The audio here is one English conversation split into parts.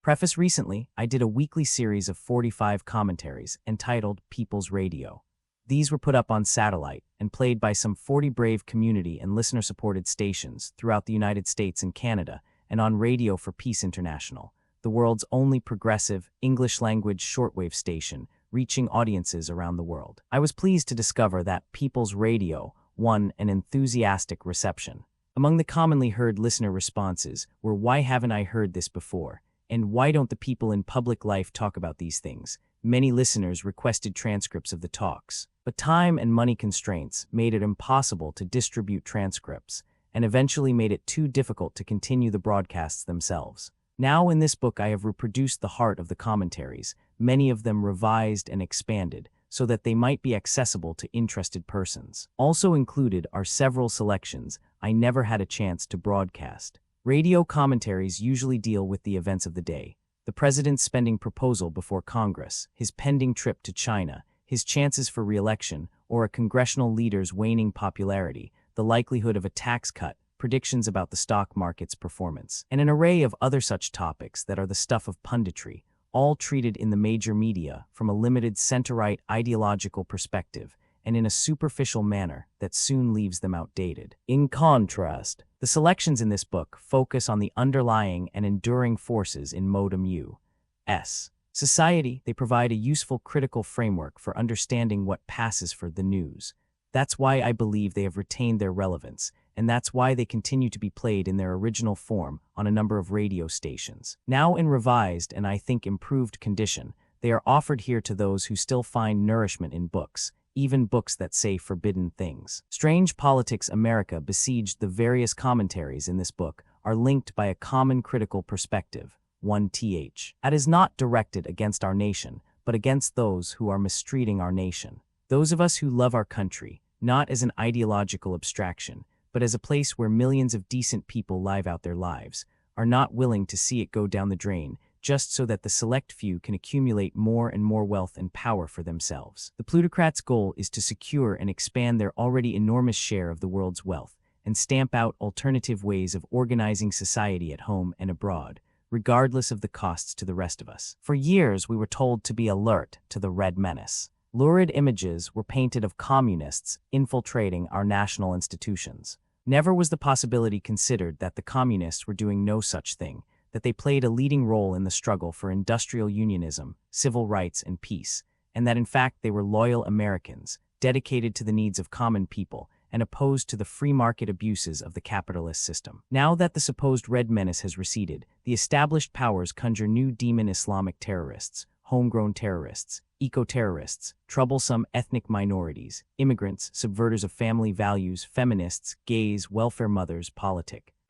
Preface: recently, I did a weekly series of 45 commentaries entitled People's Radio. These were put up on satellite and played by some 40 brave community and listener-supported stations throughout the United States and Canada, and on Radio for Peace International, the world's only progressive, English-language shortwave station reaching audiences around the world. I was pleased to discover that People's Radio won an enthusiastic reception. Among the commonly heard listener responses were "Why haven't I heard this before?" and "Why don't the people in public life talk about these things?" Many listeners requested transcripts of the talks, but time and money constraints made it impossible to distribute transcripts, and eventually made it too difficult to continue the broadcasts themselves. Now in this book I have reproduced the heart of the commentaries, many of them revised and expanded, so that they might be accessible to interested persons. Also included are several selections I never had a chance to broadcast. Radio commentaries usually deal with the events of the day: the president's spending proposal before Congress, his pending trip to China, his chances for re-election, or a congressional leader's waning popularity, the likelihood of a tax cut, predictions about the stock market's performance, and an array of other such topics that are the stuff of punditry, all treated in the major media from a limited center-right ideological perspective and in a superficial manner that soon leaves them outdated. In contrast, the selections in this book focus on the underlying and enduring forces in modern U.S. society. They provide a useful critical framework for understanding what passes for the news. That's why I believe they have retained their relevance, and that's why they continue to be played in their original form on a number of radio stations. Now in revised and I think improved condition, they are offered here to those who still find nourishment in books, even books that say forbidden things. Strange Politics, America Besieged. The various commentaries in this book are linked by a common critical perspective, 1th. That is not directed against our nation, but against those who are mistreating our nation. Those of us who love our country, not as an ideological abstraction, but as a place where millions of decent people live out their lives, are not willing to see it go down the drain just so that the select few can accumulate more and more wealth and power for themselves. The plutocrats' goal is to secure and expand their already enormous share of the world's wealth and stamp out alternative ways of organizing society at home and abroad, regardless of the costs to the rest of us. For years, we were told to be alert to the Red Menace. Lurid images were painted of communists infiltrating our national institutions. Never was the possibility considered that the communists were doing no such thing, that they played a leading role in the struggle for industrial unionism, civil rights, and peace, and that in fact they were loyal Americans, dedicated to the needs of common people, and opposed to the free market abuses of the capitalist system. Now that the supposed Red Menace has receded, the established powers conjure new demon Islamic terrorists, homegrown terrorists, eco-terrorists, troublesome ethnic minorities, immigrants, subverters of family values, feminists, gays, welfare mothers,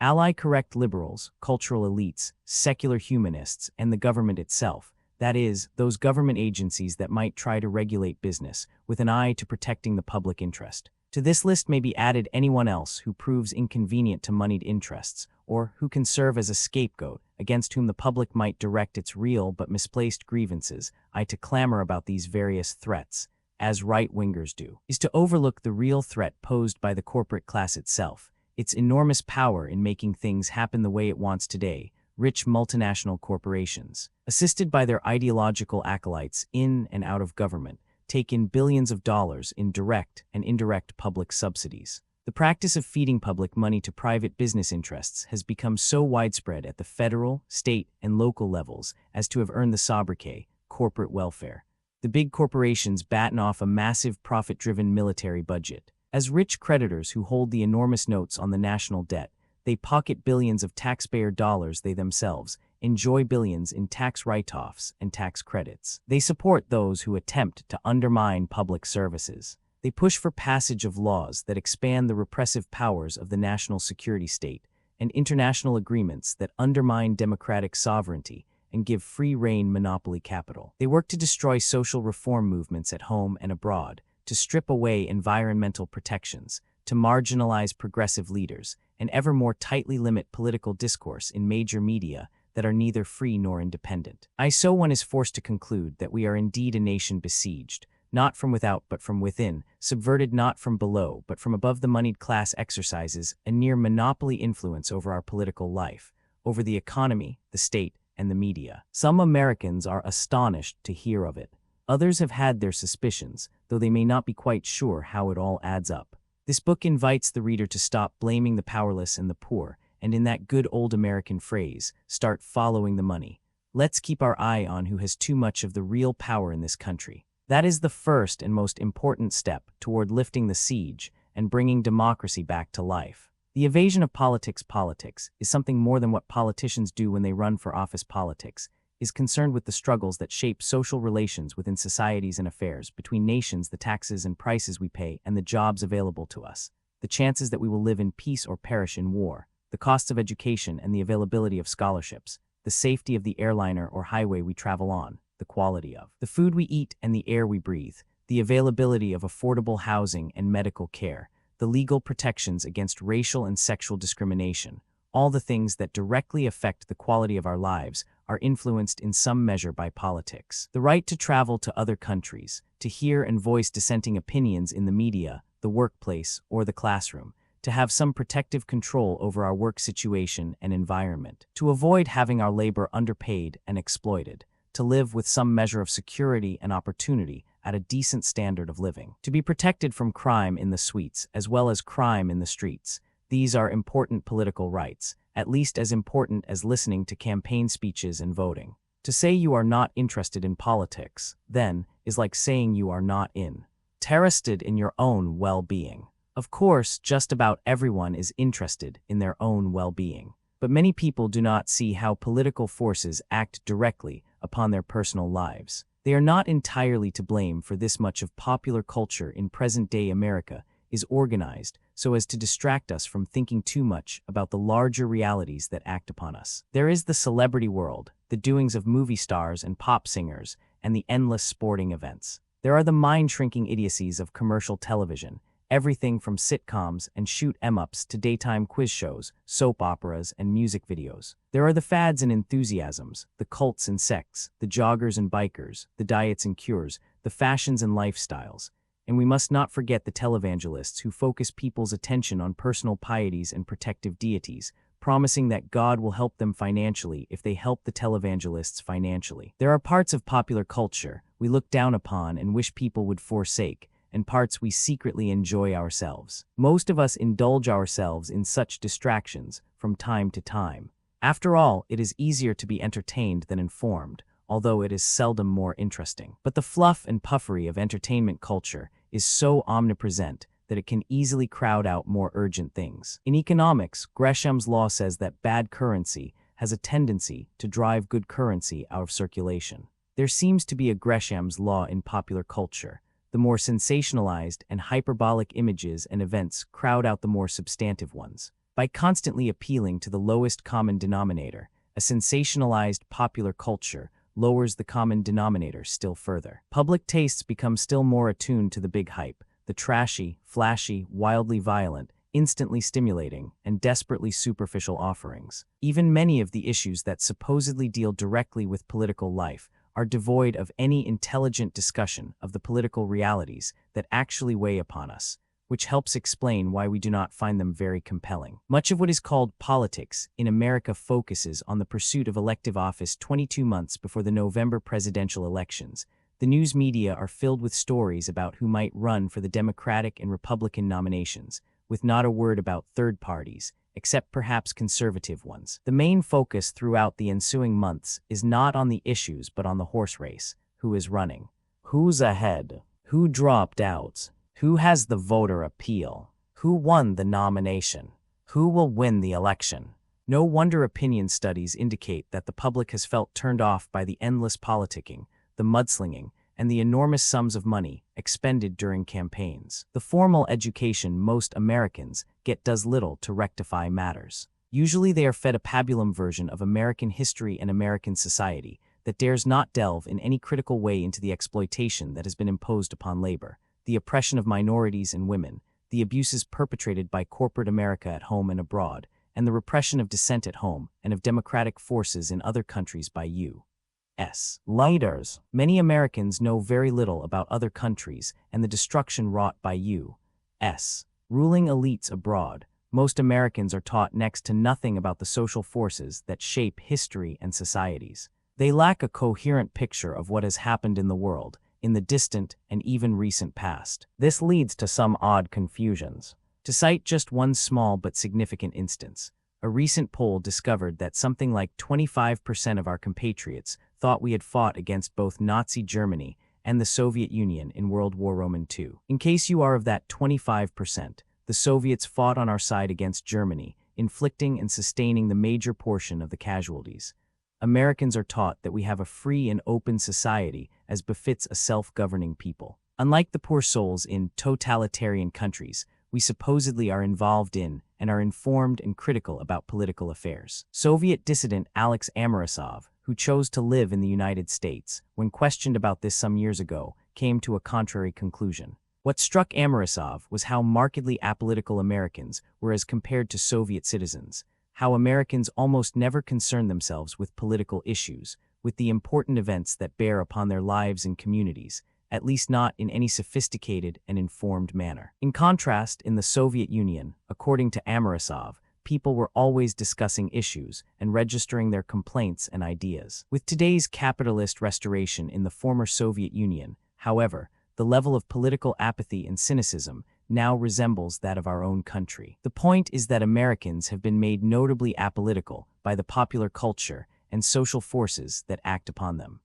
ally-correct liberals, cultural elites, secular humanists, and the government itself, that is, those government agencies that might try to regulate business with an eye to protecting the public interest. To this list may be added anyone else who proves inconvenient to moneyed interests, or who can serve as a scapegoat against whom the public might direct its real but misplaced grievances. To clamor about these various threats, as right-wingers do, is to overlook the real threat posed by the corporate class itself, its enormous power in making things happen the way it wants today. Rich multinational corporations, assisted by their ideological acolytes in and out of government, take in billions of dollars in direct and indirect public subsidies. The practice of feeding public money to private business interests has become so widespread at the federal, state, and local levels as to have earned the sobriquet, corporate welfare. The big corporations batten off a massive profit-driven military budget. As rich creditors who hold the enormous notes on the national debt, they pocket billions of taxpayer dollars. They themselves enjoy billions in tax write-offs and tax credits. They support those who attempt to undermine public services. They push for passage of laws that expand the repressive powers of the national security state and international agreements that undermine democratic sovereignty and give free rein monopoly capital. They work to destroy social reform movements at home and abroad, to strip away environmental protections, to marginalize progressive leaders, and ever more tightly limit political discourse in major media that are neither free nor independent. So one is forced to conclude that we are indeed a nation besieged, not from without but from within, subverted not from below but from above. The moneyed class exercises a near monopoly influence over our political life, over the economy, the state, and the media. Some Americans are astonished to hear of it. Others have had their suspicions, though they may not be quite sure how it all adds up. This book invites the reader to stop blaming the powerless and the poor, and in that good old American phrase, start following the money. Let's keep our eye on who has too much of the real power in this country. That is the first and most important step toward lifting the siege and bringing democracy back to life. The evasion of politics is something more than what politicians do when they run for office. Politics is concerned with the struggles that shape social relations within societies and affairs, between nations, the taxes and prices we pay, and the jobs available to us, the chances that we will live in peace or perish in war, the costs of education and the availability of scholarships, the safety of the airliner or highway we travel on, the quality of the food we eat and the air we breathe, the availability of affordable housing and medical care, the legal protections against racial and sexual discrimination. All the things that directly affect the quality of our lives are influenced in some measure by politics. The right to travel to other countries, to hear and voice dissenting opinions in the media, the workplace, or the classroom, to have some protective control over our work situation and environment, to avoid having our labor underpaid and exploited, to live with some measure of security and opportunity at a decent standard of living, to be protected from crime in the suites as well as crime in the streets. These are important political rights, at least as important as listening to campaign speeches and voting. To say you are not interested in politics, then, is like saying you are not interested in your own well-being. Of course, just about everyone is interested in their own well-being, but many people do not see how political forces act directly upon their personal lives. They are not entirely to blame for this. Much of popular culture in present-day America is organized so as to distract us from thinking too much about the larger realities that act upon us. There is the celebrity world, the doings of movie stars and pop singers, and the endless sporting events. There are the mind-shrinking idiocies of commercial television, everything from sitcoms and shoot-em-ups to daytime quiz shows, soap operas, and music videos. There are the fads and enthusiasms, the cults and sects, the joggers and bikers, the diets and cures, the fashions and lifestyles. And we must not forget the televangelists who focus people's attention on personal pieties and protective deities, promising that God will help them financially if they help the televangelists financially. There are parts of popular culture we look down upon and wish people would forsake, and parts we secretly enjoy ourselves. Most of us indulge ourselves in such distractions from time to time. After all, it is easier to be entertained than informed, although it is seldom more interesting. But the fluff and puffery of entertainment culture is so omnipresent that it can easily crowd out more urgent things. In economics, Gresham's law says that bad currency has a tendency to drive good currency out of circulation. There seems to be a Gresham's law in popular culture. The more sensationalized and hyperbolic images and events crowd out the more substantive ones. By constantly appealing to the lowest common denominator, a sensationalized popular culture lowers the common denominator still further. Public tastes become still more attuned to the big hype, the trashy, flashy, wildly violent, instantly stimulating, and desperately superficial offerings. Even many of the issues that supposedly deal directly with political life are devoid of any intelligent discussion of the political realities that actually weigh upon us, which helps explain why we do not find them very compelling. Much of what is called politics in America focuses on the pursuit of elective office 22 months before the November presidential elections. The news media are filled with stories about who might run for the Democratic and Republican nominations, with not a word about third parties, except perhaps conservative ones. The main focus throughout the ensuing months is not on the issues but on the horse race. Who is running? Who's ahead? Who dropped out? Who has the voter appeal? Who won the nomination? Who will win the election? No wonder opinion studies indicate that the public has felt turned off by the endless politicking, the mudslinging, and the enormous sums of money expended during campaigns. The formal education most Americans get does little to rectify matters. Usually they are fed a pabulum version of American history and American society that dares not delve in any critical way into the exploitation that has been imposed upon labor, the oppression of minorities and women, the abuses perpetrated by corporate America at home and abroad, and the repression of dissent at home and of democratic forces in other countries by U.S. leaders. Many Americans know very little about other countries and the destruction wrought by U.S. ruling elites abroad, most Americans are taught next to nothing about the social forces that shape history and societies. They lack a coherent picture of what has happened in the world, in the distant and even recent past. This leads to some odd confusions. To cite just one small but significant instance, a recent poll discovered that something like 25% of our compatriots thought we had fought against both Nazi Germany and the Soviet Union in World War II. In case you are of that 25%, the Soviets fought on our side against Germany, inflicting and sustaining the major portion of the casualties. Americans are taught that we have a free and open society as befits a self-governing people. Unlike the poor souls in totalitarian countries, we supposedly are involved in and are informed and critical about political affairs. Soviet dissident Alex Amirasov, who chose to live in the United States, when questioned about this some years ago, came to a contrary conclusion. What struck Amirasov was how markedly apolitical Americans were as compared to Soviet citizens, how Americans almost never concern themselves with political issues, with the important events that bear upon their lives and communities, at least not in any sophisticated and informed manner. In contrast, in the Soviet Union, according to Amirasov, people were always discussing issues and registering their complaints and ideas. With today's capitalist restoration in the former Soviet Union, however, the level of political apathy and cynicism now resembles that of our own country. The point is that Americans have been made notably apolitical by the popular culture and social forces that act upon them.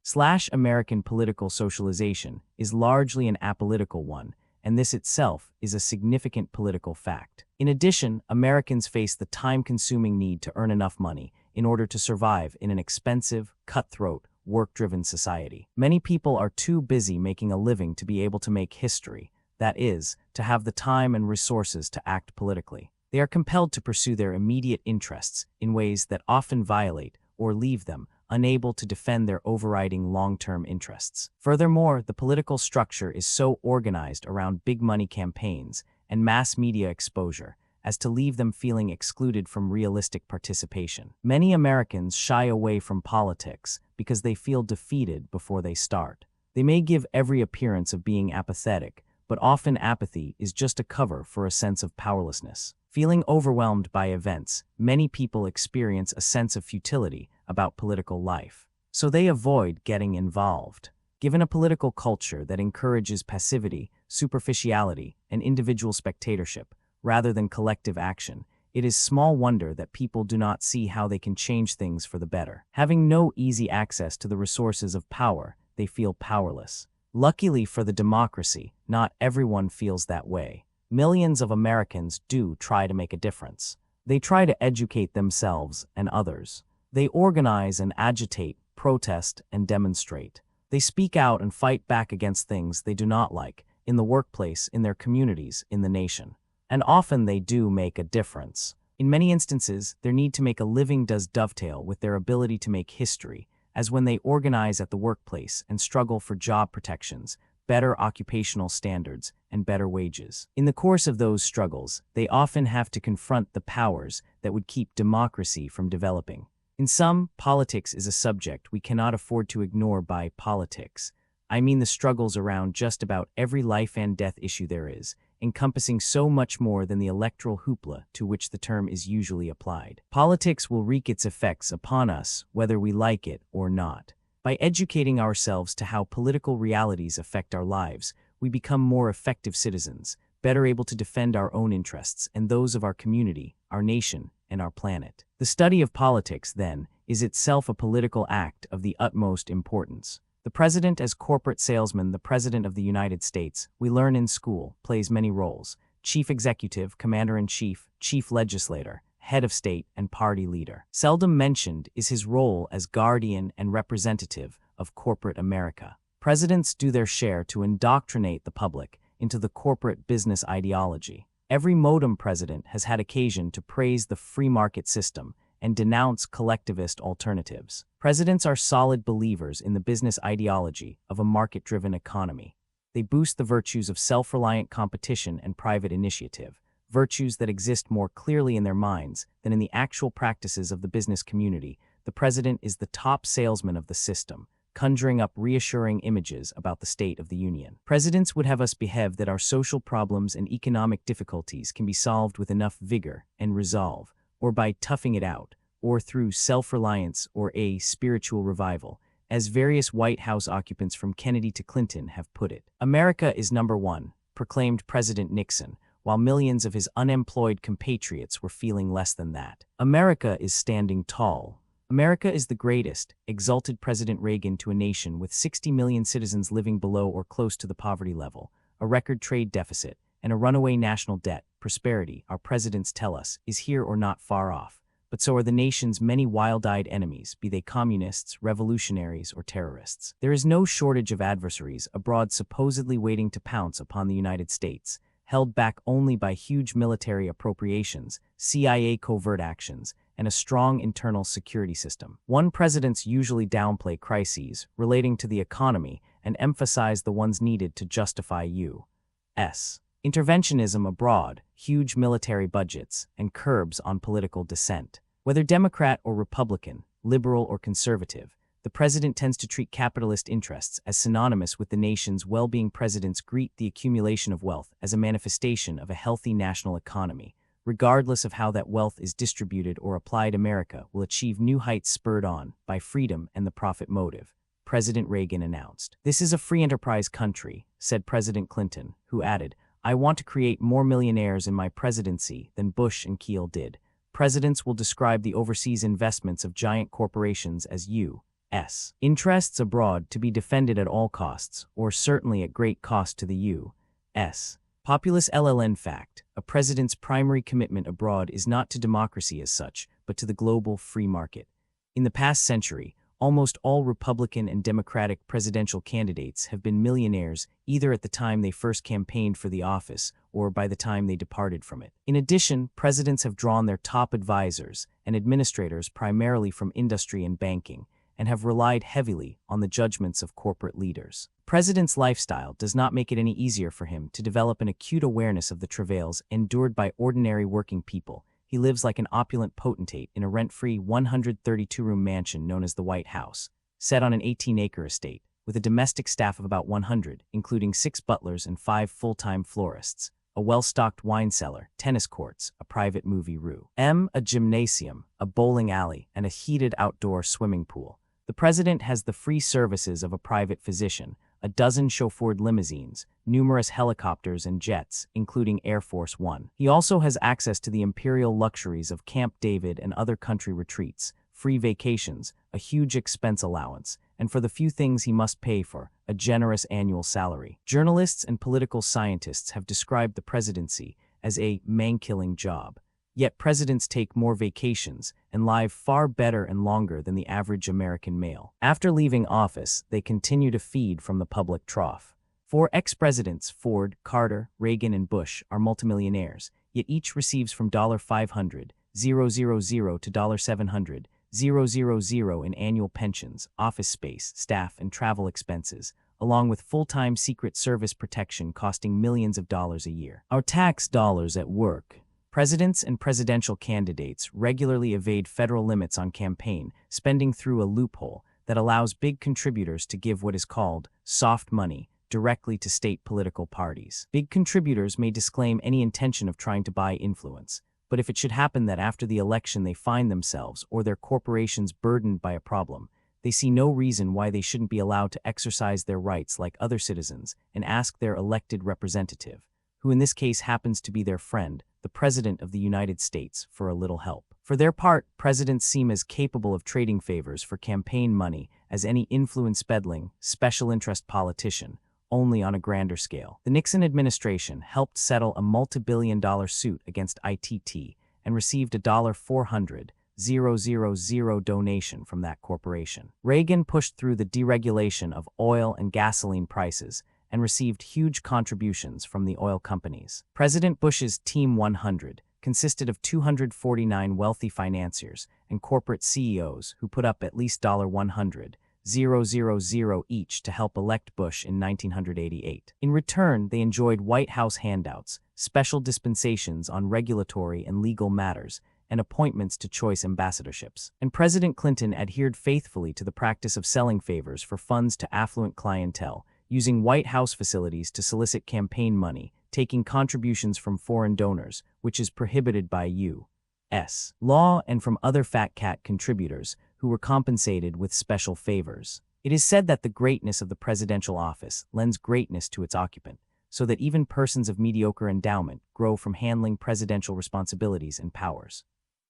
American political socialization is largely an apolitical one, and this itself is a significant political fact. In addition, Americans face the time-consuming need to earn enough money in order to survive in an expensive, cutthroat, work-driven society. Many people are too busy making a living to be able to make history, that is, to have the time and resources to act politically. They are compelled to pursue their immediate interests in ways that often violate or leave them unable to defend their overriding long-term interests. Furthermore, the political structure is so organized around big money campaigns and mass media exposure as to leave them feeling excluded from realistic participation. Many Americans shy away from politics because they feel defeated before they start. They may give every appearance of being apathetic, but often apathy is just a cover for a sense of powerlessness. Feeling overwhelmed by events, many people experience a sense of futility about political life, so they avoid getting involved. Given a political culture that encourages passivity, superficiality, and individual spectatorship, rather than collective action, it is small wonder that people do not see how they can change things for the better. Having no easy access to the resources of power, they feel powerless. Luckily for the democracy, not everyone feels that way. Millions of Americans do try to make a difference. They try to educate themselves and others. They organize and agitate, protest and demonstrate. They speak out and fight back against things they do not like, in the workplace, in their communities, in the nation. And often they do make a difference. In many instances, their need to make a living does dovetail with their ability to make history, as when they organize at the workplace and struggle for job protections, better occupational standards, and better wages. In the course of those struggles, they often have to confront the powers that would keep democracy from developing. In sum, politics is a subject we cannot afford to ignore. By politics, I mean the struggles around just about every life and death issue there is, encompassing so much more than the electoral hoopla to which the term is usually applied. Politics will wreak its effects upon us, whether we like it or not. By educating ourselves to how political realities affect our lives, we become more effective citizens, better able to defend our own interests and those of our community, our nation, and our planet. The study of politics, then, is itself a political act of the utmost importance. The president as corporate salesman, the president of the United States, we learn in school, plays many roles: chief executive, commander-in-chief, chief legislator, head of state, and party leader. Seldom mentioned is his role as guardian and representative of corporate America. Presidents do their share to indoctrinate the public into the corporate business ideology. Every modem president has had occasion to praise the free market system and denounce collectivist alternatives. Presidents are solid believers in the business ideology of a market-driven economy. They boost the virtues of self-reliant competition and private initiative, virtues that exist more clearly in their minds than in the actual practices of the business community. The president is the top salesman of the system, conjuring up reassuring images about the state of the Union. Presidents would have us behave that our social problems and economic difficulties can be solved with enough vigor and resolve, or by toughing it out, or through self-reliance or a spiritual revival, as various White House occupants from Kennedy to Clinton have put it. America is number one, proclaimed President Nixon, while millions of his unemployed compatriots were feeling less than that. America is standing tall. America is the greatest, exulted President Reagan to a nation with 60 million citizens living below or close to the poverty level, a record trade deficit, and a runaway national debt. Prosperity, our presidents tell us, is here or not far off. But so are the nation's many wild-eyed enemies, be they communists, revolutionaries, or terrorists. There is no shortage of adversaries abroad supposedly waiting to pounce upon the United States, held back only by huge military appropriations, CIA covert actions, and a strong internal security system. One presidents usually downplay crises relating to the economy and emphasize the ones needed to justify U.S. interventionism abroad, huge military budgets, and curbs on political dissent. Whether Democrat or Republican, liberal or conservative, the president tends to treat capitalist interests as synonymous with the nation's well-being. Presidents greet the accumulation of wealth as a manifestation of a healthy national economy. Regardless of how that wealth is distributed or applied, America will achieve new heights spurred on by freedom and the profit motive, President Reagan announced. This is a free enterprise country, said President Clinton, who added, I want to create more millionaires in my presidency than Bush and Kiel did. Presidents will describe the overseas investments of giant corporations as U.S. interests abroad to be defended at all costs, or certainly at great cost to the U.S. populace. In fact, a president's primary commitment abroad is not to democracy as such, but to the global free market. In the past century, almost all Republican and Democratic presidential candidates have been millionaires either at the time they first campaigned for the office or by the time they departed from it. In addition, presidents have drawn their top advisors and administrators primarily from industry and banking, and have relied heavily on the judgments of corporate leaders. President's lifestyle does not make it any easier for him to develop an acute awareness of the travails endured by ordinary working people. He lives like an opulent potentate in a rent-free 132-room mansion known as the White House, set on an 18-acre estate, with a domestic staff of about 100, including 6 butlers and 5 full-time florists, a well-stocked wine cellar, tennis courts, a private movie room, a gymnasium, a bowling alley, and a heated outdoor swimming pool. The president has the free services of a private physician, a dozen chauffeured limousines, numerous helicopters and jets, including Air Force One. He also has access to the imperial luxuries of Camp David and other country retreats, free vacations, a huge expense allowance, and for the few things he must pay for, a generous annual salary. Journalists and political scientists have described the presidency as a man-killing job. Yet presidents take more vacations and live far better and longer than the average American male. After leaving office, they continue to feed from the public trough. 4 ex-presidents, Ford, Carter, Reagan, and Bush, are multimillionaires, yet each receives from $500,000 to $700,000 in annual pensions, office space, staff, and travel expenses, along with full-time Secret Service protection costing millions of dollars a year. Our tax dollars at work. Presidents and presidential candidates regularly evade federal limits on campaign spending through a loophole that allows big contributors to give what is called soft money directly to state political parties. Big contributors may disclaim any intention of trying to buy influence, but if it should happen that after the election they find themselves or their corporations burdened by a problem, they see no reason why they shouldn't be allowed to exercise their rights like other citizens and ask their elected representative, who in this case happens to be their friend, the President of the United States, for a little help. For their part, presidents seem as capable of trading favors for campaign money as any influence-peddling, special interest politician, only on a grander scale. The Nixon administration helped settle a multi-billion-dollar suit against ITT and received a $400,000 donation from that corporation. Reagan pushed through the deregulation of oil and gasoline prices and received huge contributions from the oil companies. President Bush's Team 100 consisted of 249 wealthy financiers and corporate CEOs who put up at least $100,000 each to help elect Bush in 1988. In return, they enjoyed White House handouts, special dispensations on regulatory and legal matters, and appointments to choice ambassadorships. And President Clinton adhered faithfully to the practice of selling favors for funds to affluent clientele, using White House facilities to solicit campaign money, taking contributions from foreign donors, which is prohibited by U.S. law, and from other fat cat contributors who were compensated with special favors. It is said that the greatness of the presidential office lends greatness to its occupant, so that even persons of mediocre endowment grow from handling presidential responsibilities and powers.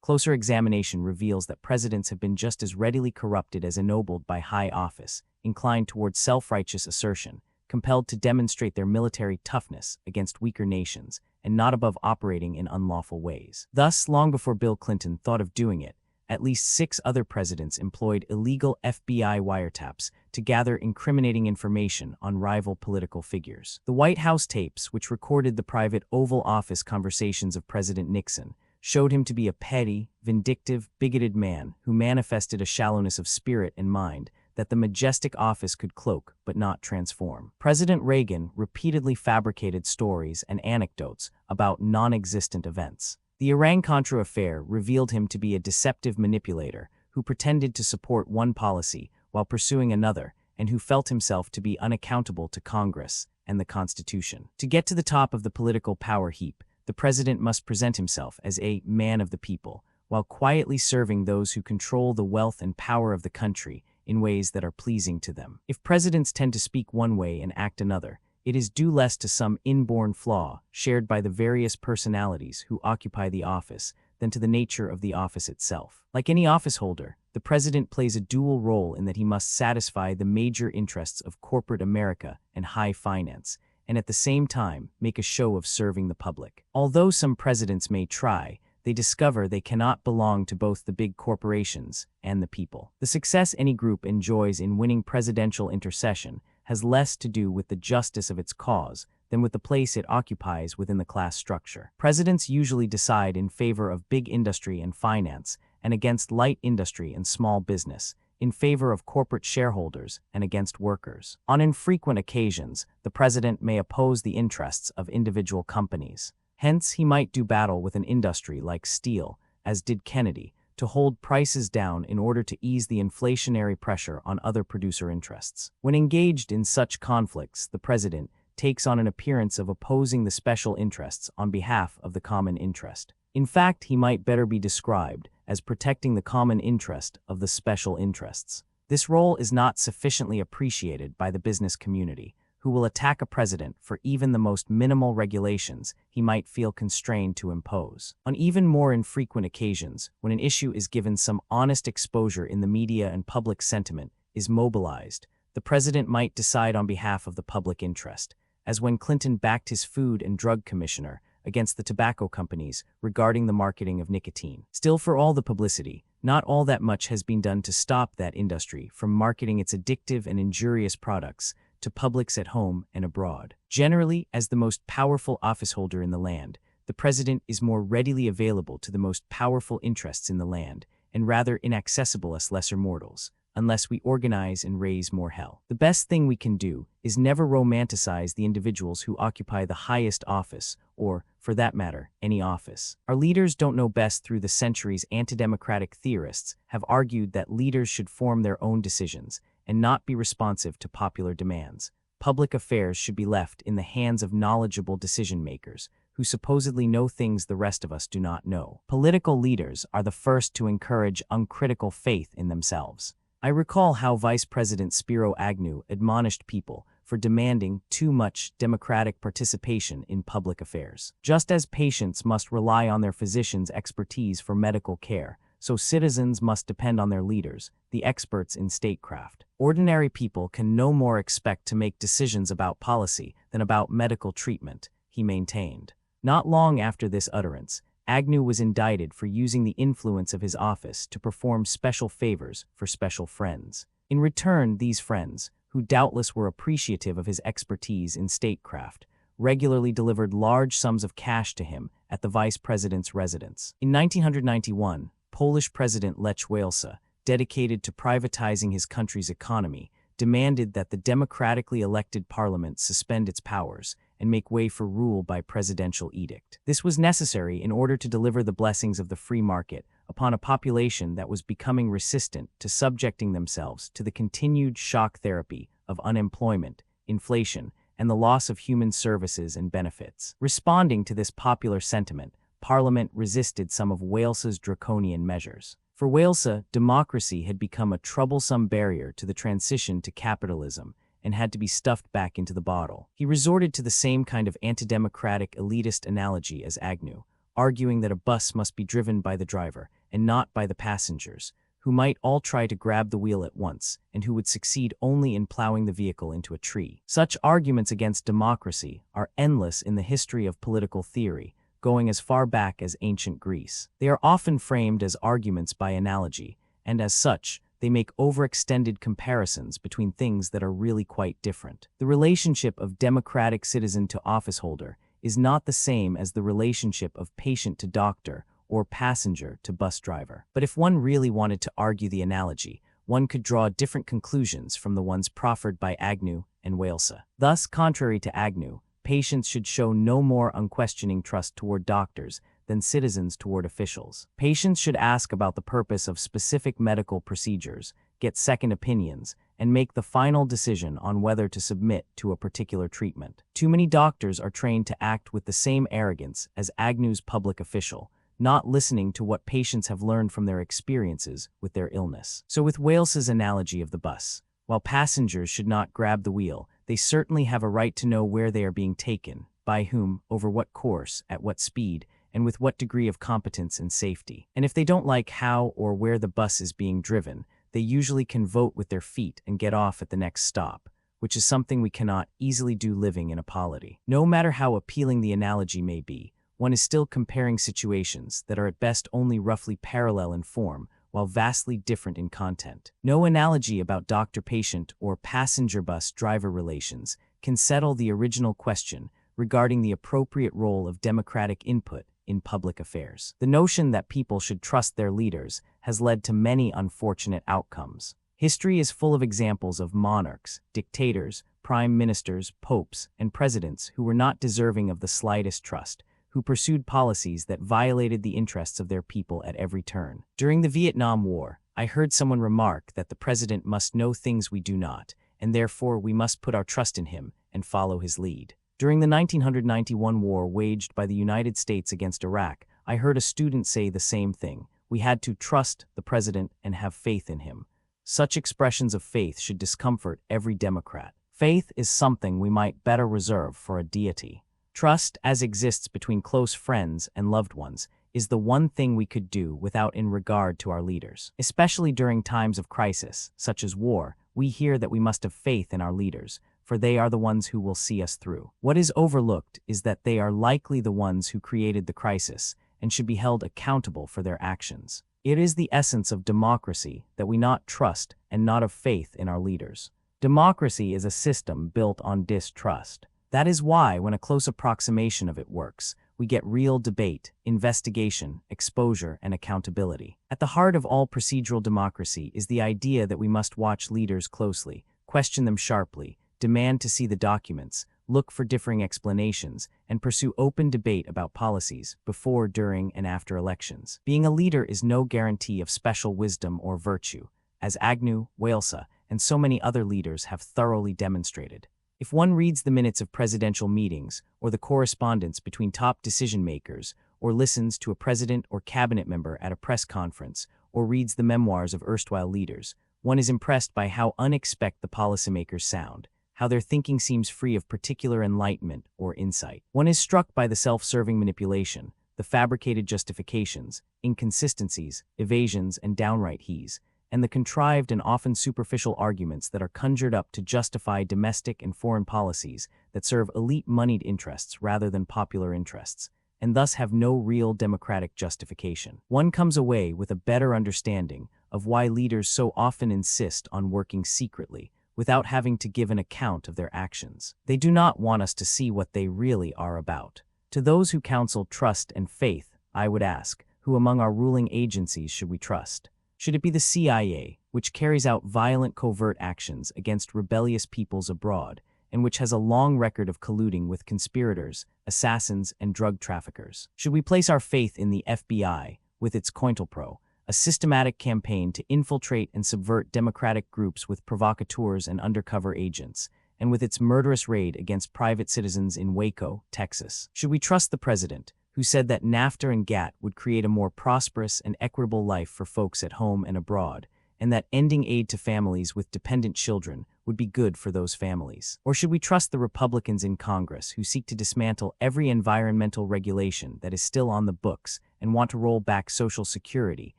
Closer examination reveals that presidents have been just as readily corrupted as ennobled by high office, inclined toward self-righteous assertion, compelled to demonstrate their military toughness against weaker nations, and not above operating in unlawful ways. Thus, long before Bill Clinton thought of doing it, at least 6 other presidents employed illegal FBI wiretaps to gather incriminating information on rival political figures. The White House tapes, which recorded the private Oval Office conversations of President Nixon, showed him to be a petty, vindictive, bigoted man who manifested a shallowness of spirit and mind that the majestic office could cloak but not transform. President Reagan repeatedly fabricated stories and anecdotes about non-existent events. The Iran-Contra affair revealed him to be a deceptive manipulator who pretended to support one policy while pursuing another, and who felt himself to be unaccountable to Congress and the Constitution. To get to the top of the political power heap, the president must present himself as a man of the people, while quietly serving those who control the wealth and power of the country in ways that are pleasing to them. If presidents tend to speak one way and act another, it is due less to some inborn flaw shared by the various personalities who occupy the office than to the nature of the office itself. Like any office holder, the president plays a dual role in that he must satisfy the major interests of corporate America and high finance, and at the same time make a show of serving the public. Although some presidents may try, they discover they cannot belong to both the big corporations and the people. The success any group enjoys in winning presidential intercession has less to do with the justice of its cause than with the place it occupies within the class structure. Presidents usually decide in favor of big industry and finance and against light industry and small business, in favor of corporate shareholders and against workers. On infrequent occasions, the president may oppose the interests of individual companies. Hence, he might do battle with an industry like steel, as did Kennedy, to hold prices down in order to ease the inflationary pressure on other producer interests. When engaged in such conflicts, the president takes on an appearance of opposing the special interests on behalf of the common interest. In fact, he might better be described as protecting the common interest of the special interests. This role is not sufficiently appreciated by the business community, who will attack a president for even the most minimal regulations he might feel constrained to impose. On even more infrequent occasions, when an issue is given some honest exposure in the media and public sentiment is mobilized, the president might decide on behalf of the public interest, as when Clinton backed his Food and Drug Commissioner against the tobacco companies regarding the marketing of nicotine. Still, for all the publicity, not all that much has been done to stop that industry from marketing its addictive and injurious products to publics at home and abroad. Generally, as the most powerful officeholder in the land, the president is more readily available to the most powerful interests in the land, and rather inaccessible as lesser mortals, unless we organize and raise more hell. The best thing we can do is never romanticize the individuals who occupy the highest office, or, for that matter, any office. Our leaders don't know best. Through the centuries, anti-democratic theorists have argued that leaders should form their own decisions and not be responsive to popular demands. Public affairs should be left in the hands of knowledgeable decision-makers who supposedly know things the rest of us do not know. Political leaders are the first to encourage uncritical faith in themselves. I recall how Vice President Spiro Agnew admonished people for demanding too much democratic participation in public affairs. Just as patients must rely on their physicians' expertise for medical care, so citizens must depend on their leaders, the experts in statecraft. Ordinary people can no more expect to make decisions about policy than about medical treatment, he maintained. Not long after this utterance, Agnew was indicted for using the influence of his office to perform special favors for special friends. In return, these friends, who doubtless were appreciative of his expertise in statecraft, regularly delivered large sums of cash to him at the vice president's residence. In 1991, Polish President Lech Walesa, dedicated to privatizing his country's economy, demanded that the democratically elected parliament suspend its powers and make way for rule by presidential edict. This was necessary in order to deliver the blessings of the free market upon a population that was becoming resistant to subjecting themselves to the continued shock therapy of unemployment, inflation, and the loss of human services and benefits. Responding to this popular sentiment, Parliament resisted some of Wales's draconian measures. For Wales, democracy had become a troublesome barrier to the transition to capitalism and had to be stuffed back into the bottle. He resorted to the same kind of anti-democratic elitist analogy as Agnew, arguing that a bus must be driven by the driver and not by the passengers, who might all try to grab the wheel at once and who would succeed only in plowing the vehicle into a tree. Such arguments against democracy are endless in the history of political theory, going as far back as ancient Greece. They are often framed as arguments by analogy, and as such, they make overextended comparisons between things that are really quite different. The relationship of democratic citizen to officeholder is not the same as the relationship of patient to doctor or passenger to bus driver. But if one really wanted to argue the analogy, one could draw different conclusions from the ones proffered by Agnew and Wales. Thus, contrary to Agnew, patients should show no more unquestioning trust toward doctors than citizens toward officials. Patients should ask about the purpose of specific medical procedures, get second opinions, and make the final decision on whether to submit to a particular treatment. Too many doctors are trained to act with the same arrogance as Agnew's public official, not listening to what patients have learned from their experiences with their illness. So with Wales's analogy of the bus, while passengers should not grab the wheel, they certainly have a right to know where they are being taken, by whom, over what course, at what speed, and with what degree of competence and safety. And if they don't like how or where the bus is being driven, they usually can vote with their feet and get off at the next stop, which is something we cannot easily do living in a polity. No matter how appealing the analogy may be, one is still comparing situations that are at best only roughly parallel in form, while vastly different in content. No analogy about doctor-patient or passenger-bus driver relations can settle the original question regarding the appropriate role of democratic input in public affairs. The notion that people should trust their leaders has led to many unfortunate outcomes. History is full of examples of monarchs, dictators, prime ministers, popes, and presidents who were not deserving of the slightest trust, who pursued policies that violated the interests of their people at every turn. During the Vietnam War, I heard someone remark that the president must know things we do not, and therefore we must put our trust in him and follow his lead. During the 1991 war waged by the United States against Iraq, I heard a student say the same thing. We had to trust the president and have faith in him. Such expressions of faith should discomfort every Democrat. Faith is something we might better reserve for a deity. Trust, as exists between close friends and loved ones, is the one thing we could do without in regard to our leaders. Especially during times of crisis, such as war, we hear that we must have faith in our leaders, for they are the ones who will see us through. What is overlooked is that they are likely the ones who created the crisis and should be held accountable for their actions. It is the essence of democracy that we not trust and not have faith in our leaders. Democracy is a system built on distrust. That is why, when a close approximation of it works, we get real debate, investigation, exposure, and accountability. At the heart of all procedural democracy is the idea that we must watch leaders closely, question them sharply, demand to see the documents, look for differing explanations, and pursue open debate about policies before, during, and after elections. Being a leader is no guarantee of special wisdom or virtue, as Agnew, Wales, and so many other leaders have thoroughly demonstrated. If one reads the minutes of presidential meetings, or the correspondence between top decision-makers, or listens to a president or cabinet member at a press conference, or reads the memoirs of erstwhile leaders, one is impressed by how unexpected the policymakers sound, how their thinking seems free of particular enlightenment or insight. One is struck by the self-serving manipulation, the fabricated justifications, inconsistencies, evasions, and downright hees, and the contrived and often superficial arguments that are conjured up to justify domestic and foreign policies that serve elite moneyed interests rather than popular interests, and thus have no real democratic justification. One comes away with a better understanding of why leaders so often insist on working secretly, without having to give an account of their actions. They do not want us to see what they really are about. To those who counsel trust and faith, I would ask, who among our ruling agencies should we trust? Should it be the CIA, which carries out violent covert actions against rebellious peoples abroad and which has a long record of colluding with conspirators, assassins, and drug traffickers. Should we place our faith in the FBI, with its COINTELPRO, a systematic campaign to infiltrate and subvert democratic groups with provocateurs and undercover agents, and with its murderous raid against private citizens in Waco, Texas? Should we trust the president, who said that NAFTA and GATT would create a more prosperous and equitable life for folks at home and abroad, and that ending aid to families with dependent children would be good for those families? Or should we trust the Republicans in Congress who seek to dismantle every environmental regulation that is still on the books and want to roll back Social Security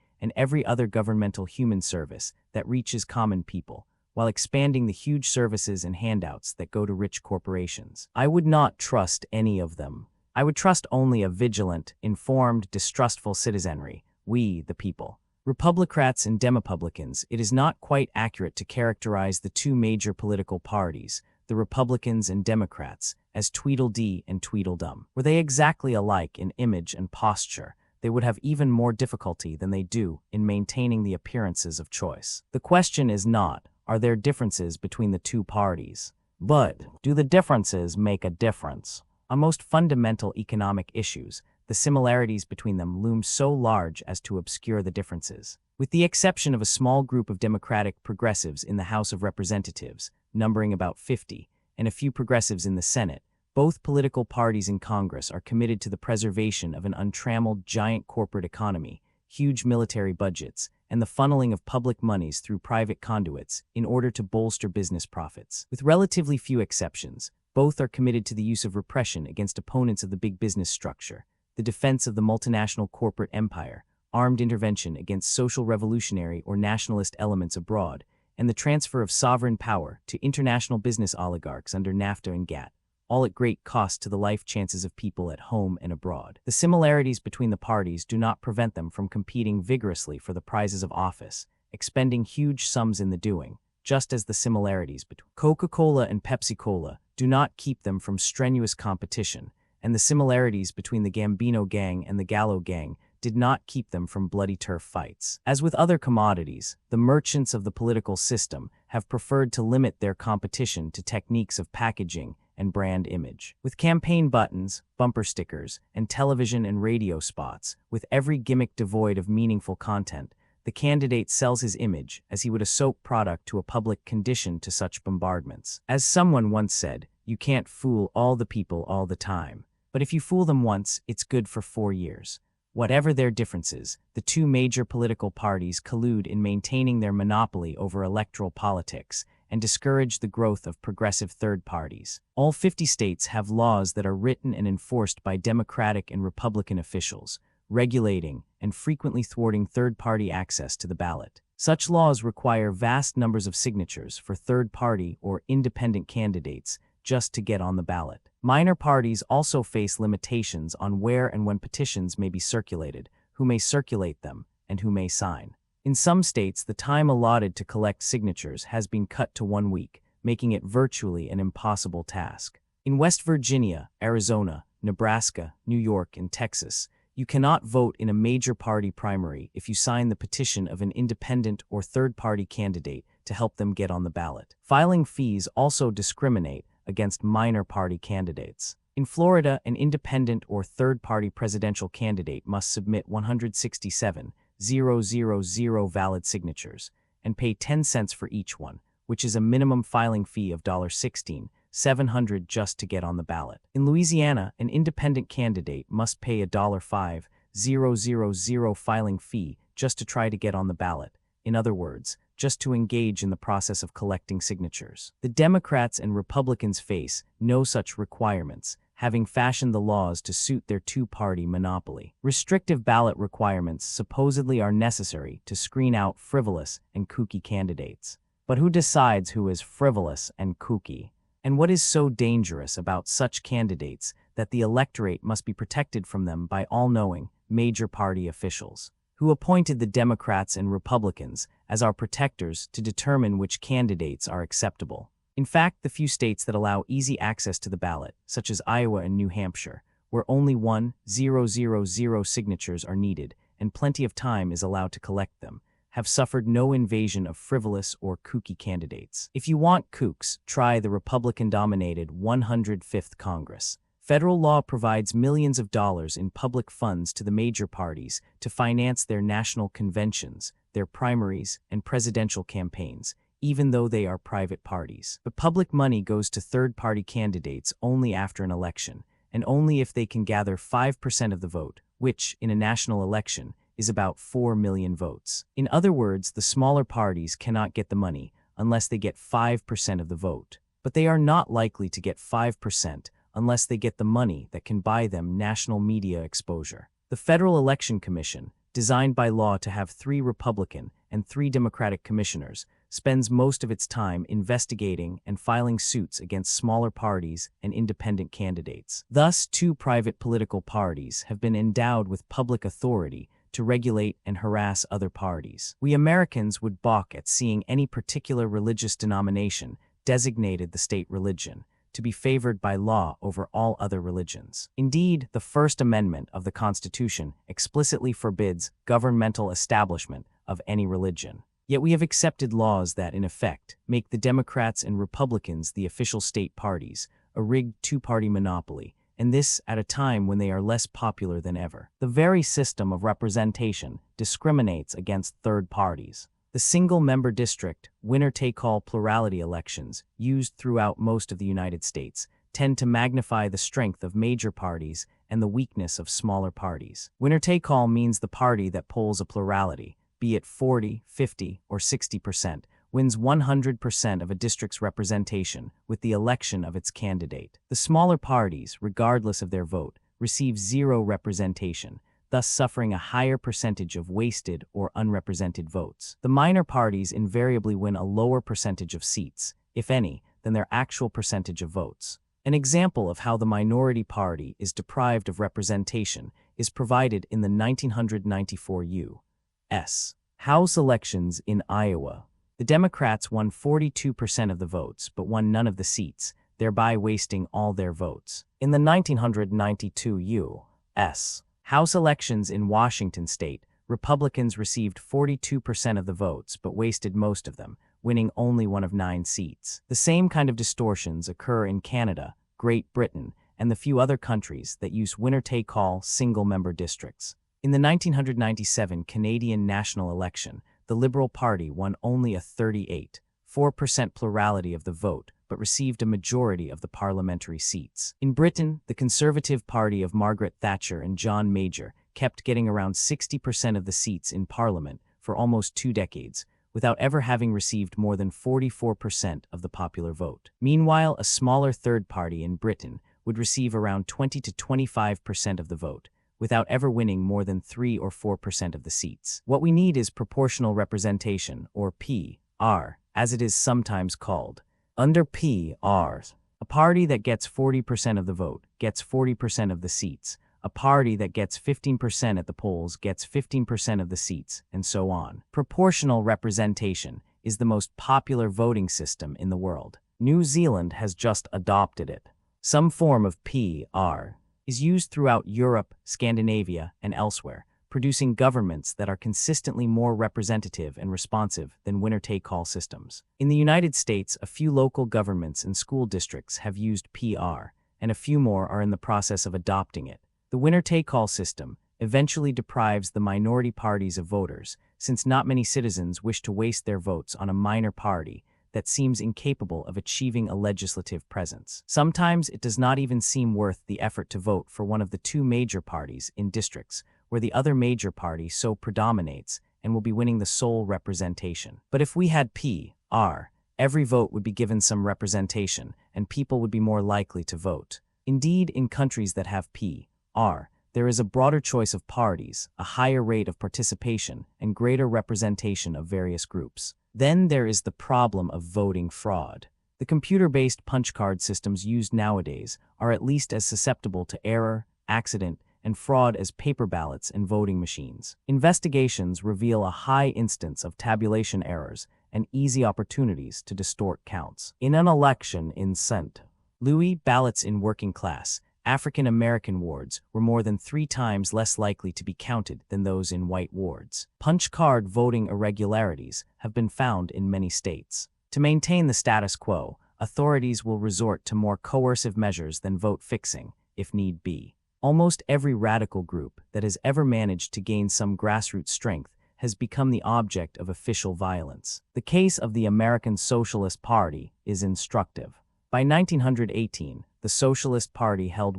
and every other governmental human service that reaches common people, while expanding the huge services and handouts that go to rich corporations? I would not trust any of them. I would trust only a vigilant, informed, distrustful citizenry, we, the people. Republicrats and Demopublicans, it is not quite accurate to characterize the two major political parties, the Republicans and Democrats, as Tweedledee and Tweedledum. Were they exactly alike in image and posture, they would have even more difficulty than they do in maintaining the appearances of choice. The question is not, are there differences between the two parties, but do the differences make a difference? On most fundamental economic issues, the similarities between them loom so large as to obscure the differences. With the exception of a small group of Democratic progressives in the House of Representatives, numbering about 50, and a few progressives in the Senate, both political parties in Congress are committed to the preservation of an untrammeled giant corporate economy, huge military budgets, and the funneling of public monies through private conduits in order to bolster business profits. With relatively few exceptions, both are committed to the use of repression against opponents of the big business structure, the defense of the multinational corporate empire, armed intervention against social revolutionary or nationalist elements abroad, and the transfer of sovereign power to international business oligarchs under NAFTA and GATT, all at great cost to the life chances of people at home and abroad. The similarities between the parties do not prevent them from competing vigorously for the prizes of office, expending huge sums in the doing, just as the similarities between Coca-Cola and Pepsi-Cola do not keep them from strenuous competition, and the similarities between the Gambino gang and the Gallo gang did not keep them from bloody turf fights. As with other commodities, the merchants of the political system have preferred to limit their competition to techniques of packaging and brand image. With campaign buttons, bumper stickers, and television and radio spots, with every gimmick devoid of meaningful content, the candidate sells his image as he would a soap product to a public conditioned to such bombardments. As someone once said, you can't fool all the people all the time. But if you fool them once, it's good for 4 years. Whatever their differences, the two major political parties collude in maintaining their monopoly over electoral politics and discourage the growth of progressive third parties. All 50 states have laws that are written and enforced by Democratic and Republican officials, regulating and frequently thwarting third-party access to the ballot. Such laws require vast numbers of signatures for third-party or independent candidates just to get on the ballot. Minor parties also face limitations on where and when petitions may be circulated, who may circulate them, and who may sign. In some states, the time allotted to collect signatures has been cut to 1 week, making it virtually an impossible task. In West Virginia, Arizona, Nebraska, New York, and Texas, you cannot vote in a major party primary if you sign the petition of an independent or third-party candidate to help them get on the ballot. Filing fees also discriminate against minor party candidates. In Florida, an independent or third-party presidential candidate must submit 167,000 valid signatures and pay 10 cents for each one, which is a minimum filing fee of $16,700 just to get on the ballot. In Louisiana, an independent candidate must pay a $5,000 filing fee just to try to get on the ballot. In other words, just to engage in the process of collecting signatures. The Democrats and Republicans face no such requirements, having fashioned the laws to suit their two-party monopoly. Restrictive ballot requirements supposedly are necessary to screen out frivolous and kooky candidates. But who decides who is frivolous and kooky? And what is so dangerous about such candidates that the electorate must be protected from them by all-knowing major party officials, who appointed the Democrats and Republicans as our protectors to determine which candidates are acceptable? In fact, the few states that allow easy access to the ballot, such as Iowa and New Hampshire, where only 1,000 signatures are needed and plenty of time is allowed to collect them, have suffered no invasion of frivolous or kooky candidates. If you want kooks, try the Republican-dominated 105th Congress. Federal law provides millions of dollars in public funds to the major parties to finance their national conventions, their primaries, and presidential campaigns, even though they are private parties. But public money goes to third-party candidates only after an election, and only if they can gather 5% of the vote, which, in a national election, is about 4 million votes. In other words, the smaller parties cannot get the money unless they get 5% of the vote. But they are not likely to get 5% unless they get the money that can buy them national media exposure. The Federal Election Commission, designed by law to have 3 Republican and 3 Democratic commissioners, spends most of its time investigating and filing suits against smaller parties and independent candidates. Thus, 2 private political parties have been endowed with public authority to regulate and harass other parties. We Americans would balk at seeing any particular religious denomination designated the state religion to be favored by law over all other religions. Indeed, the First Amendment of the Constitution explicitly forbids governmental establishment of any religion. Yet we have accepted laws that, in effect, make the Democrats and Republicans the official state parties, a rigged 2-party monopoly, and this at a time when they are less popular than ever. The very system of representation discriminates against third parties. The single-member district, winner-take-all plurality elections, used throughout most of the United States, tend to magnify the strength of major parties and the weakness of smaller parties. Winner-take-all means the party that polls a plurality, be it 40, 50, or 60%, wins 100% of a district's representation with the election of its candidate. The smaller parties, regardless of their vote, receive 0 representation, thus suffering a higher percentage of wasted or unrepresented votes. The minor parties invariably win a lower percentage of seats, if any, than their actual percentage of votes. An example of how the minority party is deprived of representation is provided in the 1994 U.S. House elections in Iowa. The Democrats won 42% of the votes but won none of the seats, thereby wasting all their votes. In the 1992 U.S. House elections in Washington state, Republicans received 42% of the votes but wasted most of them, winning only one of 9 seats. The same kind of distortions occur in Canada, Great Britain, and the few other countries that use winner-take-all single-member districts. In the 1997 Canadian national election, the Liberal Party won only a 38.4% plurality of the vote, but received a majority of the parliamentary seats. In Britain, the Conservative Party of Margaret Thatcher and John Major kept getting around 60% of the seats in Parliament for almost 2 decades, without ever having received more than 44% of the popular vote. Meanwhile, a smaller third party in Britain would receive around 20 to 25% of the vote, without ever winning more than 3 or 4% of the seats. What we need is proportional representation, or PR, as it is sometimes called. Under PR, a party that gets 40% of the vote gets 40% of the seats. A party that gets 15% at the polls gets 15% of the seats, and so on. Proportional representation is the most popular voting system in the world. New Zealand has just adopted it. Some form of PR is used throughout Europe, Scandinavia, and elsewhere, producing governments that are consistently more representative and responsive than winner-take-all systems. In the United States, a few local governments and school districts have used PR, and a few more are in the process of adopting it. The winner-take-all system eventually deprives the minority parties of voters, since not many citizens wish to waste their votes on a minor party that seems incapable of achieving a legislative presence. Sometimes it does not even seem worth the effort to vote for one of the 2 major parties in districts where the other major party so predominates and will be winning the sole representation. But if we had PR, every vote would be given some representation, and people would be more likely to vote. Indeed, in countries that have PR, there is a broader choice of parties, a higher rate of participation, and greater representation of various groups. Then there is the problem of voting fraud. The computer-based punch card systems used nowadays are at least as susceptible to error, accident, and fraud as paper ballots and voting machines. Investigations reveal a high instance of tabulation errors and easy opportunities to distort counts. In an election in St. Louis, ballots in working class, African American wards were more than 3 times less likely to be counted than those in white wards. Punch card voting irregularities have been found in many states. To maintain the status quo, authorities will resort to more coercive measures than vote fixing, if need be. Almost every radical group that has ever managed to gain some grassroots strength has become the object of official violence. The case of the American Socialist Party is instructive. By 1918, the Socialist Party held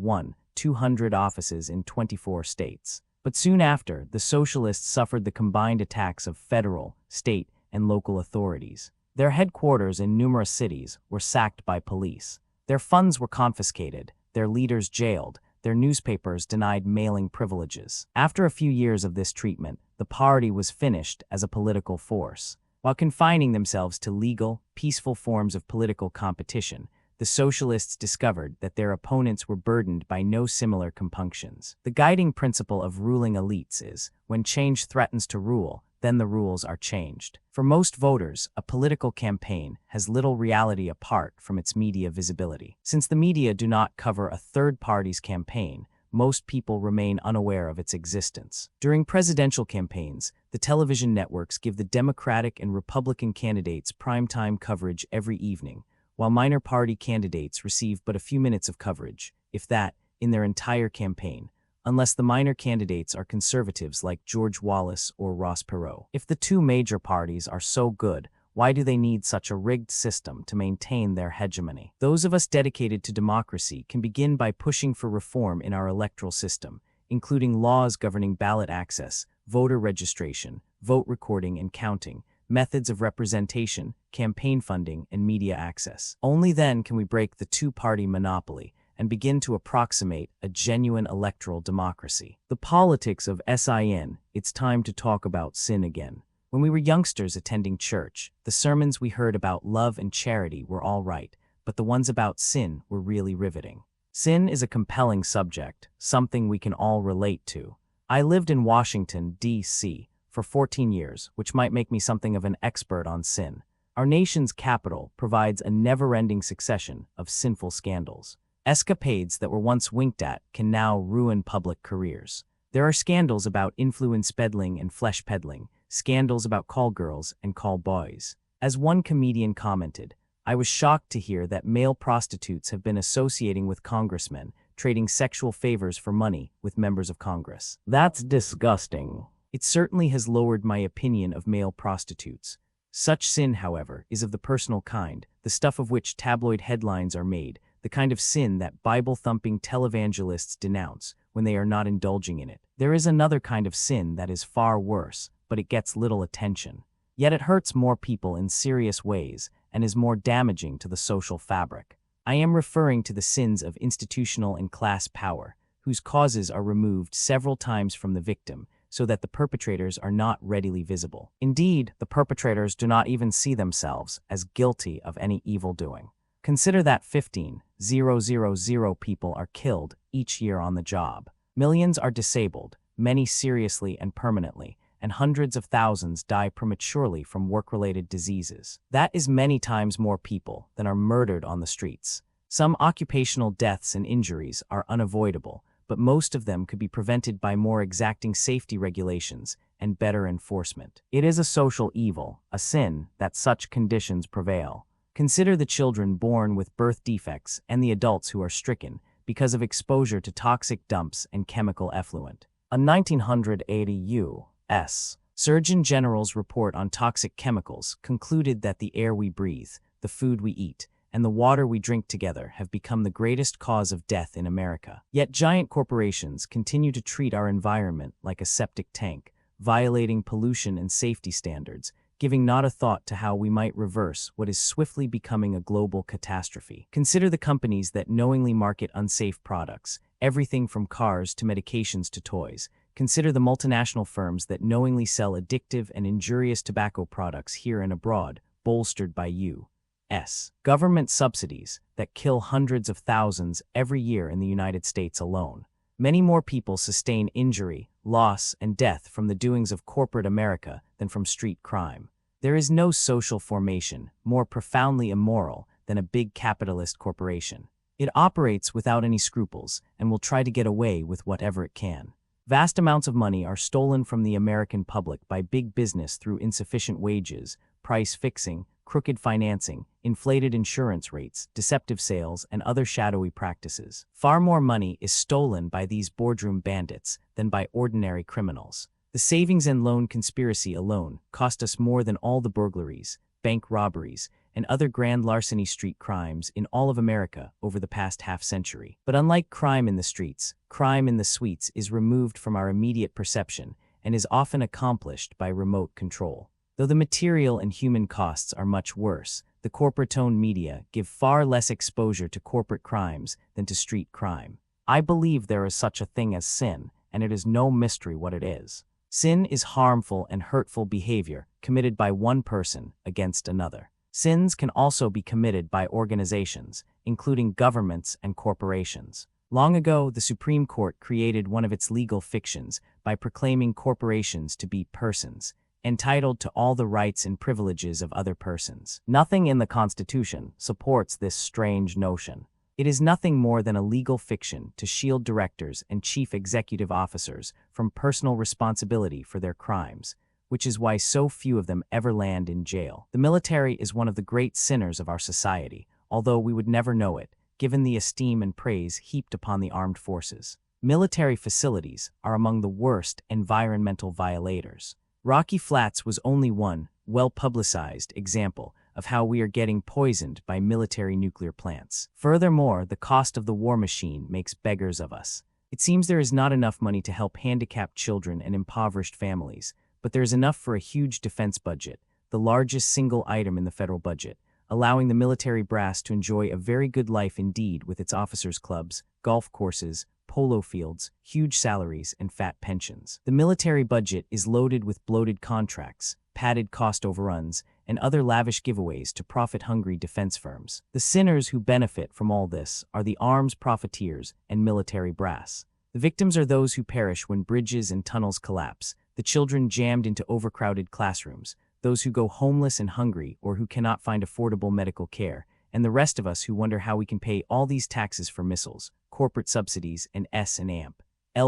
200 offices in 24 states. But soon after, the Socialists suffered the combined attacks of federal, state, and local authorities. Their headquarters in numerous cities were sacked by police. Their funds were confiscated, their leaders jailed, their newspapers denied mailing privileges. After a few years of this treatment, the party was finished as a political force. While confining themselves to legal, peaceful forms of political competition, the socialists discovered that their opponents were burdened by no similar compunctions. The guiding principle of ruling elites is, when change threatens to rule, then the rules are changed. For most voters, a political campaign has little reality apart from its media visibility. Since the media do not cover a third party's campaign, most people remain unaware of its existence. During presidential campaigns, the television networks give the Democratic and Republican candidates primetime coverage every evening, while minor party candidates receive but a few minutes of coverage, if that, in their entire campaign, unless the minor candidates are conservatives like George Wallace or Ross Perot. If the two major parties are so good, why do they need such a rigged system to maintain their hegemony? Those of us dedicated to democracy can begin by pushing for reform in our electoral system, including laws governing ballot access, voter registration, vote recording and counting, methods of representation, campaign funding, and media access. Only then can we break the two-party monopoly and begin to approximate a genuine electoral democracy. The politics of sin, it's time to talk about sin again. When we were youngsters attending church, the sermons we heard about love and charity were all right, but the ones about sin were really riveting. Sin is a compelling subject, something we can all relate to. I lived in Washington, D.C., for 14 years, which might make me something of an expert on sin. Our nation's capital provides a never-ending succession of sinful scandals. Escapades that were once winked at can now ruin public careers. There are scandals about influence peddling and flesh peddling, scandals about call girls and call boys. As one comedian commented, I was shocked to hear that male prostitutes have been associating with congressmen, trading sexual favors for money with members of Congress. That's disgusting. It certainly has lowered my opinion of male prostitutes. Such sin, however, is of the personal kind, the stuff of which tabloid headlines are made, the kind of sin that Bible-thumping televangelists denounce when they are not indulging in it. There is another kind of sin that is far worse, but it gets little attention. Yet it hurts more people in serious ways and is more damaging to the social fabric. I am referring to the sins of institutional and class power, whose causes are removed several times from the victim, so that the perpetrators are not readily visible. Indeed, the perpetrators do not even see themselves as guilty of any evil doing. Consider that 15,000 people are killed each year on the job. Millions are disabled, many seriously and permanently, and hundreds of thousands die prematurely from work-related diseases. That is many times more people than are murdered on the streets. Some occupational deaths and injuries are unavoidable, but most of them could be prevented by more exacting safety regulations and better enforcement. It is a social evil, a sin, that such conditions prevail. Consider the children born with birth defects and the adults who are stricken because of exposure to toxic dumps and chemical effluent. A 1980 U.S. Surgeon General's report on toxic chemicals concluded that the air we breathe, the food we eat, and the water we drink together have become the greatest cause of death in America. Yet giant corporations continue to treat our environment like a septic tank, violating pollution and safety standards, giving not a thought to how we might reverse what is swiftly becoming a global catastrophe. Consider the companies that knowingly market unsafe products, everything from cars to medications to toys. Consider the multinational firms that knowingly sell addictive and injurious tobacco products here and abroad, bolstered by U.S. government subsidies that kill hundreds of thousands every year in the United States alone. Many more people sustain injury, loss, and death from the doings of corporate America than from street crime. There is no social formation more profoundly immoral than a big capitalist corporation. It operates without any scruples and will try to get away with whatever it can. Vast amounts of money are stolen from the American public by big business through insufficient wages, price fixing, crooked financing, inflated insurance rates, deceptive sales, and other shadowy practices. Far more money is stolen by these boardroom bandits than by ordinary criminals. The savings and loan conspiracy alone cost us more than all the burglaries, bank robberies, and other grand larceny street crimes in all of America over the past half-century. But unlike crime in the streets, crime in the suites is removed from our immediate perception and is often accomplished by remote control. Though the material and human costs are much worse, the corporate-owned media give far less exposure to corporate crimes than to street crime. I believe there is such a thing as sin, and it is no mystery what it is. Sin is harmful and hurtful behavior committed by one person against another. Sins can also be committed by organizations, including governments and corporations. Long ago, the Supreme Court created one of its legal fictions by proclaiming corporations to be persons, entitled to all the rights and privileges of other persons. Nothing in the Constitution supports this strange notion. It is nothing more than a legal fiction to shield directors and chief executive officers from personal responsibility for their crimes, which is why so few of them ever land in jail. The military is one of the great sinners of our society, although we would never know it, given the esteem and praise heaped upon the armed forces. Military facilities are among the worst environmental violators. Rocky Flats was only one, well-publicized example of how we are getting poisoned by military nuclear plants. Furthermore, the cost of the war machine makes beggars of us. It seems there is not enough money to help handicapped children and impoverished families, but there is enough for a huge defense budget, the largest single item in the federal budget, allowing the military brass to enjoy a very good life indeed with its officers' clubs, golf courses, polo fields, huge salaries, and fat pensions. The military budget is loaded with bloated contracts, padded cost overruns, and other lavish giveaways to profit-hungry defense firms. The sinners who benefit from all this are the arms profiteers and military brass. The victims are those who perish when bridges and tunnels collapse, the children jammed into overcrowded classrooms, those who go homeless and hungry or who cannot find affordable medical care, and the rest of us who wonder how we can pay all these taxes for missiles, corporate subsidies, and S&L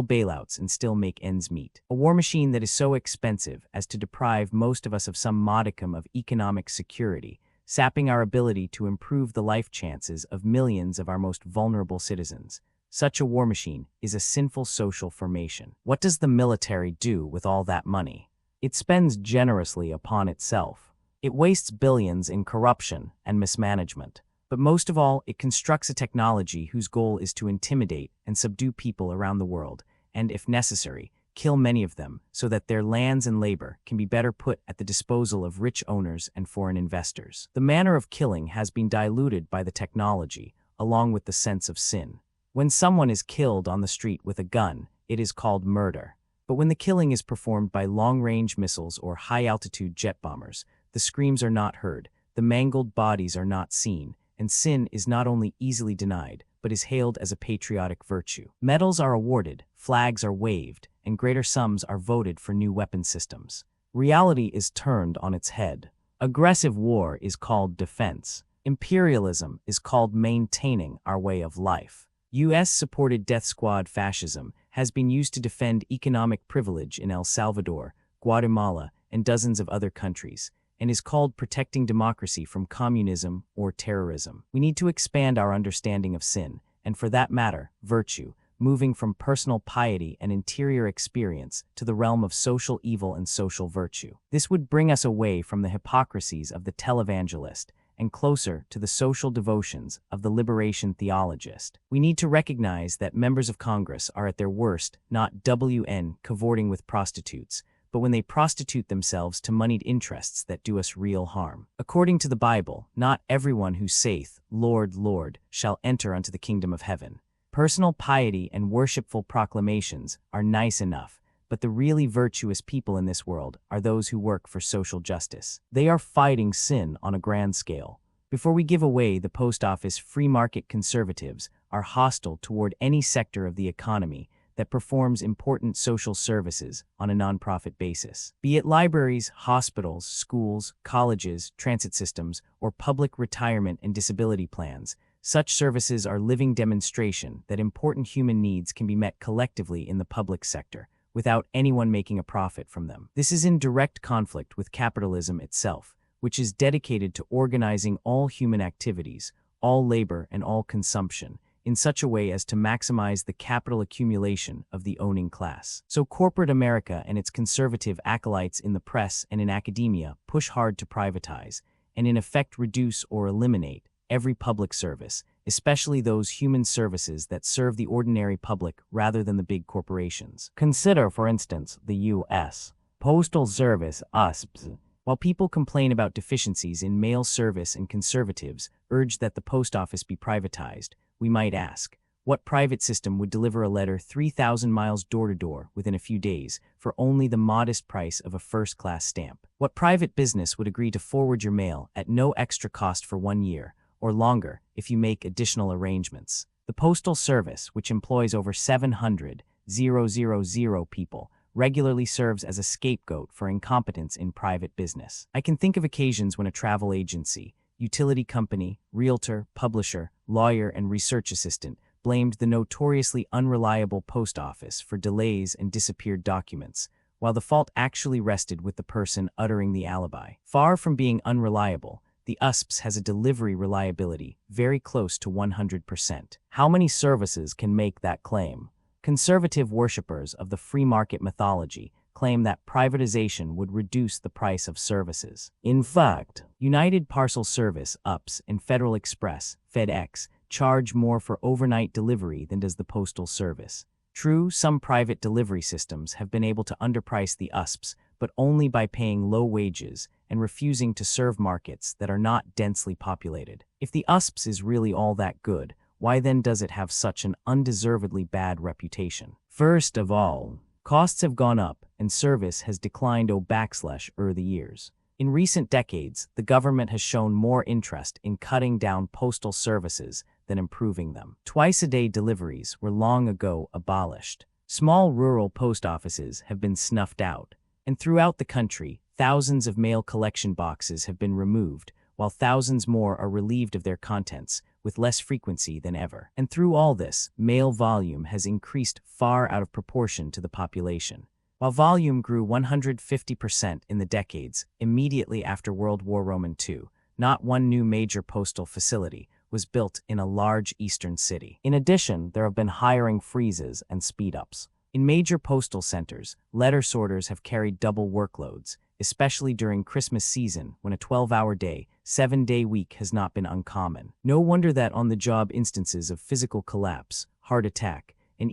bailouts and still make ends meet. A war machine that is so expensive as to deprive most of us of some modicum of economic security, sapping our ability to improve the life chances of millions of our most vulnerable citizens. Such a war machine is a sinful social formation. What does the military do with all that money? It spends generously upon itself. It wastes billions in corruption and mismanagement. But most of all, it constructs a technology whose goal is to intimidate and subdue people around the world, and, if necessary, kill many of them so that their lands and labor can be better put at the disposal of rich owners and foreign investors. The manner of killing has been diluted by the technology, along with the sense of sin. When someone is killed on the street with a gun, it is called murder. But when the killing is performed by long-range missiles or high-altitude jet bombers, the screams are not heard, the mangled bodies are not seen, and sin is not only easily denied, but is hailed as a patriotic virtue. Medals are awarded, flags are waved, and greater sums are voted for new weapon systems. Reality is turned on its head. Aggressive war is called defense. Imperialism is called maintaining our way of life. U.S.-supported death squad fascism has been used to defend economic privilege in El Salvador, Guatemala, and dozens of other countries, and is called protecting democracy from communism or terrorism. We need to expand our understanding of sin, and for that matter, virtue, moving from personal piety and interior experience to the realm of social evil and social virtue. This would bring us away from the hypocrisies of the televangelist and closer to the social devotions of the liberation theologist. We need to recognize that members of Congress are at their worst, not cavorting with prostitutes, but when they prostitute themselves to moneyed interests that do us real harm. According to the Bible, not everyone who saith, Lord, Lord, shall enter unto the kingdom of heaven. Personal piety and worshipful proclamations are nice enough, but the really virtuous people in this world are those who work for social justice. They are fighting sin on a grand scale. Before we give away the post office, free market conservatives are hostile toward any sector of the economy that performs important social services on a nonprofit basis. Be it libraries, hospitals, schools, colleges, transit systems, or public retirement and disability plans, such services are living demonstration that important human needs can be met collectively in the public sector, without anyone making a profit from them. This is in direct conflict with capitalism itself, which is dedicated to organizing all human activities, all labor and all consumption, in such a way as to maximize the capital accumulation of the owning class. So corporate America and its conservative acolytes in the press and in academia push hard to privatize, and in effect reduce or eliminate every public service, especially those human services that serve the ordinary public rather than the big corporations. Consider, for instance, the U.S. Postal Service, USPS. While people complain about deficiencies in mail service and conservatives urge that the post office be privatized, we might ask, what private system would deliver a letter 3,000 miles door-to-door within a few days for only the modest price of a first-class stamp? What private business would agree to forward your mail at no extra cost for 1 year, or longer if you make additional arrangements? The Postal Service, which employs over 700,000 people, regularly serves as a scapegoat for incompetence in private business. I can think of occasions when a travel agency, utility company, realtor, publisher, lawyer, and research assistant blamed the notoriously unreliable post office for delays and disappeared documents, while the fault actually rested with the person uttering the alibi. Far from being unreliable, the USPS has a delivery reliability very close to 100%. How many services can make that claim? Conservative worshippers of the free market mythology claim that privatization would reduce the price of services. In fact, United Parcel Service, UPS, and Federal Express, FedEx, charge more for overnight delivery than does the Postal Service. True, some private delivery systems have been able to underprice the USPS, but only by paying low wages and refusing to serve markets that are not densely populated. If the USPS is really all that good, why then does it have such an undeservedly bad reputation? First of all, costs have gone up and service has declined over the years. In recent decades, the government has shown more interest in cutting down postal services than improving them. Twice-a-day deliveries were long ago abolished. Small rural post offices have been snuffed out, and throughout the country, thousands of mail collection boxes have been removed, while thousands more are relieved of their contents with less frequency than ever. And through all this, mail volume has increased far out of proportion to the population. While volume grew 150% in the decades immediately after World War II, not one new major postal facility was built in a large eastern city. In addition, there have been hiring freezes and speed-ups. In major postal centers, letter sorters have carried double workloads, especially during Christmas season when a 12-hour day, 7-day week has not been uncommon. No wonder that on-the-job instances of physical collapse, heart attack, and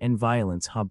and violence have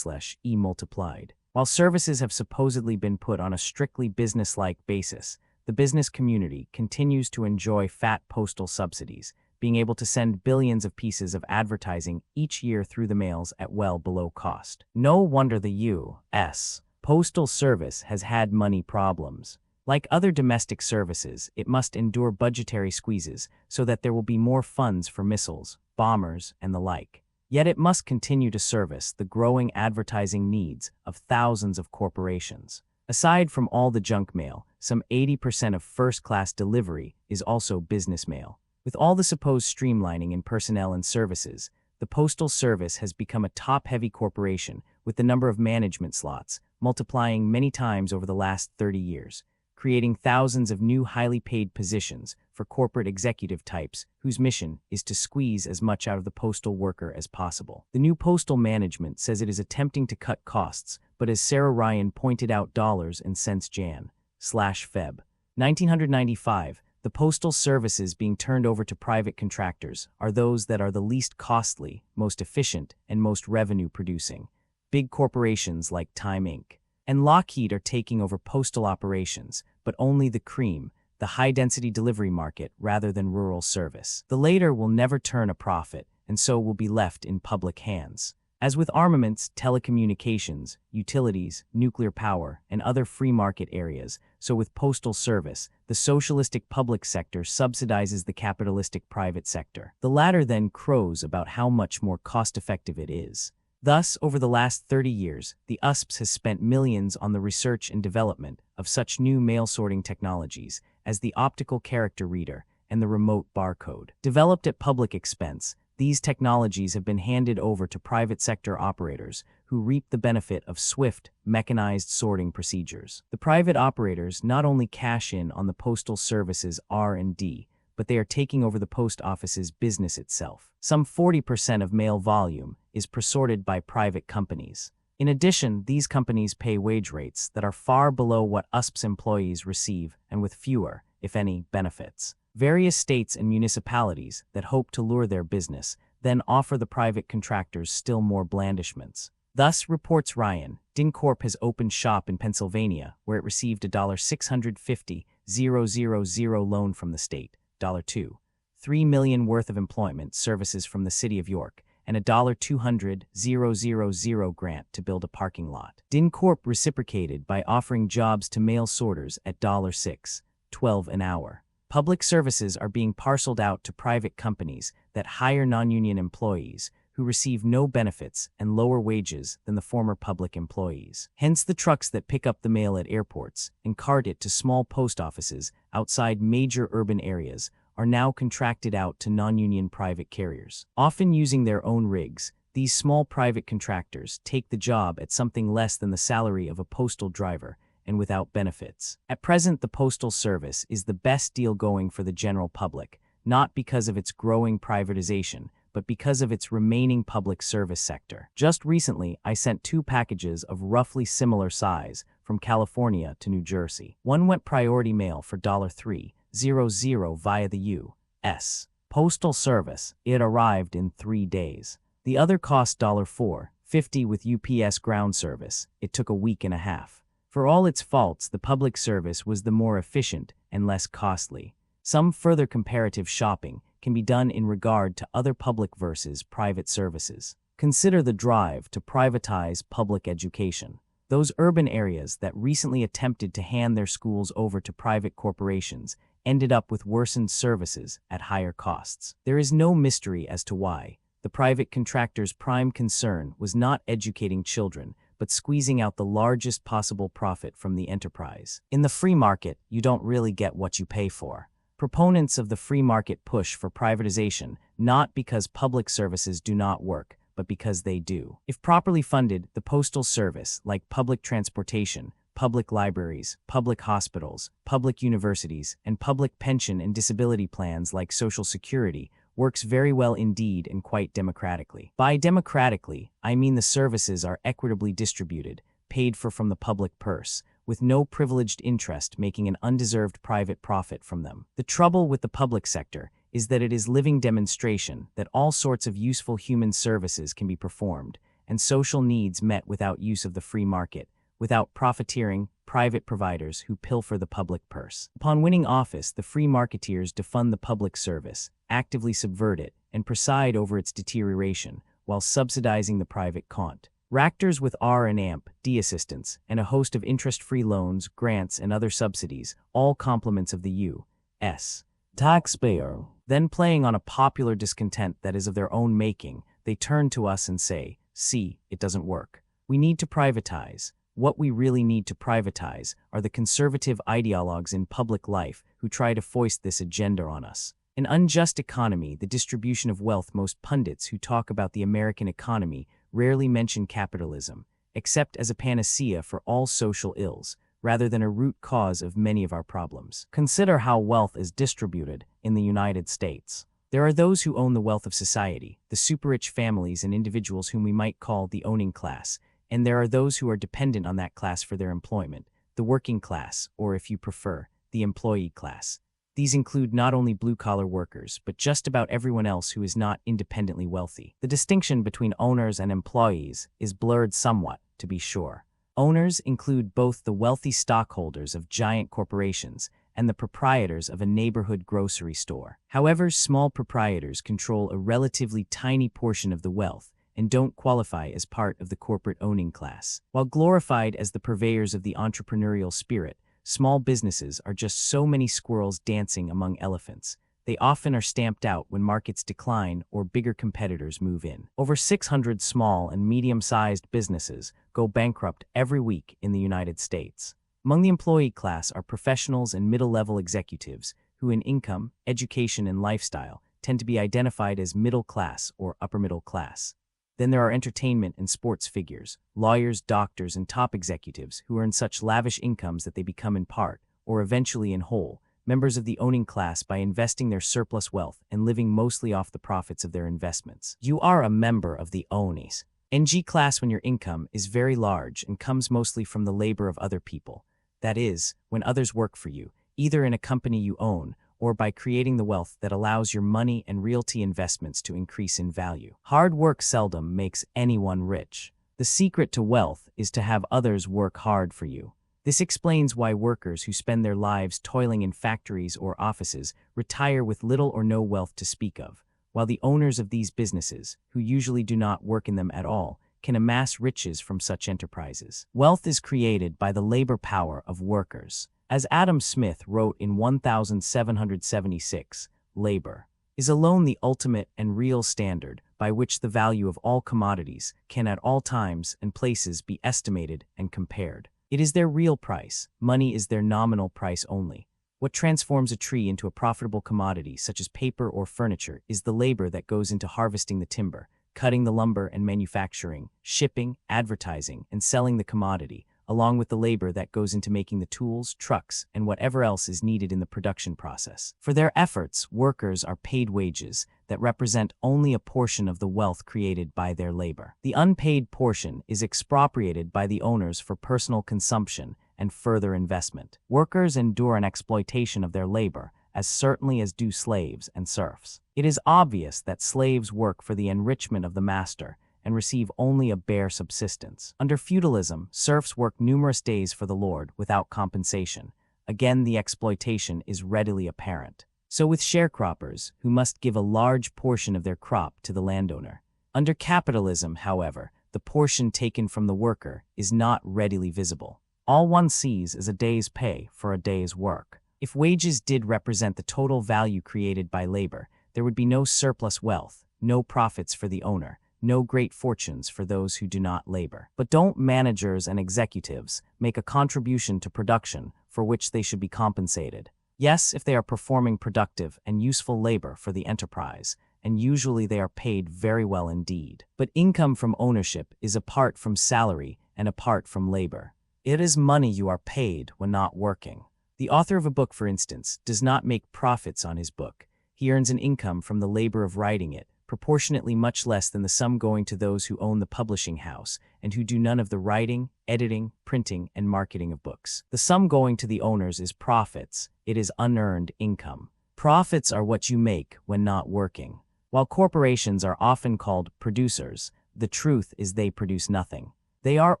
multiplied. While services have supposedly been put on a strictly business-like basis, the business community continues to enjoy fat postal subsidies, being able to send billions of pieces of advertising each year through the mails at well below cost. No wonder the U.S. Postal Service has had money problems. Like other domestic services, it must endure budgetary squeezes so that there will be more funds for missiles, bombers, and the like. Yet it must continue to service the growing advertising needs of thousands of corporations. Aside from all the junk mail, some 80% of first-class delivery is also business mail. With all the supposed streamlining in personnel and services, the Postal Service has become a top-heavy corporation with the number of management slots multiplying many times over the last 30 years, creating thousands of new highly paid positions for corporate executive types whose mission is to squeeze as much out of the postal worker as possible. The new postal management says it is attempting to cut costs, but as Sarah Ryan pointed out dollars and cents Jan/Feb. 1995, the postal services being turned over to private contractors are those that are the least costly, most efficient, and most revenue-producing. Big corporations like Time Inc. and Lockheed are taking over postal operations, but only the cream, the high-density delivery market rather than rural service. The latter will never turn a profit, and so will be left in public hands. As with armaments, telecommunications, utilities, nuclear power, and other free market areas, so with postal service, the socialistic public sector subsidizes the capitalistic private sector. The latter then crows about how much more cost-effective it is. Thus, over the last 30 years, the USPS has spent millions on the research and development of such new mail sorting technologies as the optical character reader and the remote barcode. Developed at public expense, these technologies have been handed over to private sector operators who reap the benefit of swift, mechanized sorting procedures. The private operators not only cash in on the Postal Service's R&D, but they are taking over the post office's business itself. Some 40% of mail volume is presorted by private companies. In addition, these companies pay wage rates that are far below what USPS employees receive and with fewer, if any, benefits. Various states and municipalities that hope to lure their business then offer the private contractors still more blandishments. Thus, reports Ryan, DynCorp has opened shop in Pennsylvania, where it received a $650,000 loan from the state, $2.3 million worth of employment services from the city of York, and a $200,000 grant to build a parking lot. DynCorp reciprocated by offering jobs to mail sorters at $6.12 an hour. Public services are being parceled out to private companies that hire non-union employees who receive no benefits and lower wages than the former public employees. Hence, the trucks that pick up the mail at airports and cart it to small post offices outside major urban areas are now contracted out to non-union private carriers. Often using their own rigs, these small private contractors take the job at something less than the salary of a postal driver and without benefits. At present, the Postal Service is the best deal going for the general public, not because of its growing privatization, but because of its remaining public service sector. Just recently, I sent 2 packages of roughly similar size from California to New Jersey. One went priority mail for $3.00 via the U.S. Postal Service. It arrived in 3 days. The other cost $4.50 with UPS ground service. It took a week and a half. For all its faults, the public service was the more efficient and less costly. Some further comparative shopping can be done in regard to other public versus private services. Consider the drive to privatize public education. Those urban areas that recently attempted to hand their schools over to private corporations ended up with worsened services at higher costs. There is no mystery as to why. The private contractor's prime concern was not educating children, but squeezing out the largest possible profit from the enterprise. In the free market, you don't really get what you pay for. Proponents of the free market push for privatization not because public services do not work, but because they do. If properly funded, the Postal Service, like public transportation, public libraries, public hospitals, public universities, and public pension and disability plans like Social Security, works very well indeed and quite democratically. By democratically, I mean the services are equitably distributed, paid for from the public purse, with no privileged interest making an undeserved private profit from them. The trouble with the public sector is that it is living demonstration that all sorts of useful human services can be performed, and social needs met without use of the free market, without profiteering private providers who pilfer the public purse. Upon winning office, the free marketeers defund the public service, actively subvert it, and preside over its deterioration, while subsidizing the private cont. Ractors with R&D assistance, and a host of interest-free loans, grants, and other subsidies, all compliments of the U.S. taxpayer. Then, playing on a popular discontent that is of their own making, they turn to us and say, "See, it doesn't work. We need to privatize." What we really need to privatize are the conservative ideologues in public life who try to foist this agenda on us. An unjust economy, the distribution of wealth. Most pundits who talk about the American economy rarely mention capitalism, except as a panacea for all social ills, rather than a root cause of many of our problems. Consider how wealth is distributed in the United States. There are those who own the wealth of society, the super-rich families and individuals whom we might call the owning class, and there are those who are dependent on that class for their employment, the working class, or if you prefer, the employee class. These include not only blue-collar workers, but just about everyone else who is not independently wealthy. The distinction between owners and employees is blurred somewhat, to be sure. Owners include both the wealthy stockholders of giant corporations and the proprietors of a neighborhood grocery store. However, small proprietors control a relatively tiny portion of the wealth and don't qualify as part of the corporate owning class. While glorified as the purveyors of the entrepreneurial spirit, small businesses are just so many squirrels dancing among elephants. They often are stamped out when markets decline or bigger competitors move in. Over 600 small and medium-sized businesses go bankrupt every week in the United States. Among the employee class are professionals and middle-level executives who in income, education, and lifestyle tend to be identified as middle class or upper middle class. Then there are entertainment and sports figures, lawyers, doctors, and top executives who earn such lavish incomes that they become in part, or eventually in whole, members of the owning class by investing their surplus wealth and living mostly off the profits of their investments. You are a member of the ownies. NG class when your income is very large and comes mostly from the labor of other people. That is, when others work for you, either in a company you own or by creating the wealth that allows your money and realty investments to increase in value. Hard work seldom makes anyone rich. The secret to wealth is to have others work hard for you. This explains why workers who spend their lives toiling in factories or offices retire with little or no wealth to speak of, while the owners of these businesses, who usually do not work in them at all, can amass riches from such enterprises. Wealth is created by the labor power of workers. As Adam Smith wrote in 1776, labor is alone the ultimate and real standard by which the value of all commodities can at all times and places be estimated and compared. It is their real price. Money is their nominal price only. What transforms a tree into a profitable commodity, such as paper or furniture, is the labor that goes into harvesting the timber, cutting the lumber and manufacturing, shipping, advertising, and selling the commodity, along with the labor that goes into making the tools, trucks, and whatever else is needed in the production process. For their efforts, workers are paid wages that represent only a portion of the wealth created by their labor. The unpaid portion is expropriated by the owners for personal consumption and further investment. Workers endure an exploitation of their labor as certainly as do slaves and serfs. It is obvious that slaves work for the enrichment of the master and receive only a bare subsistence. Under feudalism, serfs work numerous days for the lord without compensation. Again, the exploitation is readily apparent. So with sharecroppers, who must give a large portion of their crop to the landowner. Under capitalism, however, the portion taken from the worker is not readily visible. All one sees is a day's pay for a day's work. If wages did represent the total value created by labor, there would be no surplus wealth, no profits for the owner, no great fortunes for those who do not labor. But don't managers and executives make a contribution to production for which they should be compensated? Yes, if they are performing productive and useful labor for the enterprise, and usually they are paid very well indeed. But income from ownership is apart from salary and apart from labor. It is money you are paid when not working. The author of a book, for instance, does not make profits on his book. He earns an income from the labor of writing it, proportionately much less than the sum going to those who own the publishing house and who do none of the writing, editing, printing, and marketing of books. The sum going to the owners is profits. It is unearned income. Profits are what you make when not working. While corporations are often called producers, the truth is they produce nothing. They are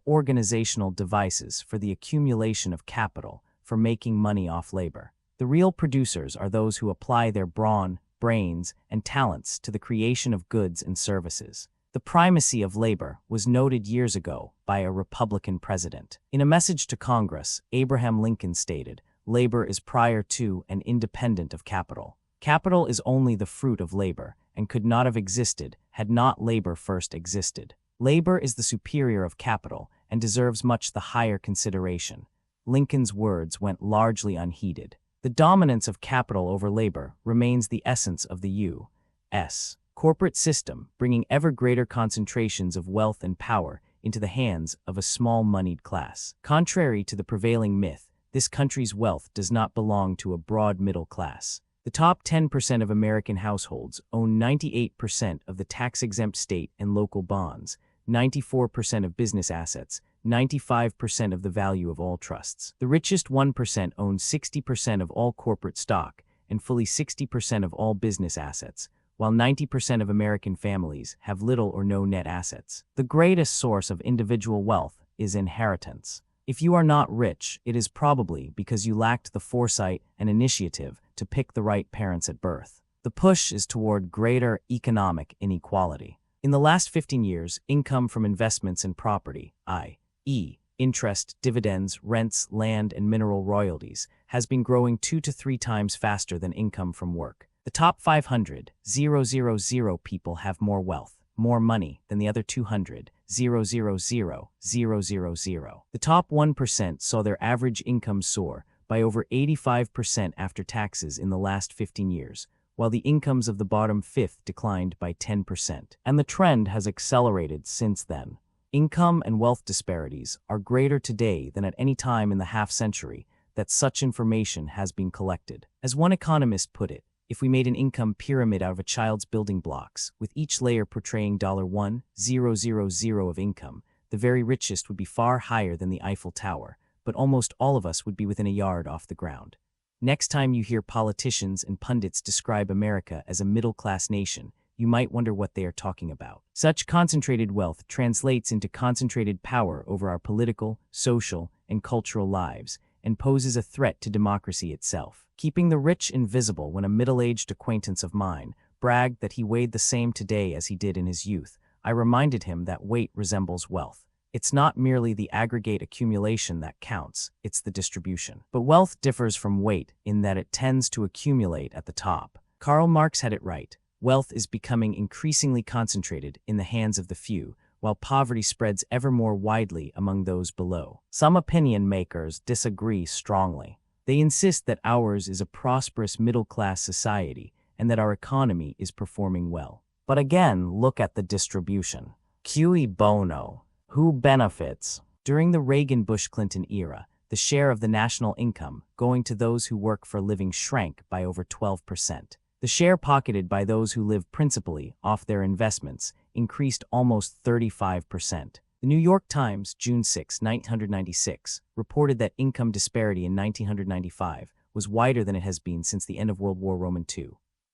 organizational devices for the accumulation of capital, for making money off labor. The real producers are those who apply their brawn, brains, and talents to the creation of goods and services. The primacy of labor was noted years ago by a Republican president. In a message to Congress, Abraham Lincoln stated, "Labor is prior to and independent of capital. Capital is only the fruit of labor, and could not have existed had not labor first existed. Labor is the superior of capital and deserves much the higher consideration." Lincoln's words went largely unheeded. The dominance of capital over labor remains the essence of the U.S. corporate system, bringing ever greater concentrations of wealth and power into the hands of a small moneyed class. Contrary to the prevailing myth, this country's wealth does not belong to a broad middle class. The top 10% of American households own 98% of the tax-exempt state and local bonds, 94% of business assets, 95% of the value of all trusts. The richest 1% owns 60% of all corporate stock and fully 60% of all business assets, while 90% of American families have little or no net assets. The greatest source of individual wealth is inheritance. If you are not rich, it is probably because you lacked the foresight and initiative to pick the right parents at birth. The push is toward greater economic inequality. In the last 15 years, income from investments in property, i.e., interest, dividends, rents, land, and mineral royalties, has been growing 2 to 3 times faster than income from work. The top 500,000 people have more wealth, more money than the other 200,000,000. The top 1% saw their average income soar by over 85% after taxes in the last 15 years, while the incomes of the bottom fifth declined by 10%. And the trend has accelerated since then. Income and wealth disparities are greater today than at any time in the half-century that such information has been collected. As one economist put it, if we made an income pyramid out of a child's building blocks, with each layer portraying $1,000 of income, the very richest would be far higher than the Eiffel Tower, but almost all of us would be within a yard off the ground. Next time you hear politicians and pundits describe America as a middle-class nation, you might wonder what they are talking about. Such concentrated wealth translates into concentrated power over our political, social, and cultural lives, and poses a threat to democracy itself. Keeping the rich invisible when a middle-aged acquaintance of mine bragged that he weighed the same today as he did in his youth, I reminded him that weight resembles wealth. It's not merely the aggregate accumulation that counts, it's the distribution. But wealth differs from weight in that it tends to accumulate at the top. Karl Marx had it right. Wealth is becoming increasingly concentrated in the hands of the few, while poverty spreads ever more widely among those below. Some opinion makers disagree strongly. They insist that ours is a prosperous middle-class society and that our economy is performing well. But again, look at the distribution. Cui bono? Who benefits? During the Reagan-Bush-Clinton era, the share of the national income going to those who work for a living shrank by over 12%. The share pocketed by those who live principally off their investments increased almost 35%. The New York Times, June 6, 1996, reported that income disparity in 1995 was wider than it has been since the end of World War II.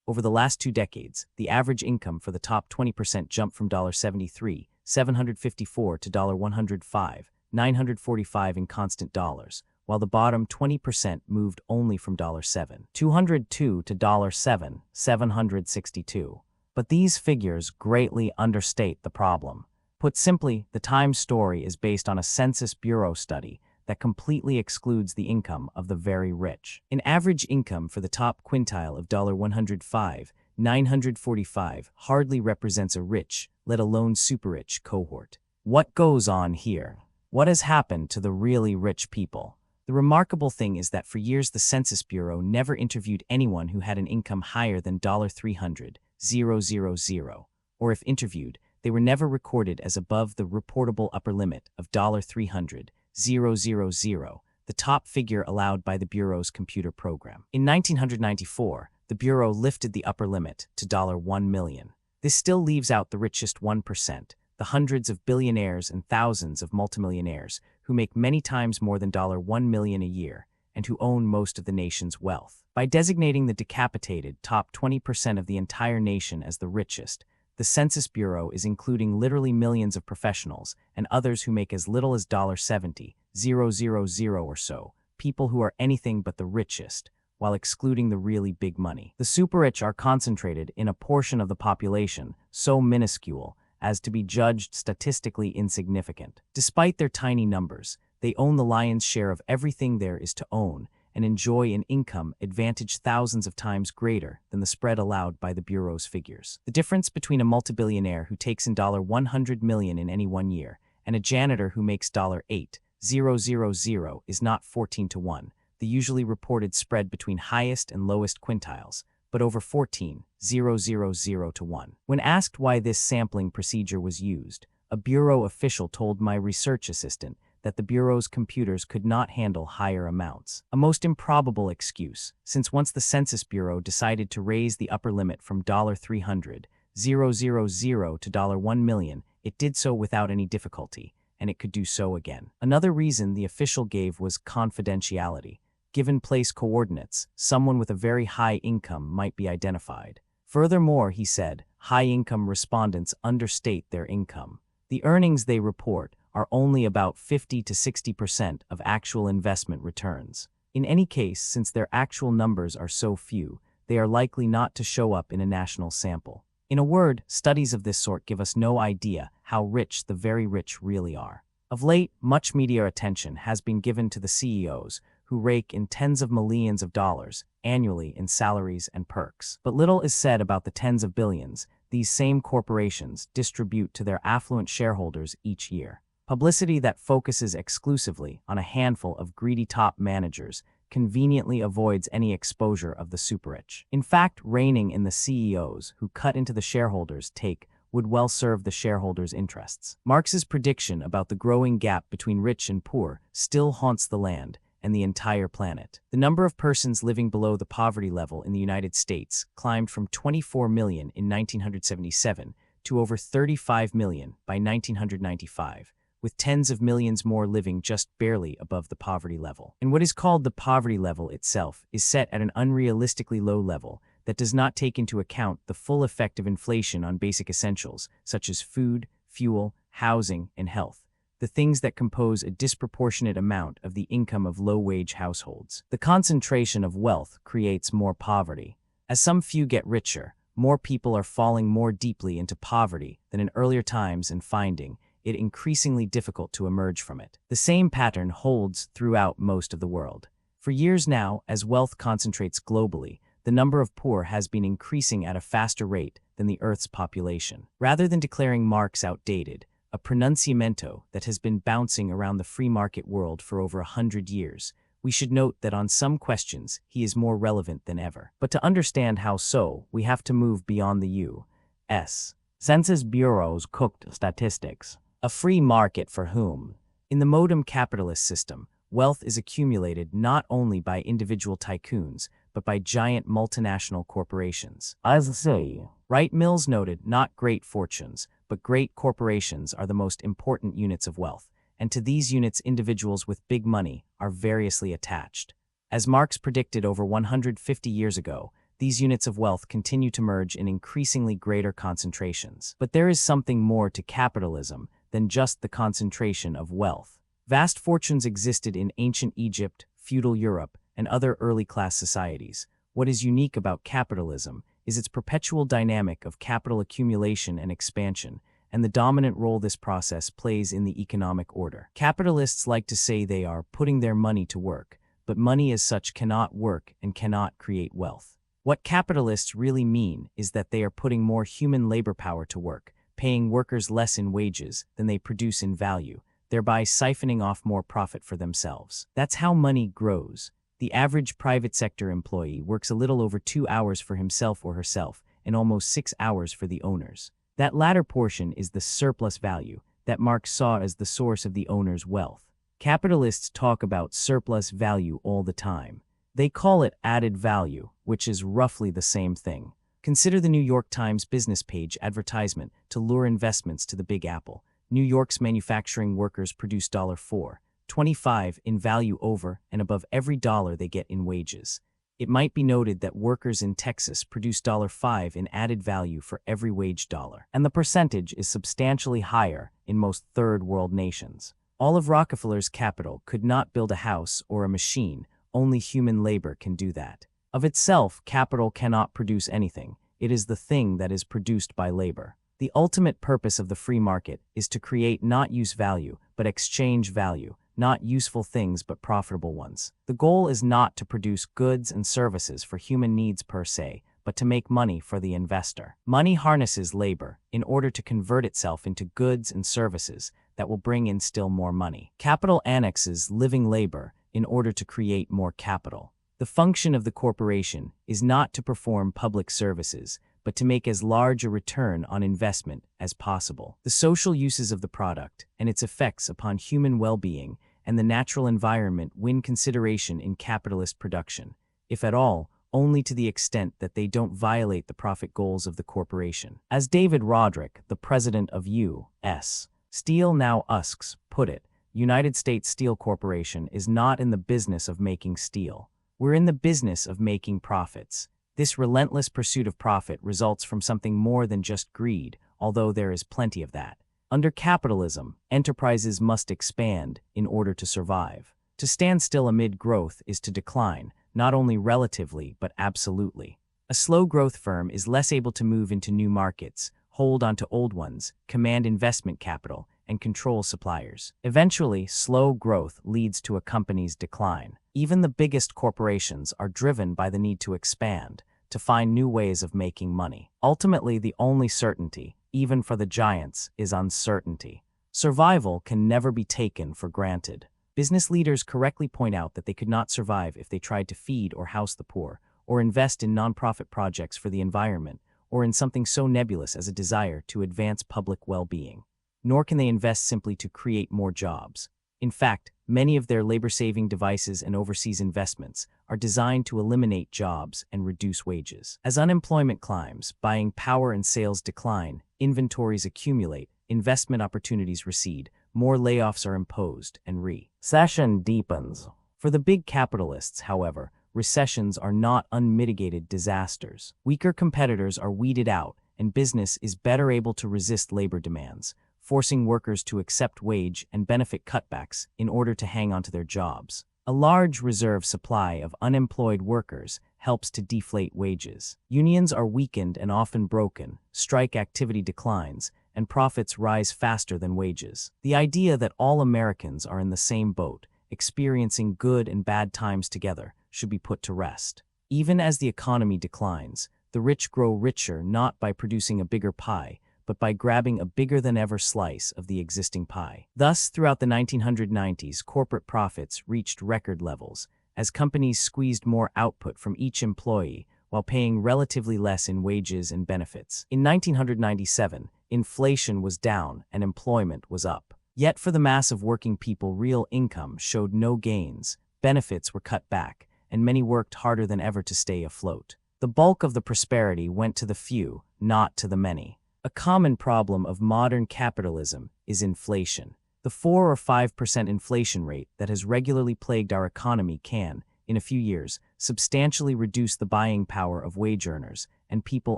Over the last 2 decades, the average income for the top 20% jumped from $73, $754 to $105, $945 in constant dollars, while the bottom 20% moved only from $7, $202 to $7, $762. But these figures greatly understate the problem. Put simply, the Times story is based on a Census Bureau study that completely excludes the income of the very rich. An average income for the top quintile of $105, $945 hardly represents a rich, let alone super-rich cohort. What goes on here? What has happened to the really rich people? The remarkable thing is that for years the Census Bureau never interviewed anyone who had an income higher than $300,000, or if interviewed, they were never recorded as above the reportable upper limit of $300,000, the top figure allowed by the Bureau's computer program. In 1994, the Bureau lifted the upper limit to $1 million. This still leaves out the richest 1%, the hundreds of billionaires and thousands of multimillionaires who make many times more than $1 million a year and who own most of the nation's wealth. By designating the decapitated top 20% of the entire nation as the richest, the Census Bureau is including literally millions of professionals and others who make as little as $70,000 or so, people who are anything but the richest, while excluding the really big money. The super-rich are concentrated in a portion of the population so minuscule as to be judged statistically insignificant. Despite their tiny numbers, they own the lion's share of everything there is to own and enjoy an income advantage thousands of times greater than the spread allowed by the Bureau's figures. The difference between a multibillionaire who takes in $100 million in any one year and a janitor who makes $8,000 is not 14 to 1, the usually reported spread between highest and lowest quintiles, but over 14,000 to 1. When asked why this sampling procedure was used, a Bureau official told my research assistant that the Bureau's computers could not handle higher amounts. A most improbable excuse, since once the Census Bureau decided to raise the upper limit from $300,000 to $1 million, it did so without any difficulty, and it could do so again. Another reason the official gave was confidentiality. Given place coordinates, someone with a very high income might be identified. Furthermore, he said, high-income respondents understate their income. The earnings they report are only about 50 to 60% of actual investment returns. In any case, since their actual numbers are so few, they are likely not to show up in a national sample. In a word, studies of this sort give us no idea how rich the very rich really are. Of late, much media attention has been given to the CEOs who rake in tens of millions of dollars annually in salaries and perks. But little is said about the tens of billions these same corporations distribute to their affluent shareholders each year. Publicity that focuses exclusively on a handful of greedy top managers conveniently avoids any exposure of the super-rich. In fact, reining in the CEOs who cut into the shareholders' take would well serve the shareholders' interests. Marx's prediction about the growing gap between rich and poor still haunts the land and the entire planet. The number of persons living below the poverty level in the United States climbed from 24 million in 1977 to over 35 million by 1995, with tens of millions more living just barely above the poverty level. And what is called the poverty level itself is set at an unrealistically low level that does not take into account the full effect of inflation on basic essentials such as food, fuel, housing, and health, the things that compose a disproportionate amount of the income of low-wage households. The concentration of wealth creates more poverty. As some few get richer, more people are falling more deeply into poverty than in earlier times and finding it increasingly difficult to emerge from it. The same pattern holds throughout most of the world. For years now, as wealth concentrates globally, the number of poor has been increasing at a faster rate than the Earth's population. Rather than declaring Marx outdated, a pronunciamento that has been bouncing around the free market world for over 100 years, we should note that on some questions he is more relevant than ever. But to understand how so, we have to move beyond the U.S. Census Bureau's cooked statistics. A free market for whom? In the modem capitalist system, wealth is accumulated not only by individual tycoons, but by giant multinational corporations. As say, Wright Mills noted, not great fortunes, but great corporations are the most important units of wealth, and to these units individuals with big money are variously attached. As Marx predicted over 150 years ago, these units of wealth continue to merge in increasingly greater concentrations. But there is something more to capitalism than just the concentration of wealth. Vast fortunes existed in ancient Egypt, feudal Europe, and other early-class societies. What is unique about capitalism is its perpetual dynamic of capital accumulation and expansion, and the dominant role this process plays in the economic order. Capitalists like to say they are putting their money to work, but money as such cannot work and cannot create wealth. What capitalists really mean is that they are putting more human labor power to work, paying workers less in wages than they produce in value, thereby siphoning off more profit for themselves. That's how money grows. The average private sector employee works a little over 2 hours for himself or herself and almost 6 hours for the owners. That latter portion is the surplus value that Marx saw as the source of the owner's wealth. Capitalists talk about surplus value all the time. They call it added value, which is roughly the same thing. Consider the New York Times business page advertisement to lure investments to the Big Apple. New York's manufacturing workers produce $4.25 in value over and above every dollar they get in wages. It might be noted that workers in Texas produce $5 in added value for every wage dollar, and the percentage is substantially higher in most third world nations. All of Rockefeller's capital could not build a house or a machine. Only human labor can do that. Of itself, capital cannot produce anything. It is the thing that is produced by labor. The ultimate purpose of the free market is to create not use value, but exchange value, not useful things but profitable ones. The goal is not to produce goods and services for human needs per se, but to make money for the investor. Money harnesses labor in order to convert itself into goods and services that will bring in still more money. Capital annexes living labor in order to create more capital. The function of the corporation is not to perform public services, but to make as large a return on investment as possible. The social uses of the product and its effects upon human well-being and the natural environment win consideration in capitalist production, if at all, only to the extent that they don't violate the profit goals of the corporation. As David Roderick, the president of U.S. Steel Now Usks, put it, United States Steel Corporation is not in the business of making steel. We're in the business of making profits. This relentless pursuit of profit results from something more than just greed, although there is plenty of that. Under capitalism, enterprises must expand in order to survive. To stand still amid growth is to decline, not only relatively but absolutely. A slow growth firm is less able to move into new markets, hold onto old ones, command investment capital, and control suppliers. Eventually, slow growth leads to a company's decline. Even the biggest corporations are driven by the need to expand, to find new ways of making money. Ultimately, the only certainty, even for the giants, is uncertainty. Survival can never be taken for granted. Business leaders correctly point out that they could not survive if they tried to feed or house the poor, or invest in nonprofit projects for the environment, or in something so nebulous as a desire to advance public well-being. Nor can they invest simply to create more jobs. In fact, many of their labor-saving devices and overseas investments are designed to eliminate jobs and reduce wages. As unemployment climbs, buying power and sales decline, inventories accumulate, investment opportunities recede, more layoffs are imposed, and recession deepens. For the big capitalists, however, recessions are not unmitigated disasters. Weaker competitors are weeded out, and business is better able to resist labor demands, forcing workers to accept wage and benefit cutbacks in order to hang onto their jobs. A large reserve supply of unemployed workers helps to deflate wages. Unions are weakened and often broken, strike activity declines, and profits rise faster than wages. The idea that all Americans are in the same boat, experiencing good and bad times together, should be put to rest. Even as the economy declines, the rich grow richer not by producing a bigger pie, but by grabbing a bigger-than-ever slice of the existing pie. Thus, throughout the 1990s, corporate profits reached record levels, as companies squeezed more output from each employee while paying relatively less in wages and benefits. In 1997, inflation was down and employment was up. Yet for the mass of working people, real income showed no gains, benefits were cut back, and many worked harder than ever to stay afloat. The bulk of the prosperity went to the few, not to the many. A common problem of modern capitalism is inflation. The 4 or 5% inflation rate that has regularly plagued our economy can, in a few years, substantially reduce the buying power of wage earners and people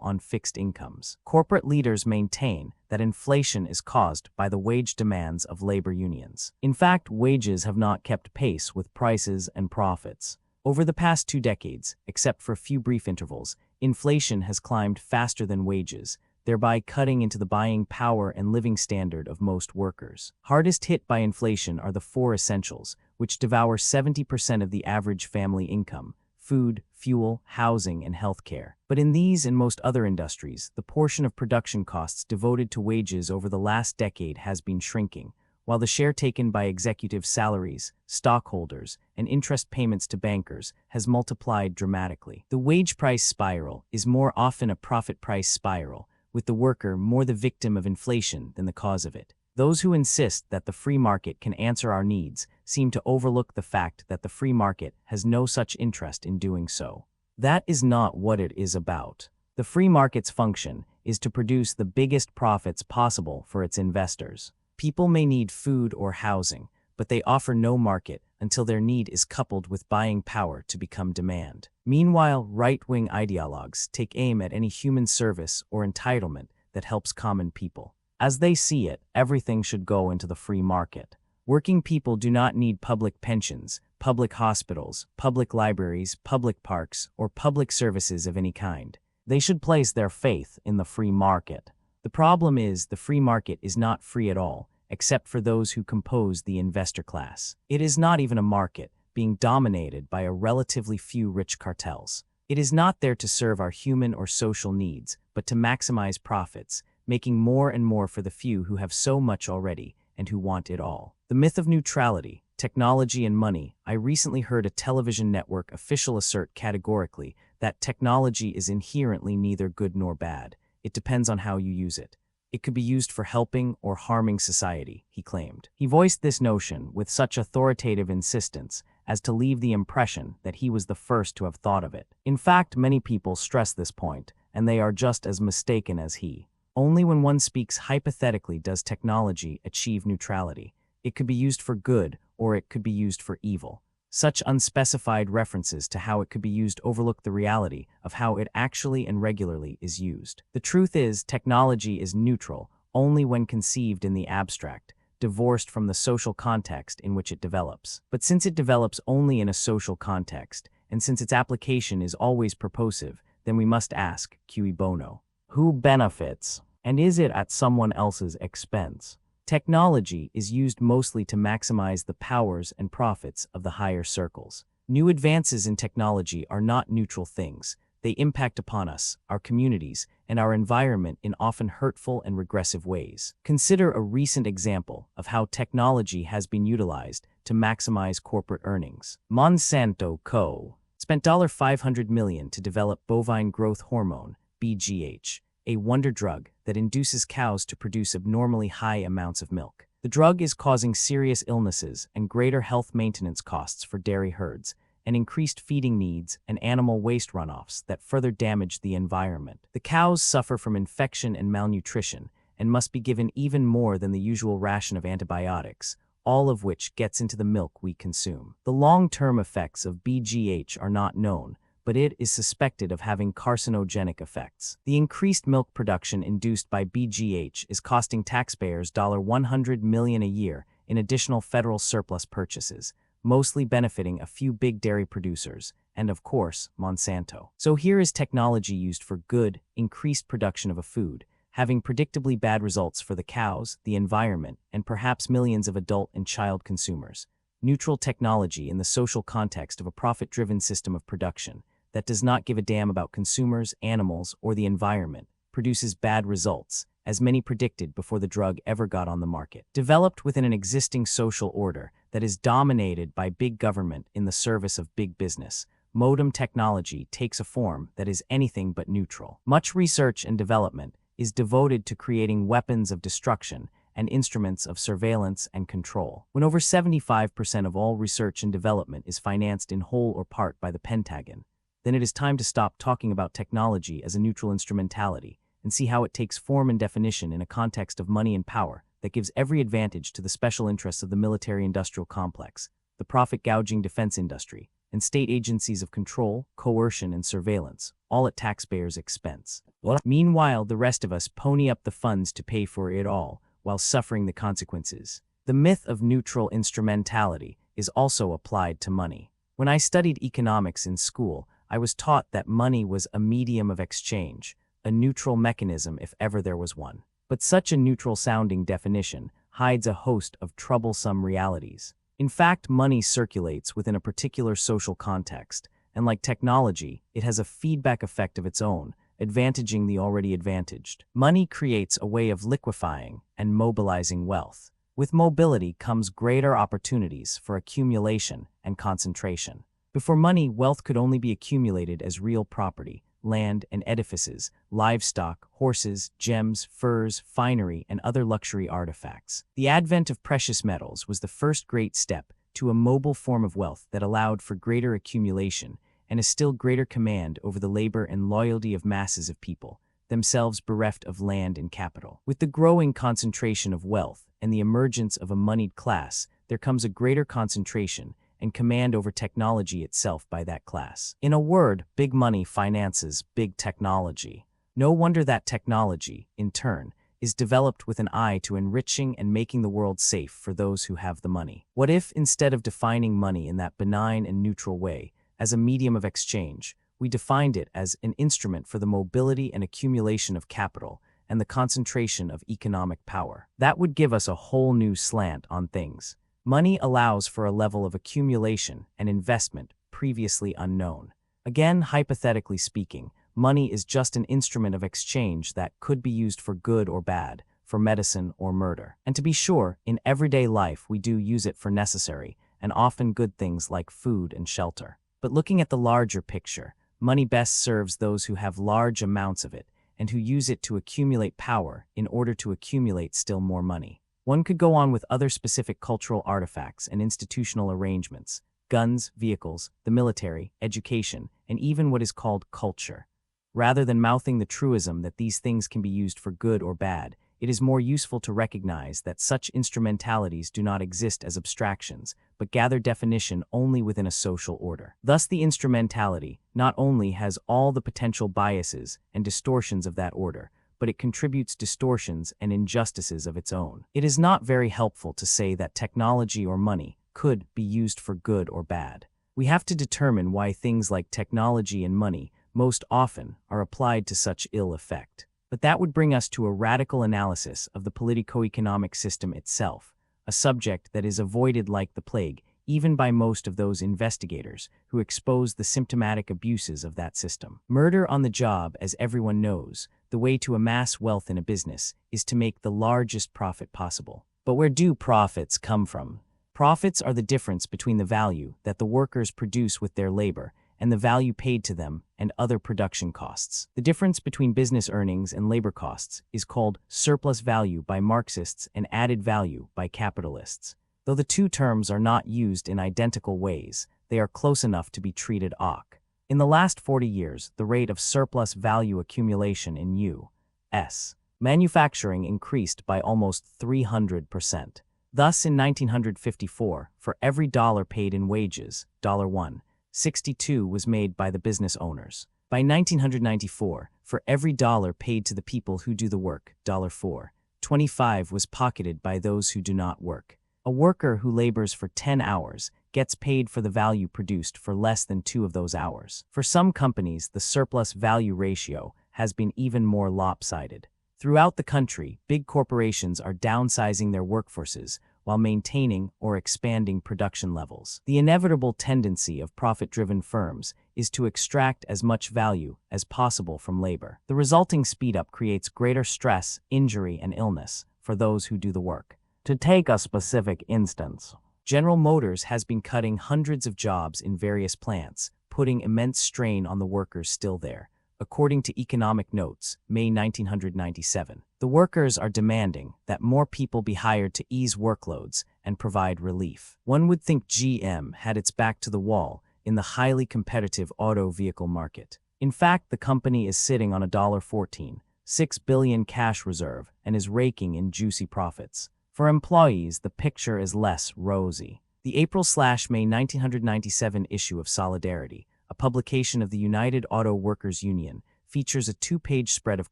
on fixed incomes. Corporate leaders maintain that inflation is caused by the wage demands of labor unions. In fact, wages have not kept pace with prices and profits. Over the past 2 decades, except for a few brief intervals, inflation has climbed faster than wages, thereby cutting into the buying power and living standard of most workers. Hardest hit by inflation are the 4 essentials, which devour 70% of the average family income: food, fuel, housing, and healthcare. But in these and most other industries, the portion of production costs devoted to wages over the last decade has been shrinking, while the share taken by executive salaries, stockholders, and interest payments to bankers has multiplied dramatically. The wage price spiral is more often a profit price spiral, with the worker more the victim of inflation than the cause of it. Those who insist that the free market can answer our needs seem to overlook the fact that the free market has no such interest in doing so. That is not what it is about. The free market's function is to produce the biggest profits possible for its investors. People may need food or housing, but they offer no market until their need is coupled with buying power to become demand. Meanwhile, right-wing ideologues take aim at any human service or entitlement that helps common people. As they see it, everything should go into the free market. Working people do not need public pensions, public hospitals, public libraries, public parks, or public services of any kind. They should place their faith in the free market. The problem is the free market is not free at all, except for those who compose the investor class. It is not even a market, being dominated by a relatively few rich cartels. It is not there to serve our human or social needs, but to maximize profits, making more and more for the few who have so much already and who want it all. The myth of neutrality, technology, and money. I recently heard a television network official assert categorically that technology is inherently neither good nor bad. It depends on how you use it. It could be used for helping or harming society, he claimed. He voiced this notion with such authoritative insistence as to leave the impression that he was the first to have thought of it. In fact, many people stress this point, and they are just as mistaken as he. Only when one speaks hypothetically does technology achieve neutrality. It could be used for good, or it could be used for evil. Such unspecified references to how it could be used overlook the reality of how it actually and regularly is used. The truth is, technology is neutral only when conceived in the abstract, divorced from the social context in which it develops. But since it develops only in a social context, and since its application is always purposive, then we must ask, cui bono, who benefits, and is it at someone else's expense? Technology is used mostly to maximize the powers and profits of the higher circles. New advances in technology are not neutral things. They impact upon us, our communities, and our environment in often hurtful and regressive ways. Consider a recent example of how technology has been utilized to maximize corporate earnings. Monsanto Co. spent $500 million to develop bovine growth hormone, BGH, a wonder drug that induces cows to produce abnormally high amounts of milk. The drug is causing serious illnesses and greater health maintenance costs for dairy herds, and increased feeding needs and animal waste runoffs that further damage the environment. The cows suffer from infection and malnutrition and must be given even more than the usual ration of antibiotics, all of which gets into the milk we consume. The long-term effects of BGH are not known, but it is suspected of having carcinogenic effects. The increased milk production induced by BGH is costing taxpayers $100 million a year in additional federal surplus purchases, mostly benefiting a few big dairy producers, and of course, Monsanto. So here is technology used for good, increased production of a food, having predictably bad results for the cows, the environment, and perhaps millions of adult and child consumers. Neutral technology in the social context of a profit-driven system of production that does not give a damn about consumers, animals, or the environment, produces bad results, as many predicted before the drug ever got on the market. Developed within an existing social order that is dominated by big government in the service of big business, modem technology takes a form that is anything but neutral. Much research and development is devoted to creating weapons of destruction and instruments of surveillance and control. When over 75% of all research and development is financed in whole or part by the Pentagon, then it is time to stop talking about technology as a neutral instrumentality and see how it takes form and definition in a context of money and power that gives every advantage to the special interests of the military-industrial complex, the profit-gouging defense industry, and state agencies of control, coercion, and surveillance, all at taxpayers' expense. Meanwhile, the rest of us pony up the funds to pay for it all, while suffering the consequences. The myth of neutral instrumentality is also applied to money. When I studied economics in school, I was taught that money was a medium of exchange, a neutral mechanism if ever there was one. But such a neutral-sounding definition hides a host of troublesome realities. In fact, money circulates within a particular social context, and like technology, it has a feedback effect of its own, advantaging the already advantaged. Money creates a way of liquefying and mobilizing wealth. With mobility comes greater opportunities for accumulation and concentration. Before money, wealth could only be accumulated as real property, land and edifices, livestock, horses, gems, furs, finery, and other luxury artifacts. The advent of precious metals was the first great step to a mobile form of wealth that allowed for greater accumulation and a still greater command over the labor and loyalty of masses of people, themselves bereft of land and capital. With the growing concentration of wealth and the emergence of a moneyed class, there comes a greater concentration and command over technology itself by that class. In a word, big money finances big technology. No wonder that technology, in turn, is developed with an eye to enriching and making the world safe for those who have the money. What if, instead of defining money in that benign and neutral way, as a medium of exchange, we defined it as an instrument for the mobility and accumulation of capital and the concentration of economic power? That would give us a whole new slant on things. Money allows for a level of accumulation and investment previously unknown. Again, hypothetically speaking, money is just an instrument of exchange that could be used for good or bad, for medicine or murder. And to be sure, in everyday life we do use it for necessary and often good things like food and shelter. But looking at the larger picture, money best serves those who have large amounts of it and who use it to accumulate power in order to accumulate still more money. One could go on with other specific cultural artifacts and institutional arrangements, guns, vehicles, the military, education, and even what is called culture. Rather than mouthing the truism that these things can be used for good or bad, it is more useful to recognize that such instrumentalities do not exist as abstractions, but gather definition only within a social order. Thus, the instrumentality not only has all the potential biases and distortions of that order, but it contributes distortions and injustices of its own. It is not very helpful to say that technology or money could be used for good or bad. We have to determine why things like technology and money most often are applied to such ill effect. But that would bring us to a radical analysis of the politico-economic system itself, a subject that is avoided like the plague, even by most of those investigators who expose the symptomatic abuses of that system. Murder on the job, as everyone knows, the way to amass wealth in a business is to make the largest profit possible. But where do profits come from? Profits are the difference between the value that the workers produce with their labor and the value paid to them and other production costs. The difference between business earnings and labor costs is called surplus value by Marxists and added value by capitalists. Though the two terms are not used in identical ways, they are close enough to be treated alike. In the last 40 years, the rate of surplus value accumulation in U.S. manufacturing increased by almost 300%. Thus, in 1954, for every dollar paid in wages, $1, 62 was made by the business owners. By 1994, for every dollar paid to the people who do the work, $4, 25 was pocketed by those who do not work. A worker who labors for 10 hours gets paid for the value produced for less than 2 of those hours. For some companies, the surplus value ratio has been even more lopsided. Throughout the country, big corporations are downsizing their workforces while maintaining or expanding production levels. The inevitable tendency of profit-driven firms is to extract as much value as possible from labor. The resulting speed-up creates greater stress, injury, and illness for those who do the work. To take a specific instance, General Motors has been cutting hundreds of jobs in various plants, putting immense strain on the workers still there. According to Economic Notes, May 1997, the workers are demanding that more people be hired to ease workloads and provide relief. One would think GM had its back to the wall in the highly competitive auto vehicle market. In fact, the company is sitting on a $14.6 billion cash reserve and is raking in juicy profits. For employees, the picture is less rosy. The April/May 1997 issue of Solidarity, a publication of the United Auto Workers Union, features a 2-page spread of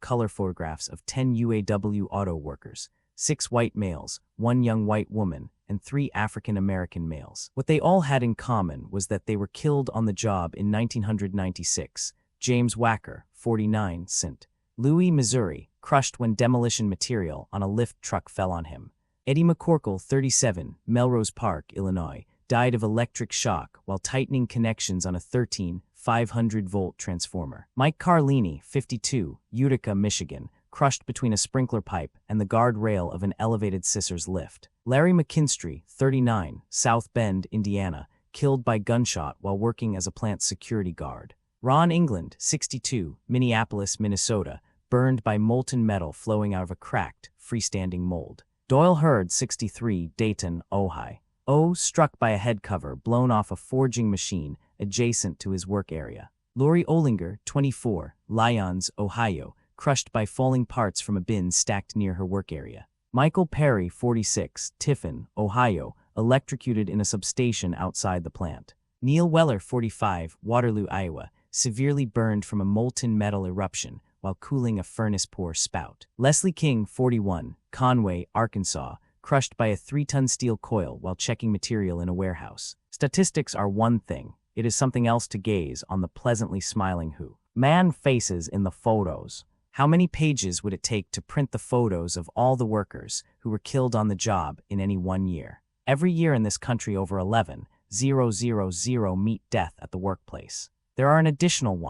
color photographs of 10 UAW auto workers, 6 white males, 1 young white woman, and 3 African American males. What they all had in common was that they were killed on the job in 1996. James Wacker, 49, St. Louis, Missouri, crushed when demolition material on a lift truck fell on him. Eddie McCorkle, 37, Melrose Park, Illinois, died of electric shock while tightening connections on a 500-volt transformer. Mike Carlini, 52, Utica, Michigan, crushed between a sprinkler pipe and the guardrail of an elevated scissors lift. Larry McKinstry, 39, South Bend, Indiana, killed by gunshot while working as a plant security guard. Ron England, 62, Minneapolis, Minnesota, burned by molten metal flowing out of a cracked, freestanding mold. Doyle Hurd, 63, Dayton, Ohio, struck by a head cover blown off a forging machine adjacent to his work area. Lori Olinger, 24, Lyons, Ohio, crushed by falling parts from a bin stacked near her work area. Michael Parenti, 46, Tiffin, Ohio, electrocuted in a substation outside the plant. Neil Weller, 45, Waterloo, Iowa, severely burned from a molten metal eruption while cooling a furnace pour spout. Leslie King, 41, Conway, Arkansas, crushed by a 3-ton steel coil while checking material in a warehouse. Statistics are one thing. It is something else to gaze on the pleasantly smiling man faces in the photos. How many pages would it take to print the photos of all the workers who were killed on the job in any one year? Every year in this country, over 11,000 meet death at the workplace. There are an additional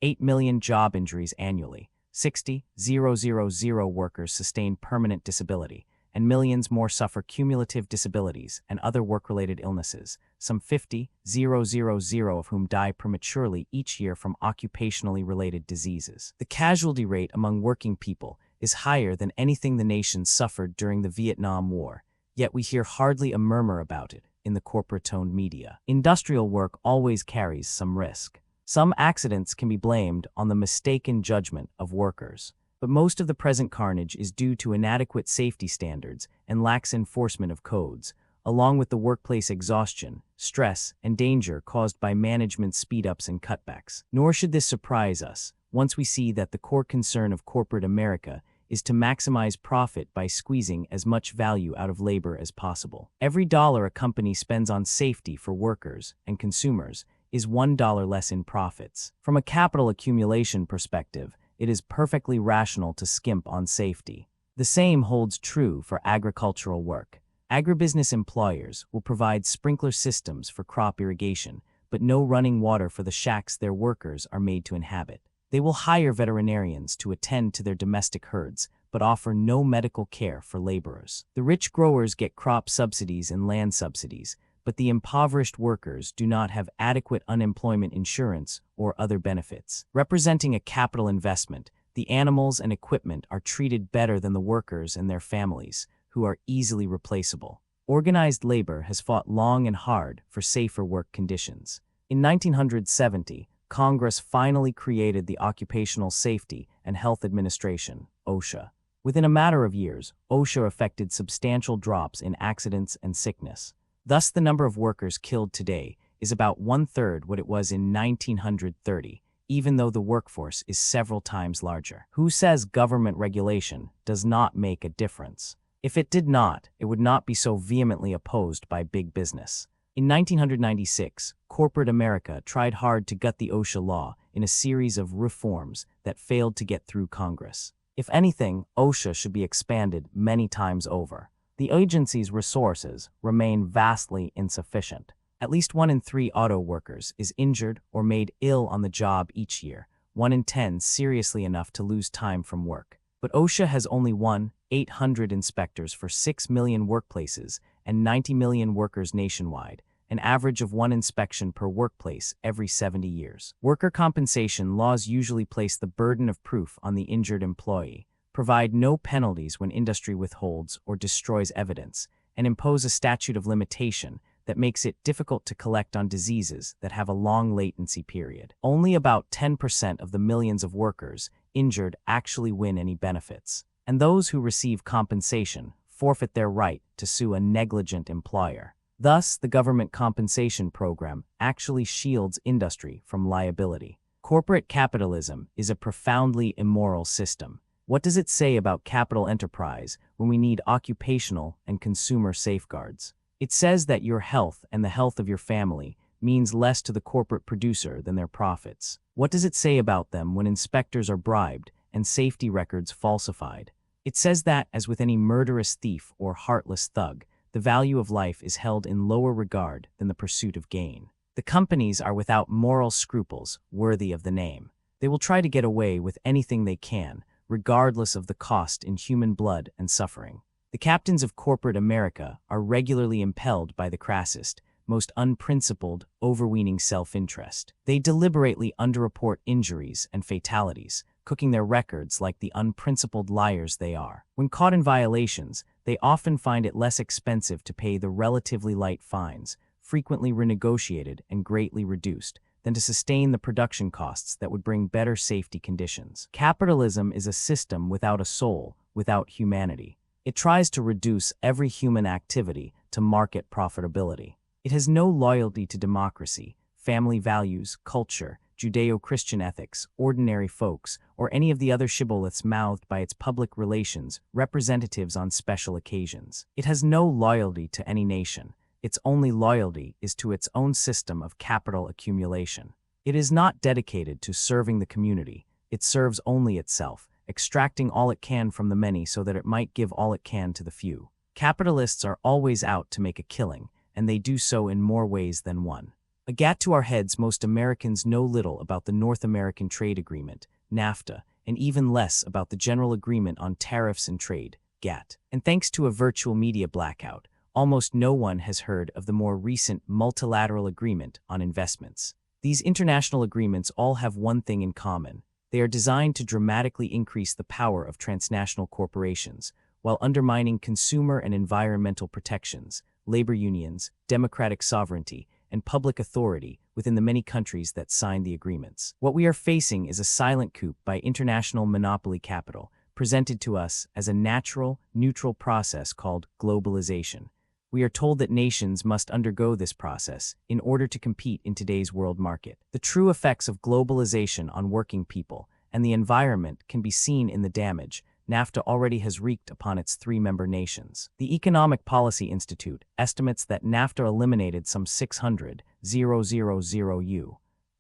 8 million job injuries annually. 60,000 workers sustain permanent disability, and millions more suffer cumulative disabilities and other work-related illnesses, some 50,000 of whom die prematurely each year from occupationally related diseases. The casualty rate among working people is higher than anything the nation suffered during the Vietnam War, yet we hear hardly a murmur about it in the corporate-toned media. Industrial work always carries some risk. Some accidents can be blamed on the mistaken judgment of workers, but most of the present carnage is due to inadequate safety standards and lax enforcement of codes, along with the workplace exhaustion, stress, and danger caused by management speed-ups and cutbacks. Nor should this surprise us once we see that the core concern of corporate America is to maximize profit by squeezing as much value out of labor as possible. Every dollar a company spends on safety for workers and consumers is $1 less in profits. From a capital accumulation perspective, it is perfectly rational to skimp on safety. The same holds true for agricultural work. Agribusiness employers will provide sprinkler systems for crop irrigation, but no running water for the shacks their workers are made to inhabit. They will hire veterinarians to attend to their domestic herds, but offer no medical care for laborers. The rich growers get crop subsidies and land subsidies, but the impoverished workers do not have adequate unemployment insurance or other benefits. Representing a capital investment, the animals and equipment are treated better than the workers and their families, who are easily replaceable. Organized labor has fought long and hard for safer work conditions. In 1970, Congress finally created the Occupational Safety and Health Administration, OSHA. Within a matter of years, OSHA effected substantial drops in accidents and sickness. Thus, the number of workers killed today is about one-third what it was in 1930, even though the workforce is several times larger. Who says government regulation does not make a difference? If it did not, it would not be so vehemently opposed by big business. In 1996, corporate America tried hard to gut the OSHA law in a series of reforms that failed to get through Congress. If anything, OSHA should be expanded many times over. The agency's resources remain vastly insufficient. At least 1 in 3 auto workers is injured or made ill on the job each year, 1 in 10 seriously enough to lose time from work. But OSHA has only 1,800 inspectors for 6 million workplaces and 90 million workers nationwide, an average of 1 inspection per workplace every 70 years. Worker compensation laws usually place the burden of proof on the injured employee, provide no penalties when industry withholds or destroys evidence, and impose a statute of limitation that makes it difficult to collect on diseases that have a long latency period. Only about 10% of the millions of workers injured actually win any benefits, and those who receive compensation forfeit their right to sue a negligent employer. Thus, the government compensation program actually shields industry from liability. Corporate capitalism is a profoundly immoral system. What does it say about capital enterprise when we need occupational and consumer safeguards? It says that your health and the health of your family means less to the corporate producer than their profits. What does it say about them when inspectors are bribed and safety records falsified? It says that, as with any murderous thief or heartless thug, the value of life is held in lower regard than the pursuit of gain. The companies are without moral scruples worthy of the name. They will try to get away with anything they can, regardless of the cost in human blood and suffering. The captains of corporate America are regularly impelled by the crassest, most unprincipled, overweening self-interest. They deliberately underreport injuries and fatalities, cooking their records like the unprincipled liars they are. When caught in violations, they often find it less expensive to pay the relatively light fines, frequently renegotiated and greatly reduced, than to sustain the production costs that would bring better safety conditions. Capitalism is a system without a soul, without humanity. It tries to reduce every human activity to market profitability. It has no loyalty to democracy, family values, culture, Judeo-Christian ethics, ordinary folks, or any of the other shibboleths mouthed by its public relations representatives on special occasions. It has no loyalty to any nation. Its only loyalty is to its own system of capital accumulation. It is not dedicated to serving the community. It serves only itself, extracting all it can from the many so that it might give all it can to the few. Capitalists are always out to make a killing, and they do so in more ways than one. Agat to our heads, most Americans know little about the North American Trade Agreement, NAFTA, and even less about the General Agreement on Tariffs and Trade, GATT. And thanks to a virtual media blackout, almost no one has heard of the more recent Multilateral Agreement on Investments. These international agreements all have one thing in common. They are designed to dramatically increase the power of transnational corporations, while undermining consumer and environmental protections, labor unions, democratic sovereignty, and public authority within the many countries that signed the agreements. What we are facing is a silent coup by international monopoly capital, presented to us as a natural, neutral process called globalization. We are told that nations must undergo this process in order to compete in today's world market. The true effects of globalization on working people and the environment can be seen in the damage NAFTA already has wreaked upon its 3 member nations. The Economic Policy Institute estimates that NAFTA eliminated some 600,000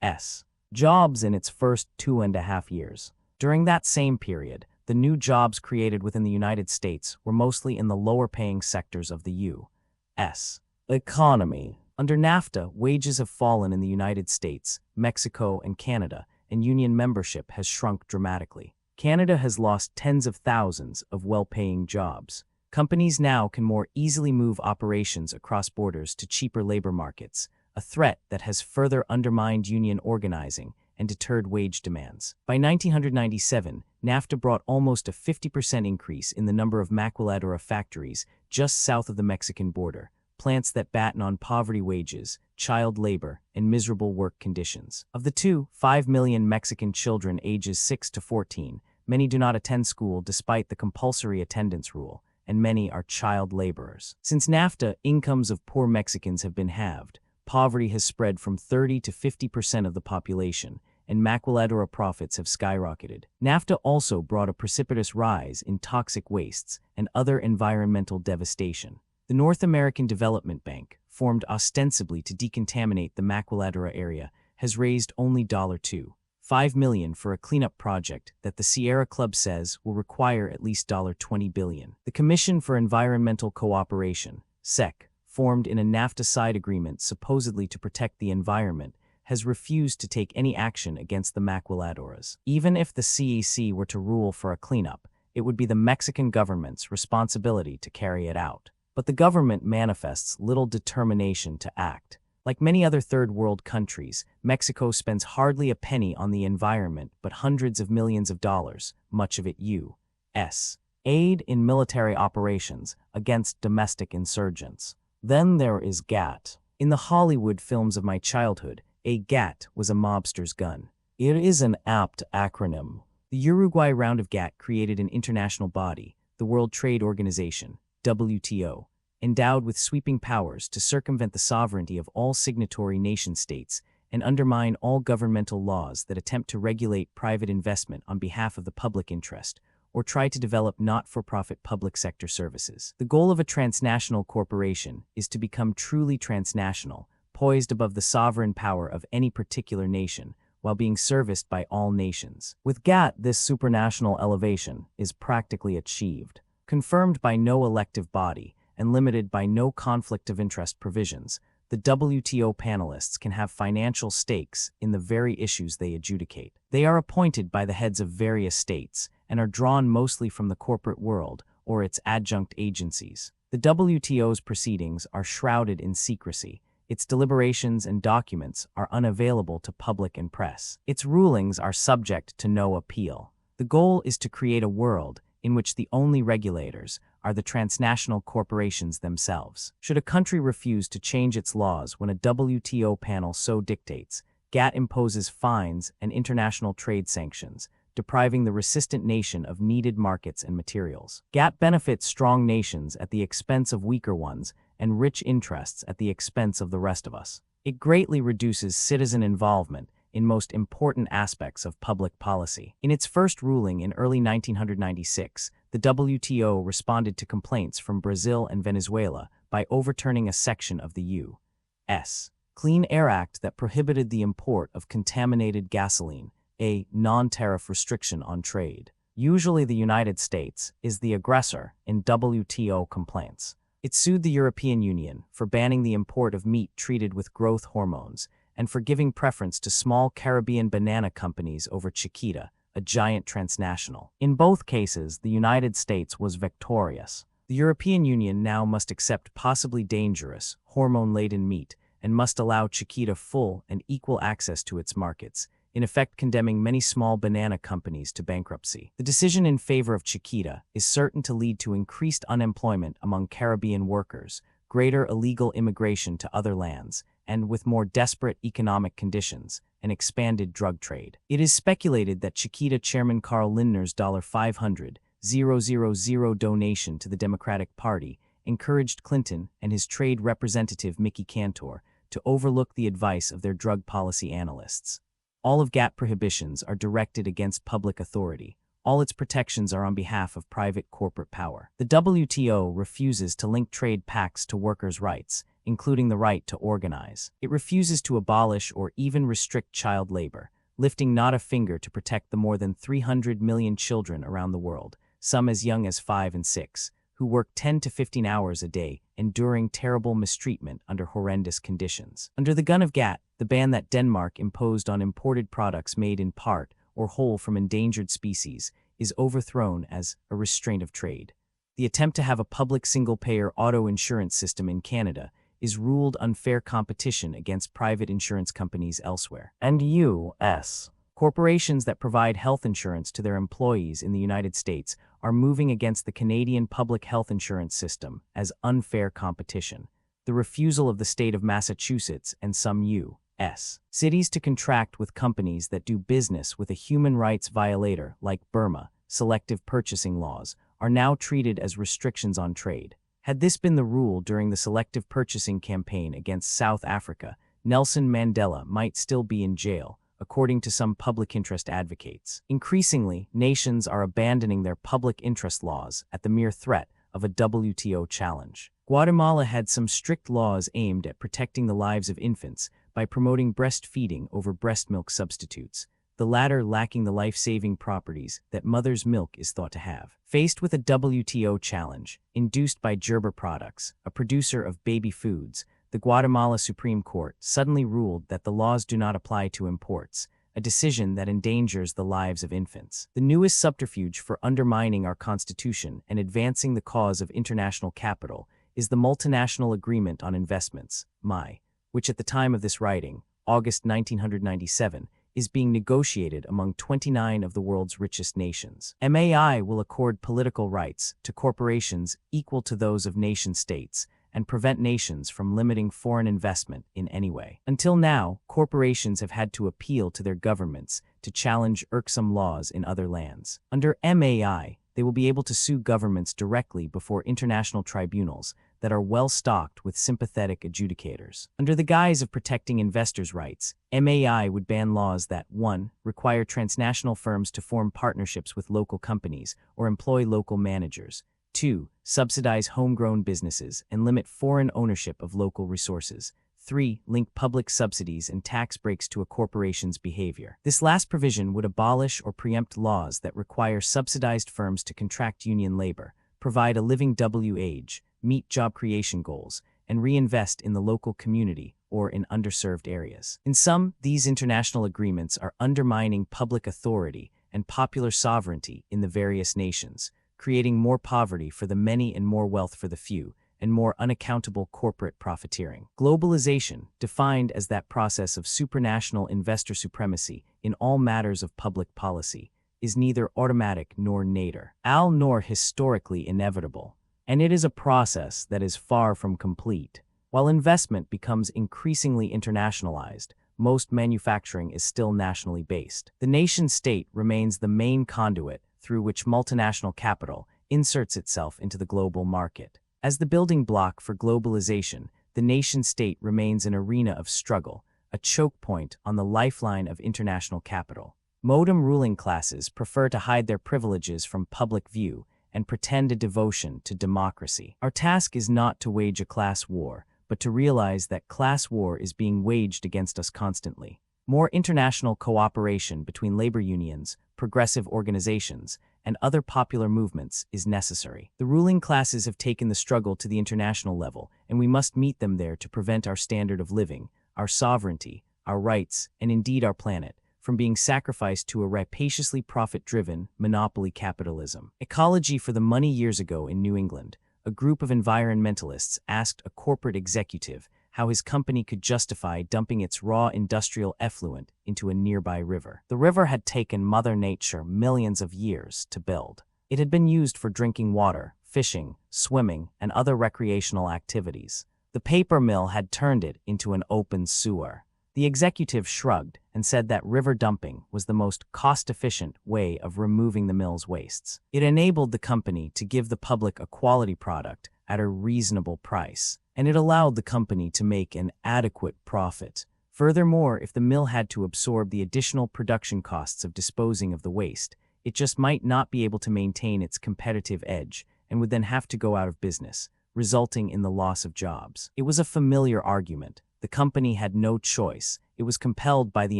U.S. jobs in its first 2.5 years. During that same period, the new jobs created within the United States were mostly in the lower-paying sectors of the U.S. economy. Under NAFTA, wages have fallen in the United States, Mexico, and Canada, and union membership has shrunk dramatically. Canada has lost tens of thousands of well-paying jobs. Companies now can more easily move operations across borders to cheaper labor markets, a threat that has further undermined union organizing and deterred wage demands. By 1997, NAFTA brought almost a 50% increase in the number of maquiladora factories just south of the Mexican border, plants that batten on poverty wages, child labor, and miserable work conditions. Of the 5 million Mexican children ages 6 to 14, many do not attend school despite the compulsory attendance rule, and many are child laborers. Since NAFTA, incomes of poor Mexicans have been halved. Poverty has spread from 30 to 50% of the population, and maquiladora profits have skyrocketed. NAFTA also brought a precipitous rise in toxic wastes and other environmental devastation. The North American Development Bank, formed ostensibly to decontaminate the maquiladora area, has raised only $2.5 million for a cleanup project that the Sierra Club says will require at least $20 billion. The Commission for Environmental Cooperation, SEC, formed in a NAFTA side agreement supposedly to protect the environment, has refused to take any action against the maquiladoras. Even if the CEC were to rule for a cleanup, it would be the Mexican government's responsibility to carry it out. But the government manifests little determination to act. Like many other third-world countries, Mexico spends hardly a penny on the environment but hundreds of millions of dollars, much of it U.S. aid in military operations against domestic insurgents. Then there is GAT. In the Hollywood films of my childhood, a GAT was a mobster's gun. It is an apt acronym. The Uruguay round of GATT created an international body, the World Trade Organization, WTO, endowed with sweeping powers to circumvent the sovereignty of all signatory nation-states and undermine all governmental laws that attempt to regulate private investment on behalf of the public interest, or try to develop not-for-profit public sector services. The goal of a transnational corporation is to become truly transnational, poised above the sovereign power of any particular nation, while being serviced by all nations. With GATT, this supranational elevation is practically achieved. Confirmed by no elective body and limited by no conflict of interest provisions, the WTO panelists can have financial stakes in the very issues they adjudicate. They are appointed by the heads of various states and are drawn mostly from the corporate world or its adjunct agencies. The WTO's proceedings are shrouded in secrecy. Its deliberations and documents are unavailable to public and press. Its rulings are subject to no appeal. The goal is to create a world in which the only regulators are the transnational corporations themselves. Should a country refuse to change its laws when a WTO panel so dictates, GATT imposes fines and international trade sanctions, depriving the resistant nation of needed markets and materials. GATT benefits strong nations at the expense of weaker ones and rich interests at the expense of the rest of us. It greatly reduces citizen involvement in most important aspects of public policy. In its first ruling in early 1996, the WTO responded to complaints from Brazil and Venezuela by overturning a section of the U.S. Clean Air Act that prohibited the import of contaminated gasoline, a non-tariff restriction on trade. Usually the United States is the aggressor in WTO complaints. It sued the European Union for banning the import of meat treated with growth hormones and for giving preference to small Caribbean banana companies over Chiquita, a giant transnational. In both cases, the United States was victorious. The European Union now must accept possibly dangerous, hormone-laden meat and must allow Chiquita full and equal access to its markets, in effect condemning many small banana companies to bankruptcy. The decision in favor of Chiquita is certain to lead to increased unemployment among Caribbean workers, greater illegal immigration to other lands, and with more desperate economic conditions, an expanded drug trade. It is speculated that Chiquita Chairman Carl Lindner's $500,000 donation to the Democratic Party encouraged Clinton and his trade representative Mickey Cantor to overlook the advice of their drug policy analysts. All of GATT prohibitions are directed against public authority. All its protections are on behalf of private corporate power. The WTO refuses to link trade pacts to workers' rights, including the right to organize. It refuses to abolish or even restrict child labor, lifting not a finger to protect the more than 300 million children around the world, some as young as 5 and 6, who work 10 to 15 hours a day, enduring terrible mistreatment under horrendous conditions. Under the gun of GATT, the ban that Denmark imposed on imported products made in part or whole from endangered species is overthrown as a restraint of trade. The attempt to have a public single-payer auto insurance system in Canada is ruled unfair competition against private insurance companies elsewhere. And U.S. corporations that provide health insurance to their employees in the United States are moving against the Canadian public health insurance system as unfair competition. The refusal of the state of Massachusetts and some U.S. cities to contract with companies that do business with a human rights violator like Burma, selective purchasing laws, are now treated as restrictions on trade. Had this been the rule during the selective purchasing campaign against South Africa, Nelson Mandela might still be in jail, according to some public interest advocates. Increasingly, nations are abandoning their public interest laws at the mere threat of a WTO challenge. Guatemala had some strict laws aimed at protecting the lives of infants by promoting breastfeeding over breast milk substitutes, the latter lacking the life-saving properties that mother's milk is thought to have. Faced with a WTO challenge, induced by Gerber Products, a producer of baby foods, the Guatemala Supreme Court suddenly ruled that the laws do not apply to imports, a decision that endangers the lives of infants. The newest subterfuge for undermining our Constitution and advancing the cause of international capital is the Multinational Agreement on Investments, MI, which at the time of this writing, August 1997, is being negotiated among 29 of the world's richest nations. MAI will accord political rights to corporations equal to those of nation-states and prevent nations from limiting foreign investment in any way. Until now, corporations have had to appeal to their governments to challenge irksome laws in other lands. Under MAI, they will be able to sue governments directly before international tribunals that are well-stocked with sympathetic adjudicators. Under the guise of protecting investors' rights, MAI would ban laws that 1. Require transnational firms to form partnerships with local companies or employ local managers, 2. Subsidize homegrown businesses and limit foreign ownership of local resources, 3. Link public subsidies and tax breaks to a corporation's behavior. This last provision would abolish or preempt laws that require subsidized firms to contract union labor, provide a living wage, meet job creation goals, and reinvest in the local community or in underserved areas. In sum, these international agreements are undermining public authority and popular sovereignty in the various nations, creating more poverty for the many and more wealth for the few, and more unaccountable corporate profiteering. Globalization, defined as that process of supranational investor supremacy in all matters of public policy, is neither automatic nor nor historically inevitable. And it is a process that is far from complete. While investment becomes increasingly internationalized, most manufacturing is still nationally based. The nation-state remains the main conduit through which multinational capital inserts itself into the global market. As the building block for globalization, the nation-state remains an arena of struggle, a choke point on the lifeline of international capital. Modem ruling classes prefer to hide their privileges from public view and pretend a devotion to democracy. Our task is not to wage a class war, but to realize that class war is being waged against us constantly. More international cooperation between labor unions, progressive organizations, and other popular movements is necessary. The ruling classes have taken the struggle to the international level, and we must meet them there to prevent our standard of living, our sovereignty, our rights, and indeed our planet, from being sacrificed to a rapaciously profit-driven monopoly capitalism. Ecology for the Money. Years ago in New England, a group of environmentalists asked a corporate executive how his company could justify dumping its raw industrial effluent into a nearby river. The river had taken Mother Nature millions of years to build. It had been used for drinking water, fishing, swimming, and other recreational activities. The paper mill had turned it into an open sewer. The executive shrugged and said that river dumping was the most cost-efficient way of removing the mill's wastes. It enabled the company to give the public a quality product at a reasonable price, and it allowed the company to make an adequate profit. Furthermore, if the mill had to absorb the additional production costs of disposing of the waste, it just might not be able to maintain its competitive edge and would then have to go out of business, resulting in the loss of jobs. It was a familiar argument. The company had no choice, it was compelled by the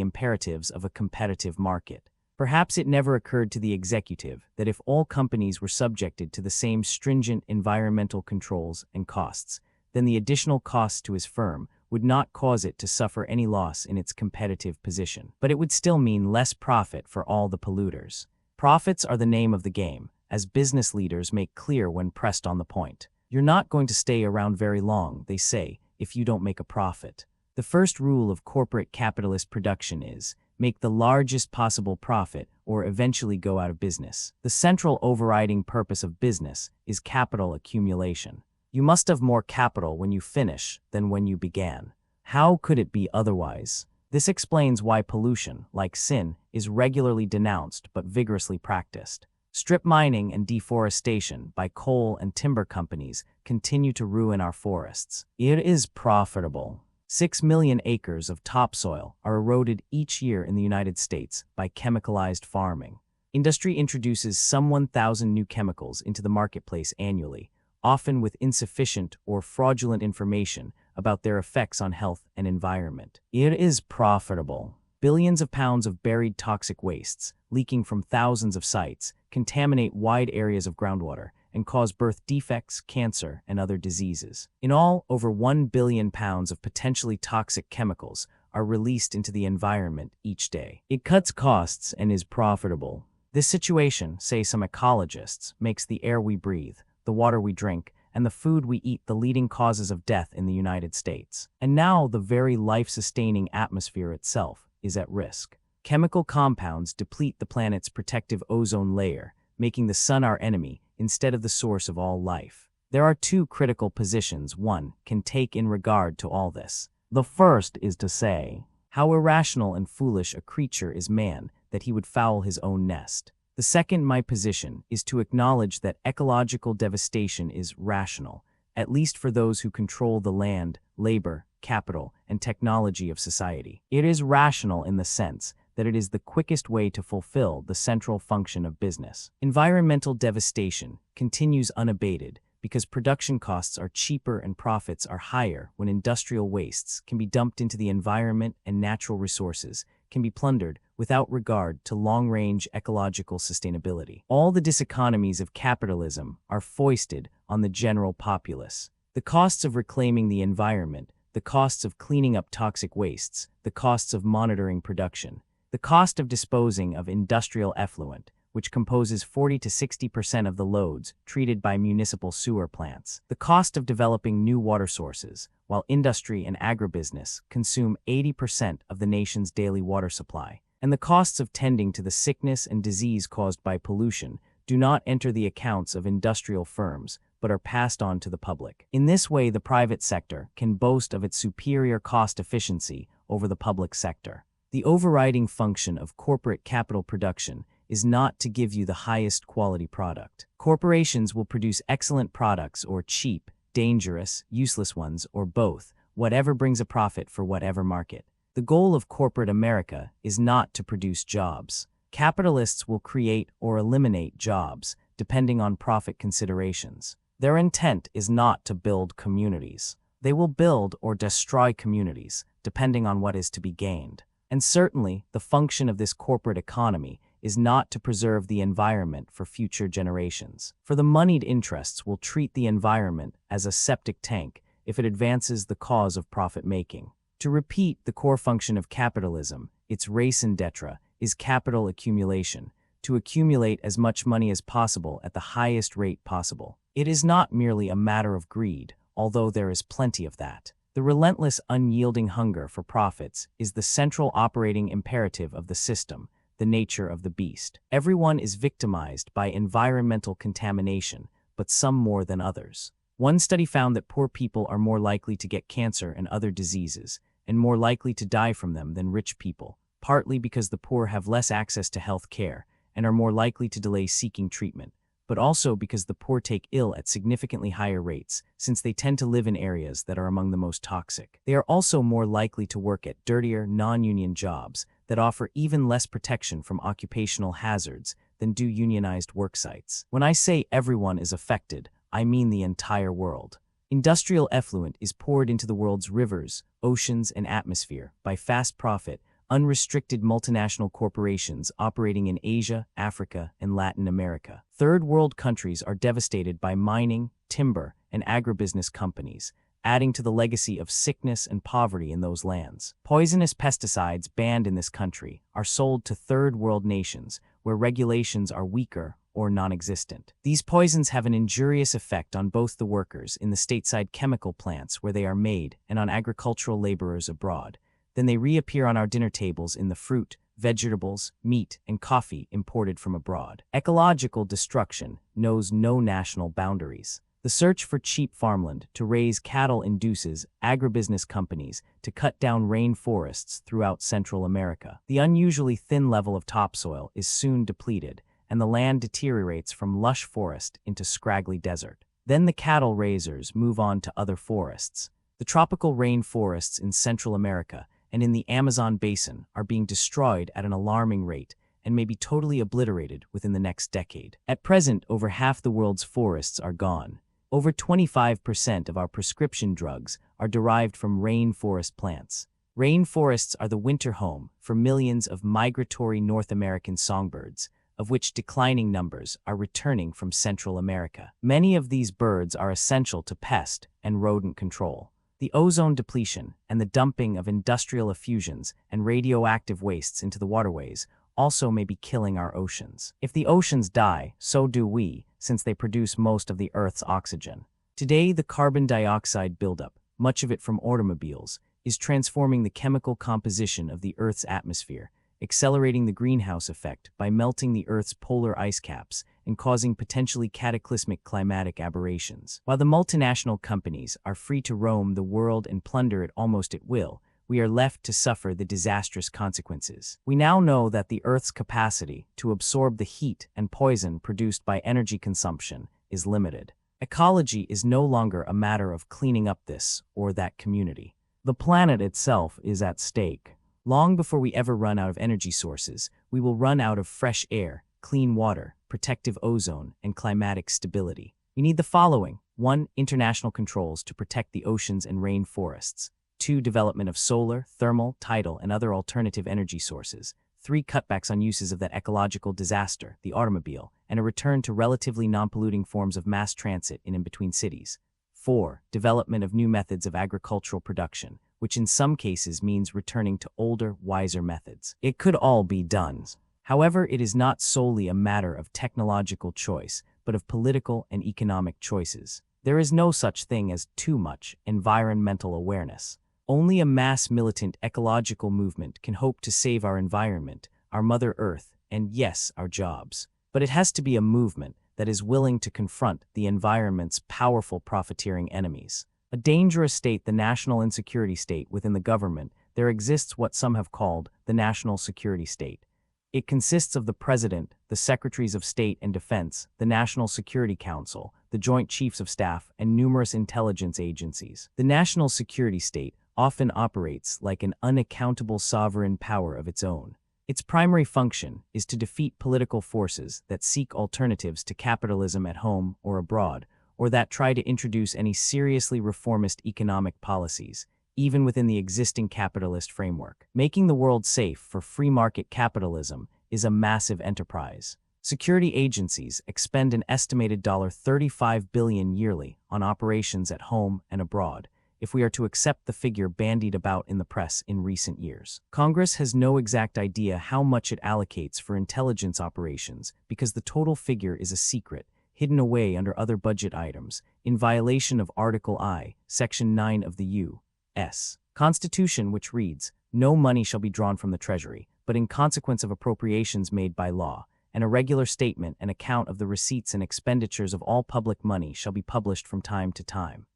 imperatives of a competitive market. Perhaps it never occurred to the executive that if all companies were subjected to the same stringent environmental controls and costs, then the additional costs to his firm would not cause it to suffer any loss in its competitive position. But it would still mean less profit for all the polluters. Profits are the name of the game, as business leaders make clear when pressed on the point. You're not going to stay around very long, they say, if you don't make a profit. The first rule of corporate capitalist production is, make the largest possible profit or eventually go out of business. The central overriding purpose of business is capital accumulation. You must have more capital when you finish than when you began. How could it be otherwise? This explains why pollution, like sin, is regularly denounced but vigorously practiced. Strip mining and deforestation by coal and timber companies continue to ruin our forests. It is profitable. 6 million acres of topsoil are eroded each year in the United States by chemicalized farming. Industry introduces some 1,000 new chemicals into the marketplace annually, often with insufficient or fraudulent information about their effects on health and environment. It is profitable. Billions of pounds of buried toxic wastes, leaking from thousands of sites, contaminate wide areas of groundwater and cause birth defects, cancer, and other diseases. In all, over 1 billion pounds of potentially toxic chemicals are released into the environment each day. It cuts costs and is profitable. This situation, say some ecologists, makes the air we breathe, the water we drink, and the food we eat the leading causes of death in the United States. And now the very life-sustaining atmosphere itself is at risk. Chemical compounds deplete the planet's protective ozone layer, making the sun our enemy instead of the source of all life. There are two critical positions one can take in regard to all this. The first is to say, how irrational and foolish a creature is man that he would foul his own nest. The second, my position, is to acknowledge that ecological devastation is rational, at least for those who control the land, labor, capital, and technology of society. It is rational in the sense that it is the quickest way to fulfill the central function of business. Environmental devastation continues unabated because production costs are cheaper and profits are higher when industrial wastes can be dumped into the environment and natural resources can be plundered without regard to long-range ecological sustainability. All the diseconomies of capitalism are foisted on the general populace. The costs of reclaiming the environment, the costs of cleaning up toxic wastes, the costs of monitoring production, the cost of disposing of industrial effluent, which composes 40 to 60% of the loads treated by municipal sewer plants, the cost of developing new water sources, while industry and agribusiness consume 80% of the nation's daily water supply, and the costs of tending to the sickness and disease caused by pollution do not enter the accounts of industrial firms, but are passed on to the public. In this way, the private sector can boast of its superior cost efficiency over the public sector. The overriding function of corporate capital production is not to give you the highest quality product. Corporations will produce excellent products or cheap, dangerous, useless ones, or both, whatever brings a profit for whatever market. The goal of corporate America is not to produce jobs. Capitalists will create or eliminate jobs, depending on profit considerations. Their intent is not to build communities. They will build or destroy communities, depending on what is to be gained. And certainly, the function of this corporate economy is not to preserve the environment for future generations. For the moneyed interests will treat the environment as a septic tank if it advances the cause of profit-making. To repeat the core function of capitalism, its raison d'etre is capital accumulation, to accumulate as much money as possible at the highest rate possible. It is not merely a matter of greed, although there is plenty of that. The relentless, unyielding hunger for profits is the central operating imperative of the system, the nature of the beast. Everyone is victimized by environmental contamination, but some more than others. One study found that poor people are more likely to get cancer and other diseases, and more likely to die from them than rich people, partly because the poor have less access to health care and are more likely to delay seeking treatment, but also because the poor take ill at significantly higher rates, since they tend to live in areas that are among the most toxic. They are also more likely to work at dirtier, non-union jobs that offer even less protection from occupational hazards than do unionized work sites. When I say everyone is affected, I mean the entire world. Industrial effluent is poured into the world's rivers, oceans, and atmosphere by fast-profit, unrestricted multinational corporations operating in Asia, Africa, and Latin America. Third world countries are devastated by mining, timber, and agribusiness companies, adding to the legacy of sickness and poverty in those lands. Poisonous pesticides banned in this country are sold to third world nations where regulations are weaker or non-existent. These poisons have an injurious effect on both the workers in the stateside chemical plants where they are made and on agricultural laborers abroad. Then they reappear on our dinner tables in the fruit, vegetables, meat, and coffee imported from abroad. Ecological destruction knows no national boundaries. The search for cheap farmland to raise cattle induces agribusiness companies to cut down rainforests throughout Central America. The unusually thin level of topsoil is soon depleted, and the land deteriorates from lush forest into scraggly desert. Then the cattle raisers move on to other forests. The tropical rainforests in Central America and in the Amazon basin are being destroyed at an alarming rate and may be totally obliterated within the next decade. At present, over half the world's forests are gone. Over 25% of our prescription drugs are derived from rainforest plants. Rainforests are the winter home for millions of migratory North American songbirds, of which declining numbers are returning from Central America. Many of these birds are essential to pest and rodent control. The ozone depletion and the dumping of industrial effusions and radioactive wastes into the waterways also may be killing our oceans. If the oceans die, so do we, since they produce most of the Earth's oxygen. Today, the carbon dioxide buildup, much of it from automobiles, is transforming the chemical composition of the Earth's atmosphere, accelerating the greenhouse effect by melting the Earth's polar ice caps and causing potentially cataclysmic climatic aberrations. While the multinational companies are free to roam the world and plunder it almost at will, we are left to suffer the disastrous consequences. We now know that the Earth's capacity to absorb the heat and poison produced by energy consumption is limited. Ecology is no longer a matter of cleaning up this or that community. The planet itself is at stake. Long before we ever run out of energy sources, we will run out of fresh air, clean water, protective ozone, and climatic stability. We need the following: 1. International controls to protect the oceans and rainforests. 2. Development of solar, thermal, tidal, and other alternative energy sources. 3. Cutbacks on uses of that ecological disaster, the automobile, and a return to relatively non-polluting forms of mass transit in and between cities. 4. Development of new methods of agricultural production, which in some cases means returning to older, wiser methods. It could all be done. However, it is not solely a matter of technological choice, but of political and economic choices. There is no such thing as too much environmental awareness. Only a mass militant ecological movement can hope to save our environment, our Mother Earth, and yes, our jobs. But it has to be a movement that is willing to confront the environment's powerful profiteering enemies. A dangerous state, the national insecurity state within the government, there exists what some have called the national security state. It consists of the President, the Secretaries of State and Defense, the National Security Council, the Joint Chiefs of Staff, and numerous intelligence agencies. The national security state often operates like an unaccountable sovereign power of its own. Its primary function is to defeat political forces that seek alternatives to capitalism at home or abroad, or that try to introduce any seriously reformist economic policies, even within the existing capitalist framework. Making the world safe for free market capitalism is a massive enterprise. Security agencies expend an estimated $35 billion yearly on operations at home and abroad, if we are to accept the figure bandied about in the press in recent years. Congress has no exact idea how much it allocates for intelligence operations because the total figure is a secret, hidden away under other budget items, in violation of Article I, Section 9 of the U.S. Constitution, which reads, "No money shall be drawn from the Treasury, but in consequence of appropriations made by law, and a regular statement and account of the receipts and expenditures of all public money shall be published from time to time."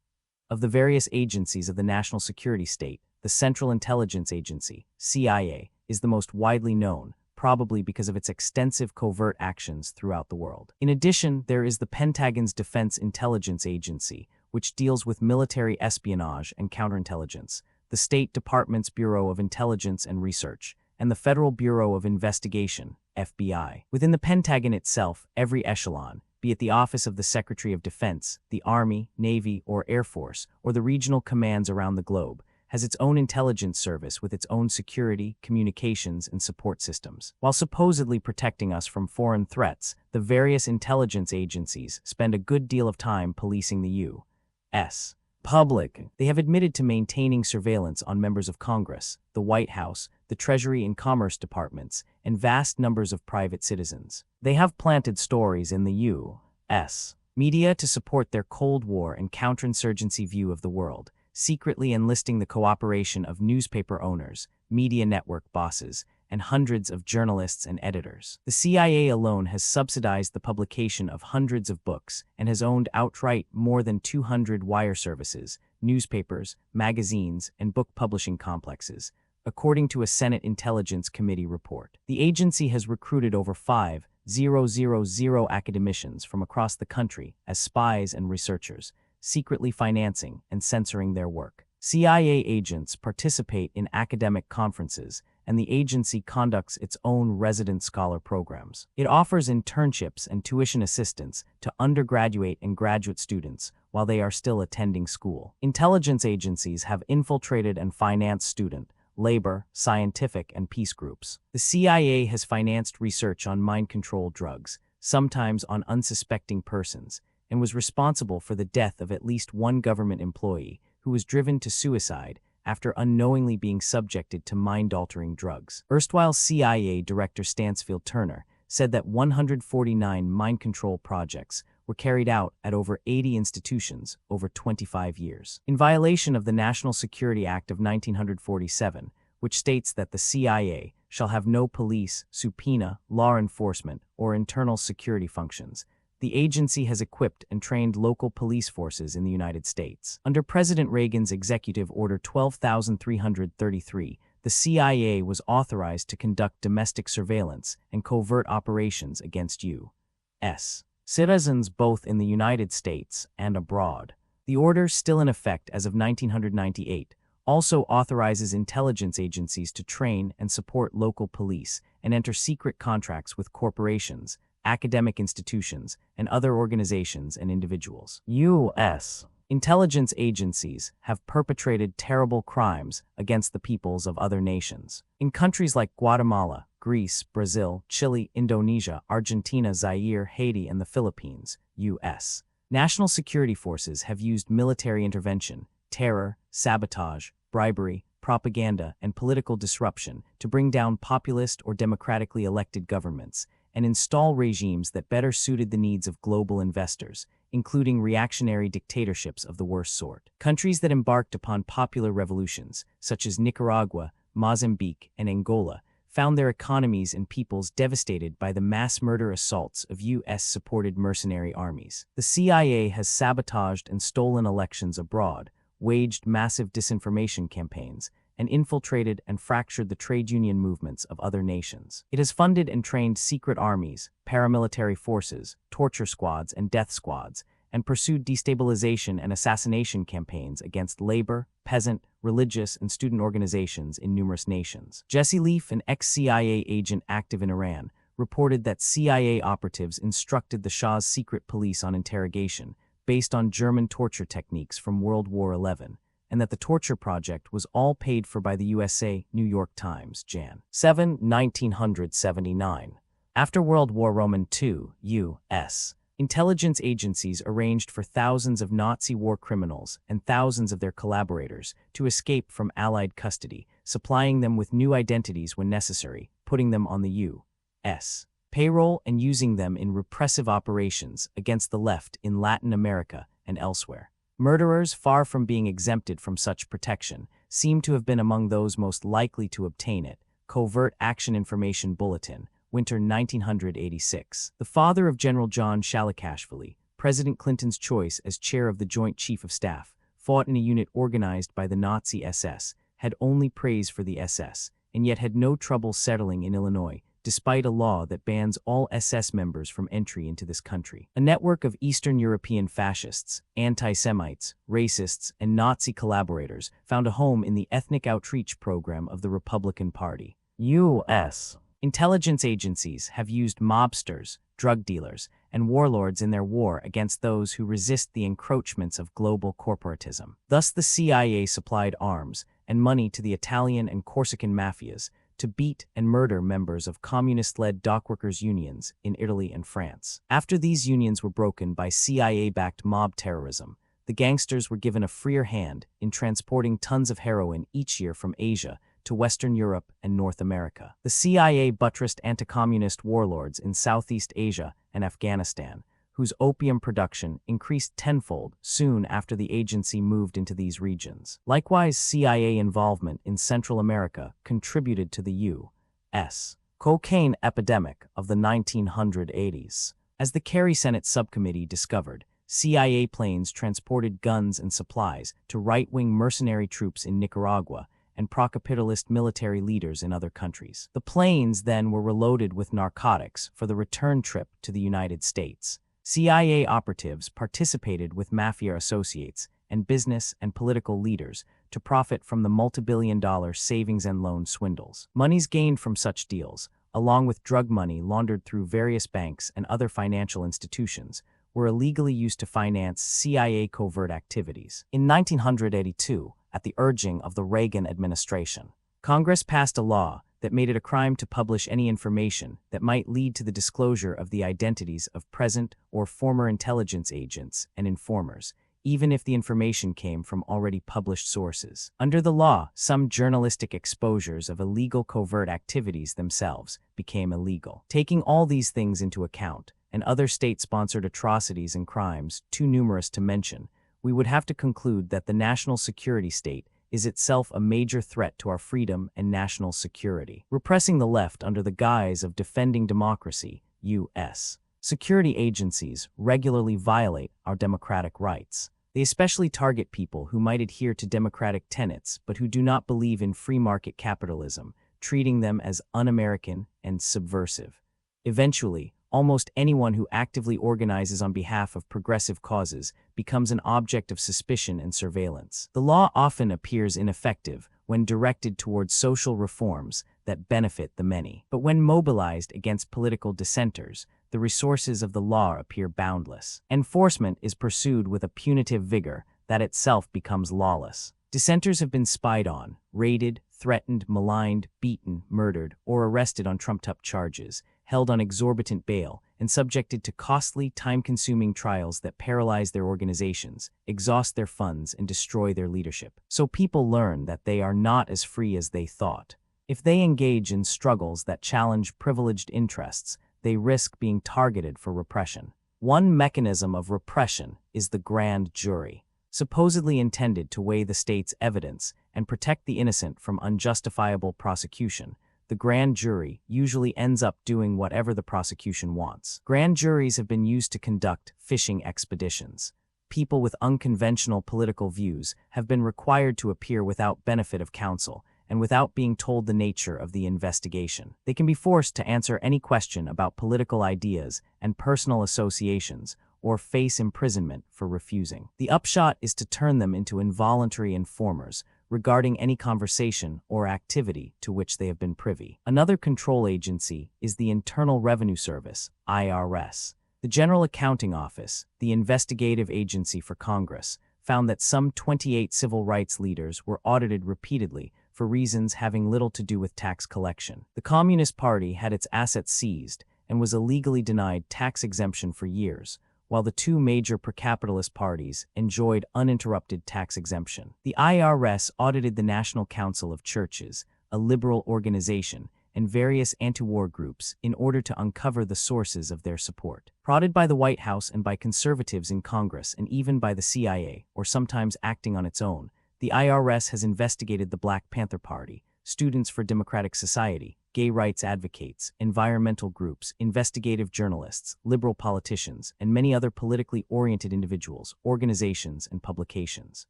Of the various agencies of the national security state, the Central Intelligence Agency, CIA, is the most widely known, probably because of its extensive covert actions throughout the world. In addition, there is the Pentagon's Defense Intelligence Agency, which deals with military espionage and counterintelligence, the State Department's Bureau of Intelligence and Research, and the Federal Bureau of Investigation, FBI. Within the Pentagon itself, every echelon, be it the Office of the Secretary of Defense, the Army, Navy, or Air Force, or the regional commands around the globe, has its own intelligence service with its own security, communications, and support systems. While supposedly protecting us from foreign threats, the various intelligence agencies spend a good deal of time policing the U.S. public. They have admitted to maintaining surveillance on members of Congress, the White House, the Treasury and Commerce departments, and vast numbers of private citizens. They have planted stories in the U.S. media to support their Cold War and counterinsurgency view of the world, secretly enlisting the cooperation of newspaper owners, media network bosses, and hundreds of journalists and editors. The CIA alone has subsidized the publication of hundreds of books and has owned outright more than 200 wire services, newspapers, magazines, and book publishing complexes, according to a Senate Intelligence Committee report. The agency has recruited over 5,000 academicians from across the country as spies and researchers, secretly financing and censoring their work. CIA agents participate in academic conferences, and the agency conducts its own resident scholar programs. It offers internships and tuition assistance to undergraduate and graduate students while they are still attending school. Intelligence agencies have infiltrated and financed student, labor, scientific, and peace groups. The CIA has financed research on mind-control drugs, sometimes on unsuspecting persons, and was responsible for the death of at least one government employee who was driven to suicide after unknowingly being subjected to mind-altering drugs. Erstwhile CIA Director Stansfield Turner said that 149 mind control projects were carried out at over 80 institutions over 25 years. In violation of the National Security Act of 1947, which states that the CIA shall have no police, subpoena, law enforcement, or internal security functions, the agency has equipped and trained local police forces in the United States. Under President Reagan's Executive Order 12333, the CIA was authorized to conduct domestic surveillance and covert operations against U.S. citizens both in the United States and abroad. The order, still in effect as of 1998, also authorizes intelligence agencies to train and support local police and enter secret contracts with corporations, academic institutions, and other organizations and individuals. U.S. intelligence agencies have perpetrated terrible crimes against the peoples of other nations. In countries like Guatemala, Greece, Brazil, Chile, Indonesia, Argentina, Zaire, Haiti, and the Philippines, U.S. national security forces have used military intervention, terror, sabotage, bribery, propaganda, and political disruption to bring down populist or democratically elected governments and install regimes that better suited the needs of global investors, including reactionary dictatorships of the worst sort. Countries that embarked upon popular revolutions, such as Nicaragua, Mozambique, and Angola, found their economies and peoples devastated by the mass murder assaults of U.S.-supported mercenary armies. The CIA has sabotaged and stolen elections abroad, waged massive disinformation campaigns, and infiltrated and fractured the trade union movements of other nations. It has funded and trained secret armies, paramilitary forces, torture squads, and death squads, and pursued destabilization and assassination campaigns against labor, peasant, religious, and student organizations in numerous nations. Jesse Leaf, an ex-CIA agent active in Iran, reported that CIA operatives instructed the Shah's secret police on interrogation based on German torture techniques from World War XI, and that the torture project was all paid for by the USA. New York Times, Jan. 7, 1979. After World War II, U.S. intelligence agencies arranged for thousands of Nazi war criminals and thousands of their collaborators to escape from Allied custody, supplying them with new identities when necessary, putting them on the U.S. payroll and using them in repressive operations against the left in Latin America and elsewhere. Murderers, far from being exempted from such protection, seem to have been among those most likely to obtain it. Covert Action Information Bulletin, Winter 1986. The father of General John Shalikashvili, President Clinton's choice as chair of the Joint Chief of Staff, fought in a unit organized by the Nazi SS, had only praise for the SS, and yet had no trouble settling in Illinois, despite a law that bans all SS members from entry into this country. A network of Eastern European fascists, anti-Semites, racists, and Nazi collaborators found a home in the ethnic outreach program of the Republican Party. U.S. intelligence agencies have used mobsters, drug dealers, and warlords in their war against those who resist the encroachments of global corporatism. Thus, the CIA supplied arms and money to the Italian and Corsican mafias to beat and murder members of communist-led dockworkers' unions in Italy and France. After these unions were broken by CIA-backed mob terrorism, the gangsters were given a freer hand in transporting tons of heroin each year from Asia to Western Europe and North America. The CIA buttressed anti-communist warlords in Southeast Asia and Afghanistan, whose opium production increased tenfold soon after the agency moved into these regions. Likewise, CIA involvement in Central America contributed to the U.S. cocaine epidemic of the 1980s. As the Kerry Senate Subcommittee discovered, CIA planes transported guns and supplies to right-wing mercenary troops in Nicaragua and pro-capitalist military leaders in other countries. The planes then were reloaded with narcotics for the return trip to the United States. CIA operatives participated with mafia associates and business and political leaders to profit from the multi-billion-dollar savings and loan swindles. Monies gained from such deals, along with drug money laundered through various banks and other financial institutions, were illegally used to finance CIA covert activities. In 1982, at the urging of the Reagan administration, Congress passed a law that made it a crime to publish any information that might lead to the disclosure of the identities of present or former intelligence agents and informers, even if the information came from already published sources. Under the law, some journalistic exposures of illegal covert activities themselves became illegal. Taking all these things into account, and other state-sponsored atrocities and crimes too numerous to mention, we would have to conclude that the national security state is itself a major threat to our freedom and national security. Repressing the left under the guise of defending democracy, U.S. security agencies regularly violate our democratic rights. They especially target people who might adhere to democratic tenets but who do not believe in free market capitalism, treating them as un-American and subversive. Eventually, almost anyone who actively organizes on behalf of progressive causes becomes an object of suspicion and surveillance. The law often appears ineffective when directed towards social reforms that benefit the many. But when mobilized against political dissenters, the resources of the law appear boundless. Enforcement is pursued with a punitive vigor that itself becomes lawless. Dissenters have been spied on, raided, threatened, maligned, beaten, murdered, or arrested on trumped-up charges, held on exorbitant bail, and subjected to costly, time-consuming trials that paralyze their organizations, exhaust their funds, and destroy their leadership. So people learn that they are not as free as they thought. If they engage in struggles that challenge privileged interests, they risk being targeted for repression. One mechanism of repression is the grand jury. Supposedly intended to weigh the state's evidence and protect the innocent from unjustifiable prosecution, the grand jury usually ends up doing whatever the prosecution wants. Grand juries have been used to conduct fishing expeditions. People with unconventional political views have been required to appear without benefit of counsel and without being told the nature of the investigation. They can be forced to answer any question about political ideas and personal associations, or face imprisonment for refusing. The upshot is to turn them into involuntary informers regarding any conversation or activity to which they have been privy. Another control agency is the Internal Revenue Service, IRS. The General Accounting Office, the investigative agency for Congress, found that some 28 civil rights leaders were audited repeatedly for reasons having little to do with tax collection. The Communist Party had its assets seized and was illegally denied tax exemption for years, while the two major pro-capitalist parties enjoyed uninterrupted tax exemption. The IRS audited the National Council of Churches, a liberal organization, and various anti-war groups in order to uncover the sources of their support. Prodded by the White House and by conservatives in Congress and even by the CIA, or sometimes acting on its own, the IRS has investigated the Black Panther Party, Students for Democratic Society, gay rights advocates, environmental groups, investigative journalists, liberal politicians, and many other politically oriented individuals, organizations, and publications.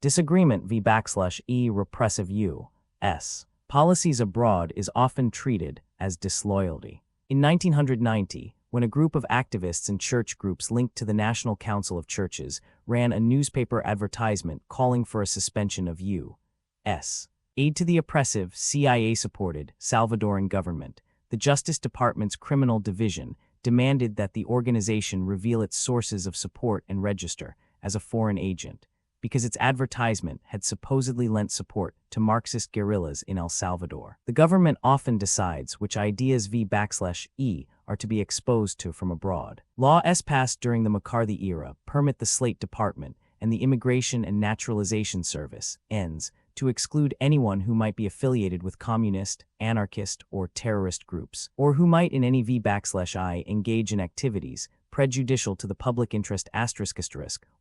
Disagreement v/e repressive U.S. policies abroad is often treated as disloyalty. In 1990, when a group of activists and church groups linked to the National Council of Churches ran a newspaper advertisement calling for a suspension of U.S. aid to the oppressive, CIA-supported Salvadoran government, the Justice Department's Criminal Division demanded that the organization reveal its sources of support and register as a foreign agent, because its advertisement had supposedly lent support to Marxist guerrillas in El Salvador. The government often decides which ideas v/e are to be exposed to from abroad. Laws passed during the McCarthy era permit the Slate Department and the Immigration and Naturalization Service, ENS, to exclude anyone who might be affiliated with communist, anarchist, or terrorist groups, or who might in any v/I engage in activities prejudicial to the public interest **,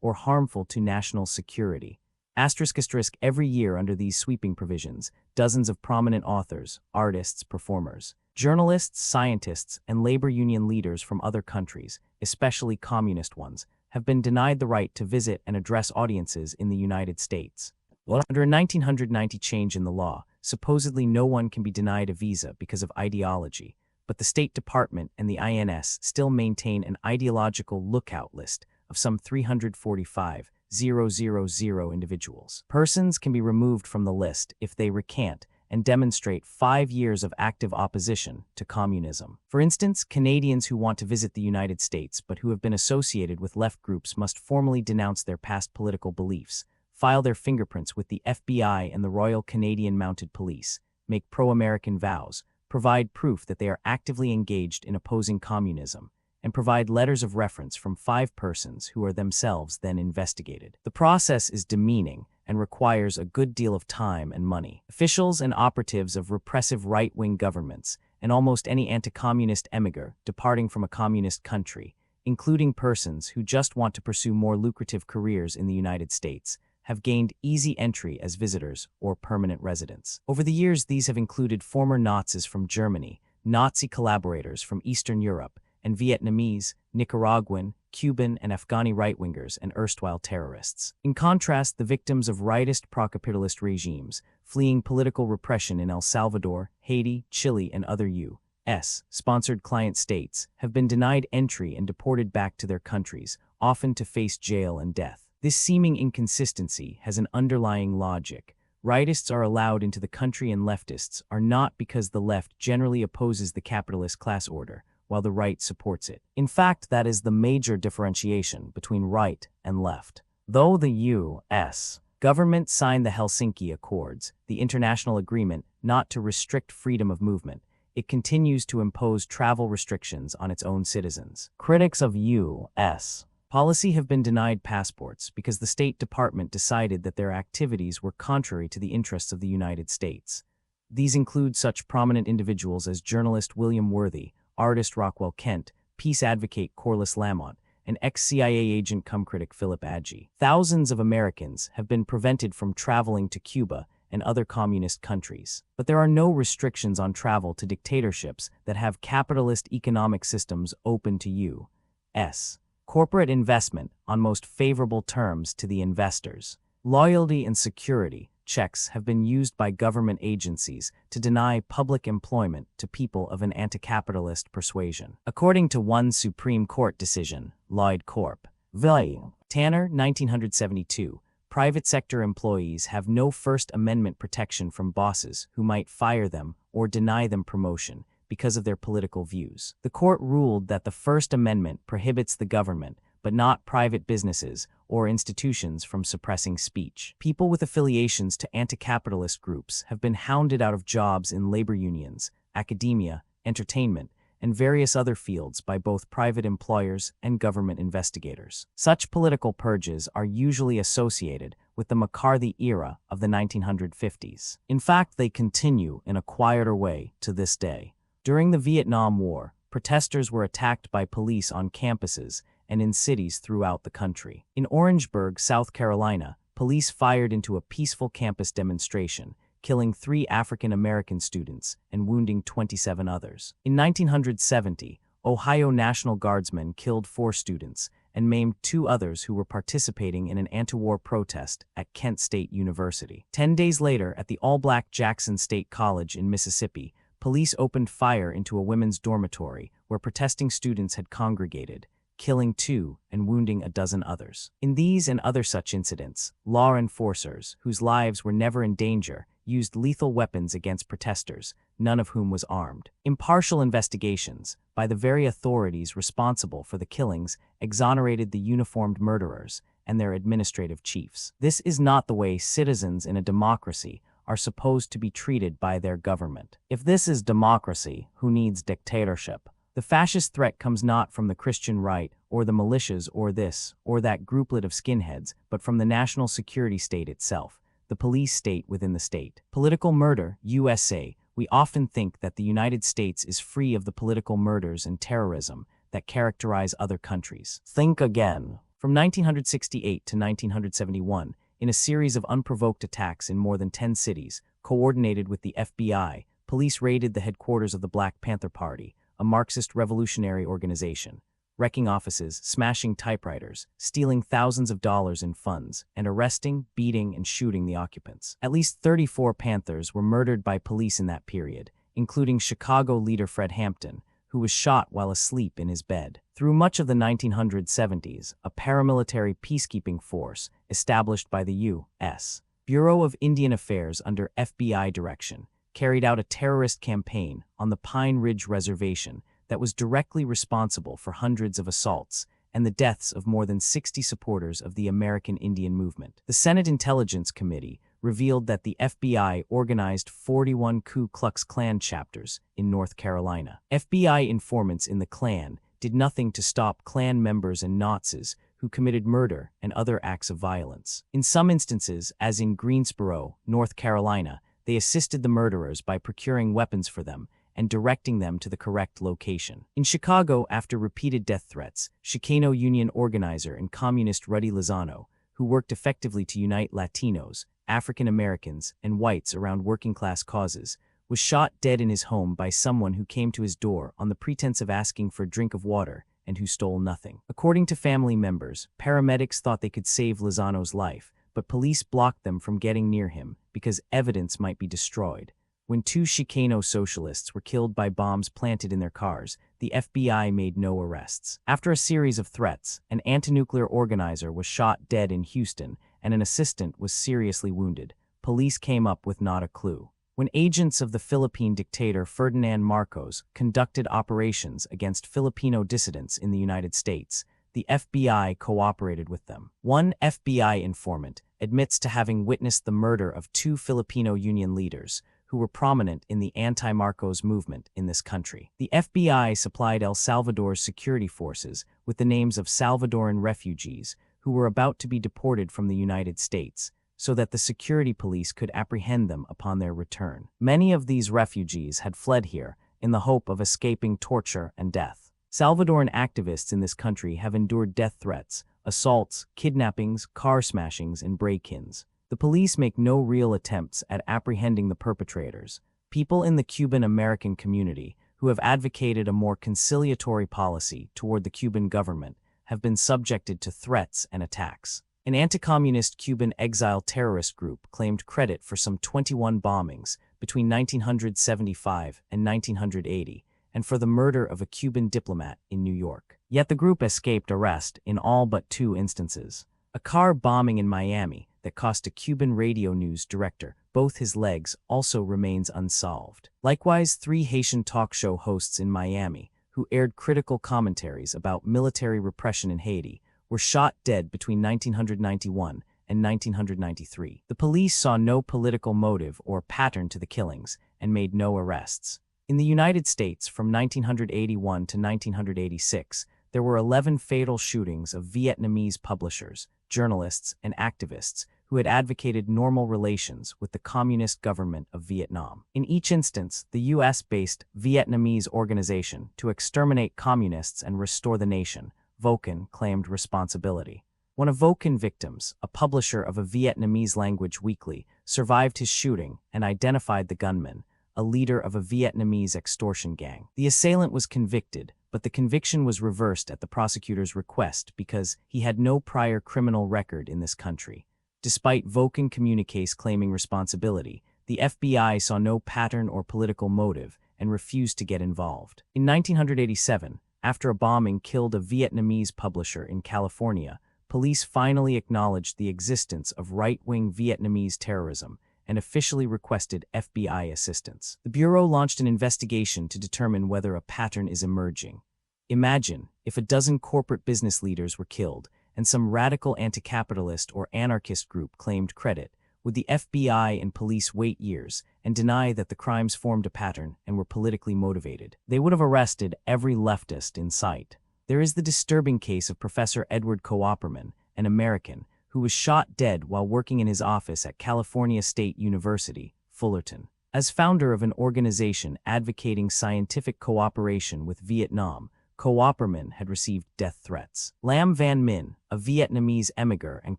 or harmful to national security. **, every year under these sweeping provisions, dozens of prominent authors, artists, performers, journalists, scientists, and labor union leaders from other countries, especially communist ones, have been denied the right to visit and address audiences in the United States. Under a 1990 change in the law, supposedly no one can be denied a visa because of ideology, but the State Department and the INS still maintain an ideological lookout list of some 345,000 individuals. Persons can be removed from the list if they recant and demonstrate 5 years of active opposition to communism. For instance, Canadians who want to visit the United States but who have been associated with left groups must formally denounce their past political beliefs, file their fingerprints with the FBI and the Royal Canadian Mounted Police, make pro-American vows, provide proof that they are actively engaged in opposing communism, and provide letters of reference from 5 persons who are themselves then investigated. The process is demeaning and requires a good deal of time and money. Officials and operatives of repressive right-wing governments and almost any anti-communist emigrant departing from a communist country, including persons who just want to pursue more lucrative careers in the United States, have gained easy entry as visitors or permanent residents. Over the years, these have included former Nazis from Germany, Nazi collaborators from Eastern Europe, and Vietnamese, Nicaraguan, Cuban, and Afghani right-wingers and erstwhile terrorists. In contrast, the victims of rightist pro-capitalist regimes, fleeing political repression in El Salvador, Haiti, Chile, and other U.S. sponsored client states, have been denied entry and deported back to their countries, often to face jail and death. This seeming inconsistency has an underlying logic. Rightists are allowed into the country and leftists are not, because the left generally opposes the capitalist class order, while the right supports it. In fact, that is the major differentiation between right and left. Though the U.S. government signed the Helsinki Accords, the international agreement not to restrict freedom of movement, it continues to impose travel restrictions on its own citizens. Critics of U.S. policy have been denied passports because the State Department decided that their activities were contrary to the interests of the United States. These include such prominent individuals as journalist William Worthy, artist Rockwell Kent, peace advocate Corliss Lamont, and ex-CIA agent cum critic Philip Agee. Thousands of Americans have been prevented from traveling to Cuba and other communist countries. But there are no restrictions on travel to dictatorships that have capitalist economic systems open to U.S. corporate investment on most favorable terms to the investors. Loyalty and security checks have been used by government agencies to deny public employment to people of an anti-capitalist persuasion. According to one Supreme Court decision, Lloyd Corp. v. Tanner, 1972, private sector employees have no First Amendment protection from bosses who might fire them or deny them promotion because of their political views. The court ruled that the First Amendment prohibits the government, but not private businesses or institutions, from suppressing speech. People with affiliations to anti-capitalist groups have been hounded out of jobs in labor unions, academia, entertainment, and various other fields by both private employers and government investigators. Such political purges are usually associated with the McCarthy era of the 1950s. In fact, they continue in a quieter way to this day. During the Vietnam War, protesters were attacked by police on campuses and in cities throughout the country. In Orangeburg, South Carolina, police fired into a peaceful campus demonstration, killing 3 African American students and wounding 27 others. In 1970, Ohio National Guardsmen killed 4 students and maimed 2 others who were participating in an anti-war protest at Kent State University. 10 days later, at the all-black Jackson State College in Mississippi, police opened fire into a women's dormitory where protesting students had congregated, killing 2 and wounding a dozen others. In these and other such incidents, law enforcers, whose lives were never in danger, used lethal weapons against protesters, none of whom was armed. Impartial investigations, by the very authorities responsible for the killings, exonerated the uniformed murderers and their administrative chiefs. This is not the way citizens in a democracy are supposed to be treated by their government. If this is democracy, who needs dictatorship? The fascist threat comes not from the Christian right or the militias or this or that grouplet of skinheads, but from the national security state itself, the police state within the state. Political murder, USA. We often think that the United States is free of the political murders and terrorism that characterize other countries. Think again. From 1968 to 1971, in a series of unprovoked attacks in more than 10 cities, coordinated with the FBI, police raided the headquarters of the Black Panther Party, a Marxist revolutionary organization, wrecking offices, smashing typewriters, stealing thousands of dollars in funds, and arresting, beating, and shooting the occupants. At least 34 Panthers were murdered by police in that period, including Chicago leader Fred Hampton, who was shot while asleep in his bed. Through much of the 1970s, a paramilitary peacekeeping force established by the U.S. Bureau of Indian Affairs under FBI direction carried out a terrorist campaign on the Pine Ridge Reservation that was directly responsible for hundreds of assaults and the deaths of more than 60 supporters of the American Indian movement. The Senate Intelligence Committee revealed that the FBI organized 41 Ku Klux Klan chapters in North Carolina. FBI informants in the Klan did nothing to stop Klan members and Nazis who committed murder and other acts of violence. In some instances, as in Greensboro, North Carolina, they assisted the murderers by procuring weapons for them and directing them to the correct location. In Chicago, after repeated death threats, Chicano union organizer and communist Rudy Lozano, who worked effectively to unite Latinos, African Americans, and whites around working-class causes, was shot dead in his home by someone who came to his door on the pretense of asking for a drink of water and who stole nothing. According to family members, paramedics thought they could save Lozano's life, but police blocked them from getting near him because evidence might be destroyed. When 2 Chicano socialists were killed by bombs planted in their cars, the FBI made no arrests. After a series of threats, an anti-nuclear organizer was shot dead in Houston and an assistant was seriously wounded. Police came up with not a clue. When agents of the Philippine dictator Ferdinand Marcos conducted operations against Filipino dissidents in the United States, the FBI cooperated with them. One FBI informant admits to having witnessed the murder of 2 Filipino union leaders who were prominent in the anti-Marcos movement in this country. The FBI supplied El Salvador's security forces with the names of Salvadoran refugees who were about to be deported from the United States, so that the security police could apprehend them upon their return. Many of these refugees had fled here in the hope of escaping torture and death. Salvadoran activists in this country have endured death threats, assaults, kidnappings, car smashings, and break-ins. The police make no real attempts at apprehending the perpetrators. People in the Cuban-American community who have advocated a more conciliatory policy toward the Cuban government have been subjected to threats and attacks. An anti-communist Cuban exile terrorist group claimed credit for some 21 bombings between 1975 and 1980, and for the murder of a Cuban diplomat in New York. Yet the group escaped arrest in all but 2 instances. A car bombing in Miami that cost a Cuban radio news director both his legs also remains unsolved. Likewise, 3 Haitian talk show hosts in Miami, who aired critical commentaries about military repression in Haiti, were shot dead between 1991 and 1993. The police saw no political motive or pattern to the killings and made no arrests. In the United States, from 1981 to 1986, there were 11 fatal shootings of Vietnamese publishers, journalists, and activists who had advocated normal relations with the Communist government of Vietnam. In each instance, the U.S.-based Vietnamese Organization to Exterminate Communists and Restore the Nation, Vocan, claimed responsibility. One of Vocan victims, a publisher of a Vietnamese-language weekly, survived his shooting and identified the gunman, a leader of a Vietnamese extortion gang. The assailant was convicted, but the conviction was reversed at the prosecutor's request because he had no prior criminal record in this country. Despite Vocan communiques claiming responsibility, the FBI saw no pattern or political motive and refused to get involved. In 1987, after a bombing killed a Vietnamese publisher in California, police finally acknowledged the existence of right-wing Vietnamese terrorism and officially requested FBI assistance. The Bureau launched an investigation to determine whether a pattern is emerging. Imagine if a dozen corporate business leaders were killed and some radical anti-capitalist or anarchist group claimed credit. Would the FBI and police wait years and deny that the crimes formed a pattern and were politically motivated? They would have arrested every leftist in sight. There is the disturbing case of Professor Edward Cooperman, an American, who was shot dead while working in his office at California State University, Fullerton. As founder of an organization advocating scientific cooperation with Vietnam, Cooperman had received death threats. Lam Van Min, a Vietnamese emigre and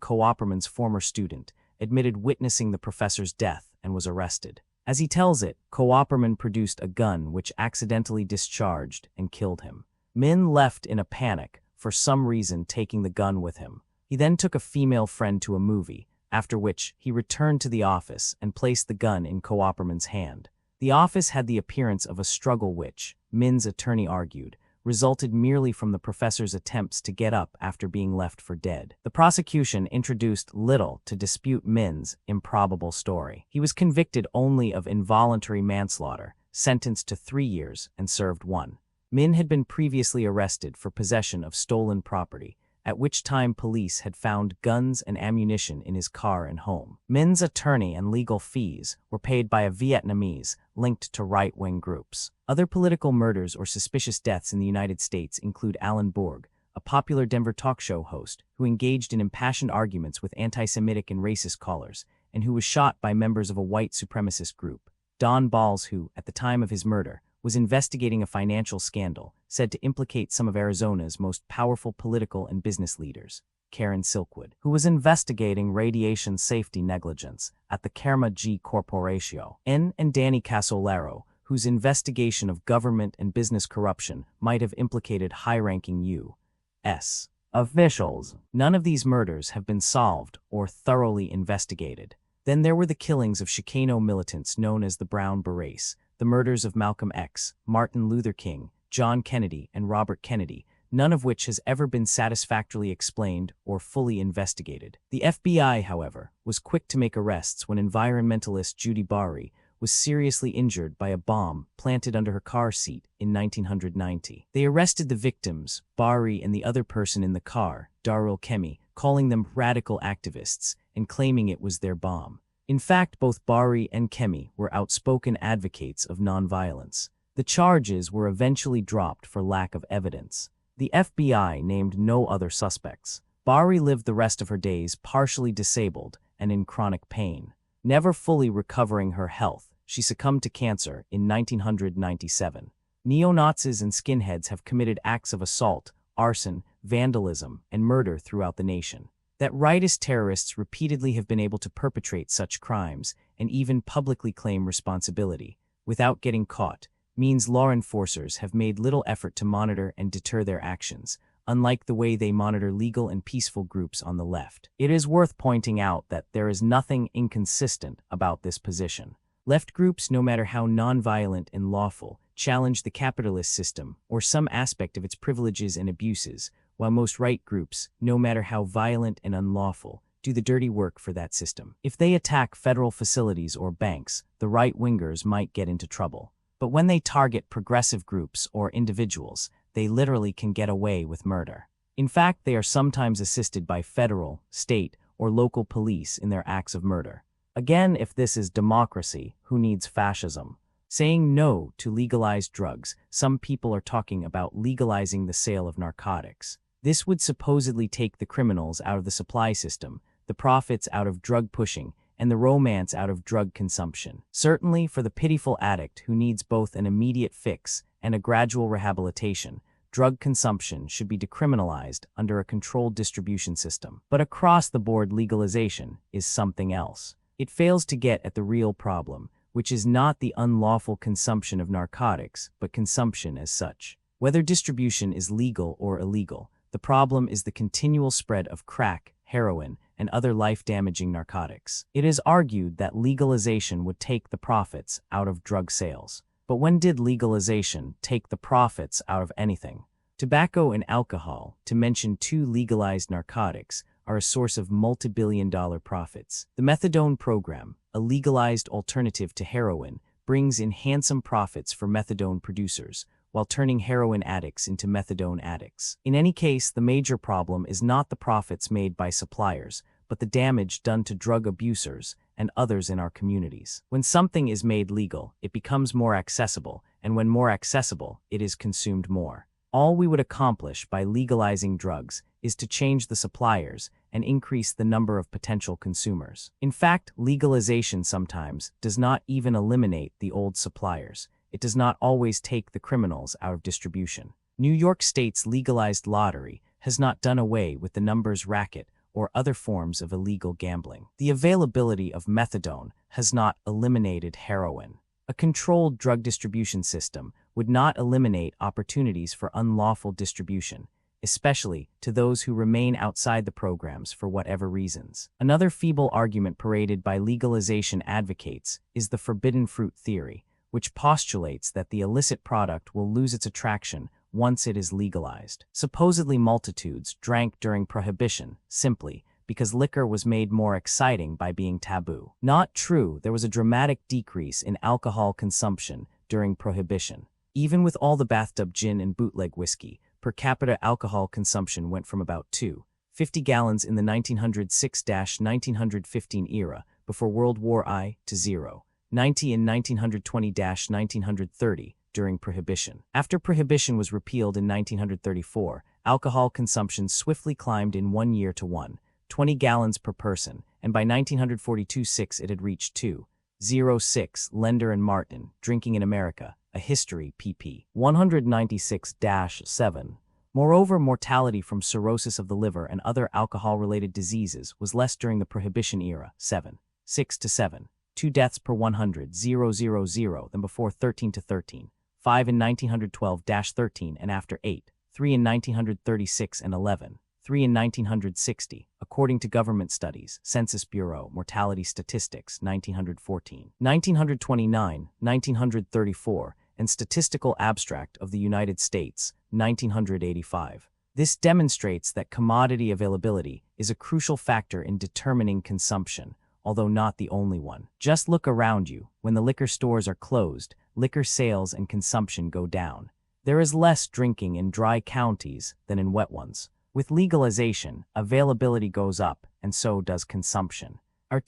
Cooperman's former student, admitted witnessing the professor's death and was arrested. As he tells it, Cooperman produced a gun which accidentally discharged and killed him. Min left in a panic, for some reason taking the gun with him. He then took a female friend to a movie, after which he returned to the office and placed the gun in Cooperman's hand. The office had the appearance of a struggle which, Min's attorney argued, resulted merely from the professor's attempts to get up after being left for dead. The prosecution introduced little to dispute Min's improbable story. He was convicted only of involuntary manslaughter, sentenced to 3 years, and served 1. Min had been previously arrested for possession of stolen property, at which time police had found guns and ammunition in his car and home. Min's attorney and legal fees were paid by a Vietnamese linked to right-wing groups. Other political murders or suspicious deaths in the United States include Alan Borg, a popular Denver talk show host who engaged in impassioned arguments with anti-Semitic and racist callers, and who was shot by members of a white supremacist group. Don Balls, who, at the time of his murder, was investigating a financial scandal said to implicate some of Arizona's most powerful political and business leaders. Karen Silkwood, who was investigating radiation safety negligence at the Karma G Corporatio. And Danny Casolaro, whose investigation of government and business corruption might have implicated high-ranking U.S. officials. None of these murders have been solved or thoroughly investigated. Then there were the killings of Chicano militants known as the Brown Berets, the murders of Malcolm X, Martin Luther King, John Kennedy, and Robert Kennedy, none of which has ever been satisfactorily explained or fully investigated. The FBI, however, was quick to make arrests when environmentalist Judy Bari was seriously injured by a bomb planted under her car seat in 1990. They arrested the victims, Bari and the other person in the car, Darul Kemi, calling them radical activists and claiming it was their bomb. In fact, both Bari and Kemi were outspoken advocates of nonviolence. The charges were eventually dropped for lack of evidence. The FBI named no other suspects. Bari lived the rest of her days partially disabled and in chronic pain. Never fully recovering her health, she succumbed to cancer in 1997. Neo-Nazis and skinheads have committed acts of assault, arson, vandalism, and murder throughout the nation. That rightist terrorists repeatedly have been able to perpetrate such crimes and even publicly claim responsibility without getting caught means law enforcers have made little effort to monitor and deter their actions, unlike the way they monitor legal and peaceful groups on the left. It is worth pointing out that there is nothing inconsistent about this position. Left groups, no matter how nonviolent and lawful, challenge the capitalist system or some aspect of its privileges and abuses, while most right groups, no matter how violent and unlawful, do the dirty work for that system. If they attack federal facilities or banks, the right-wingers might get into trouble. But when they target progressive groups or individuals, they literally can get away with murder. In fact, they are sometimes assisted by federal, state, or local police in their acts of murder. Again, if this is democracy, who needs fascism? Saying no to legalized drugs, some people are talking about legalizing the sale of narcotics. This would supposedly take the criminals out of the supply system, the profits out of drug pushing, and the romance out of drug consumption. Certainly, for the pitiful addict who needs both an immediate fix and a gradual rehabilitation, drug consumption should be decriminalized under a controlled distribution system. But across-the-board legalization is something else. It fails to get at the real problem, which is not the unlawful consumption of narcotics, but consumption as such. Whether distribution is legal or illegal, the problem is the continual spread of crack, heroin, and other life-damaging narcotics. It is argued that legalization would take the profits out of drug sales. But when did legalization take the profits out of anything? Tobacco and alcohol, to mention two legalized narcotics, are a source of multi-billion-dollar profits. The methadone program, a legalized alternative to heroin, brings in handsome profits for methadone producers, while turning heroin addicts into methadone addicts. In any case, the major problem is not the profits made by suppliers, but the damage done to drug abusers and others in our communities. When something is made legal, it becomes more accessible, and when more accessible, it is consumed more. All we would accomplish by legalizing drugs is to change the suppliers and increase the number of potential consumers. In fact, legalization sometimes does not even eliminate the old suppliers. It does not always take the criminals out of distribution. New York State's legalized lottery has not done away with the numbers racket or other forms of illegal gambling. The availability of methadone has not eliminated heroin. A controlled drug distribution system would not eliminate opportunities for unlawful distribution, especially to those who remain outside the programs for whatever reasons. Another feeble argument paraded by legalization advocates is the forbidden fruit theory, which postulates that the illicit product will lose its attraction once it is legalized. Supposedly multitudes drank during Prohibition simply because liquor was made more exciting by being taboo. Not true, there was a dramatic decrease in alcohol consumption during Prohibition. Even with all the bathtub gin and bootleg whiskey, per capita alcohol consumption went from about 250 gallons in the 1906-1915 era, before World War I, to 0.90 in 1920-1930, during Prohibition. After Prohibition was repealed in 1934, alcohol consumption swiftly climbed in 1 year to 1.20 gallons per person, and by 1942-6 it had reached 2.06. Lender and Martin, Drinking in America, A History, pp. 196-7. Moreover, mortality from cirrhosis of the liver and other alcohol-related diseases was less during the Prohibition era, 7.6 to 7. 2 deaths per 100,000 than before, 13 to 13, 5 in 1912-13 and after 8, 3 in 1936 and 11, 3 in 1960, according to government studies, Census Bureau, Mortality Statistics, 1914, 1929, 1934, and Statistical Abstract of the United States, 1985. This demonstrates that commodity availability is a crucial factor in determining consumption, although not the only one. Just look around you. When the liquor stores are closed, liquor sales and consumption go down. There is less drinking in dry counties than in wet ones. With legalization, availability goes up, and so does consumption. Our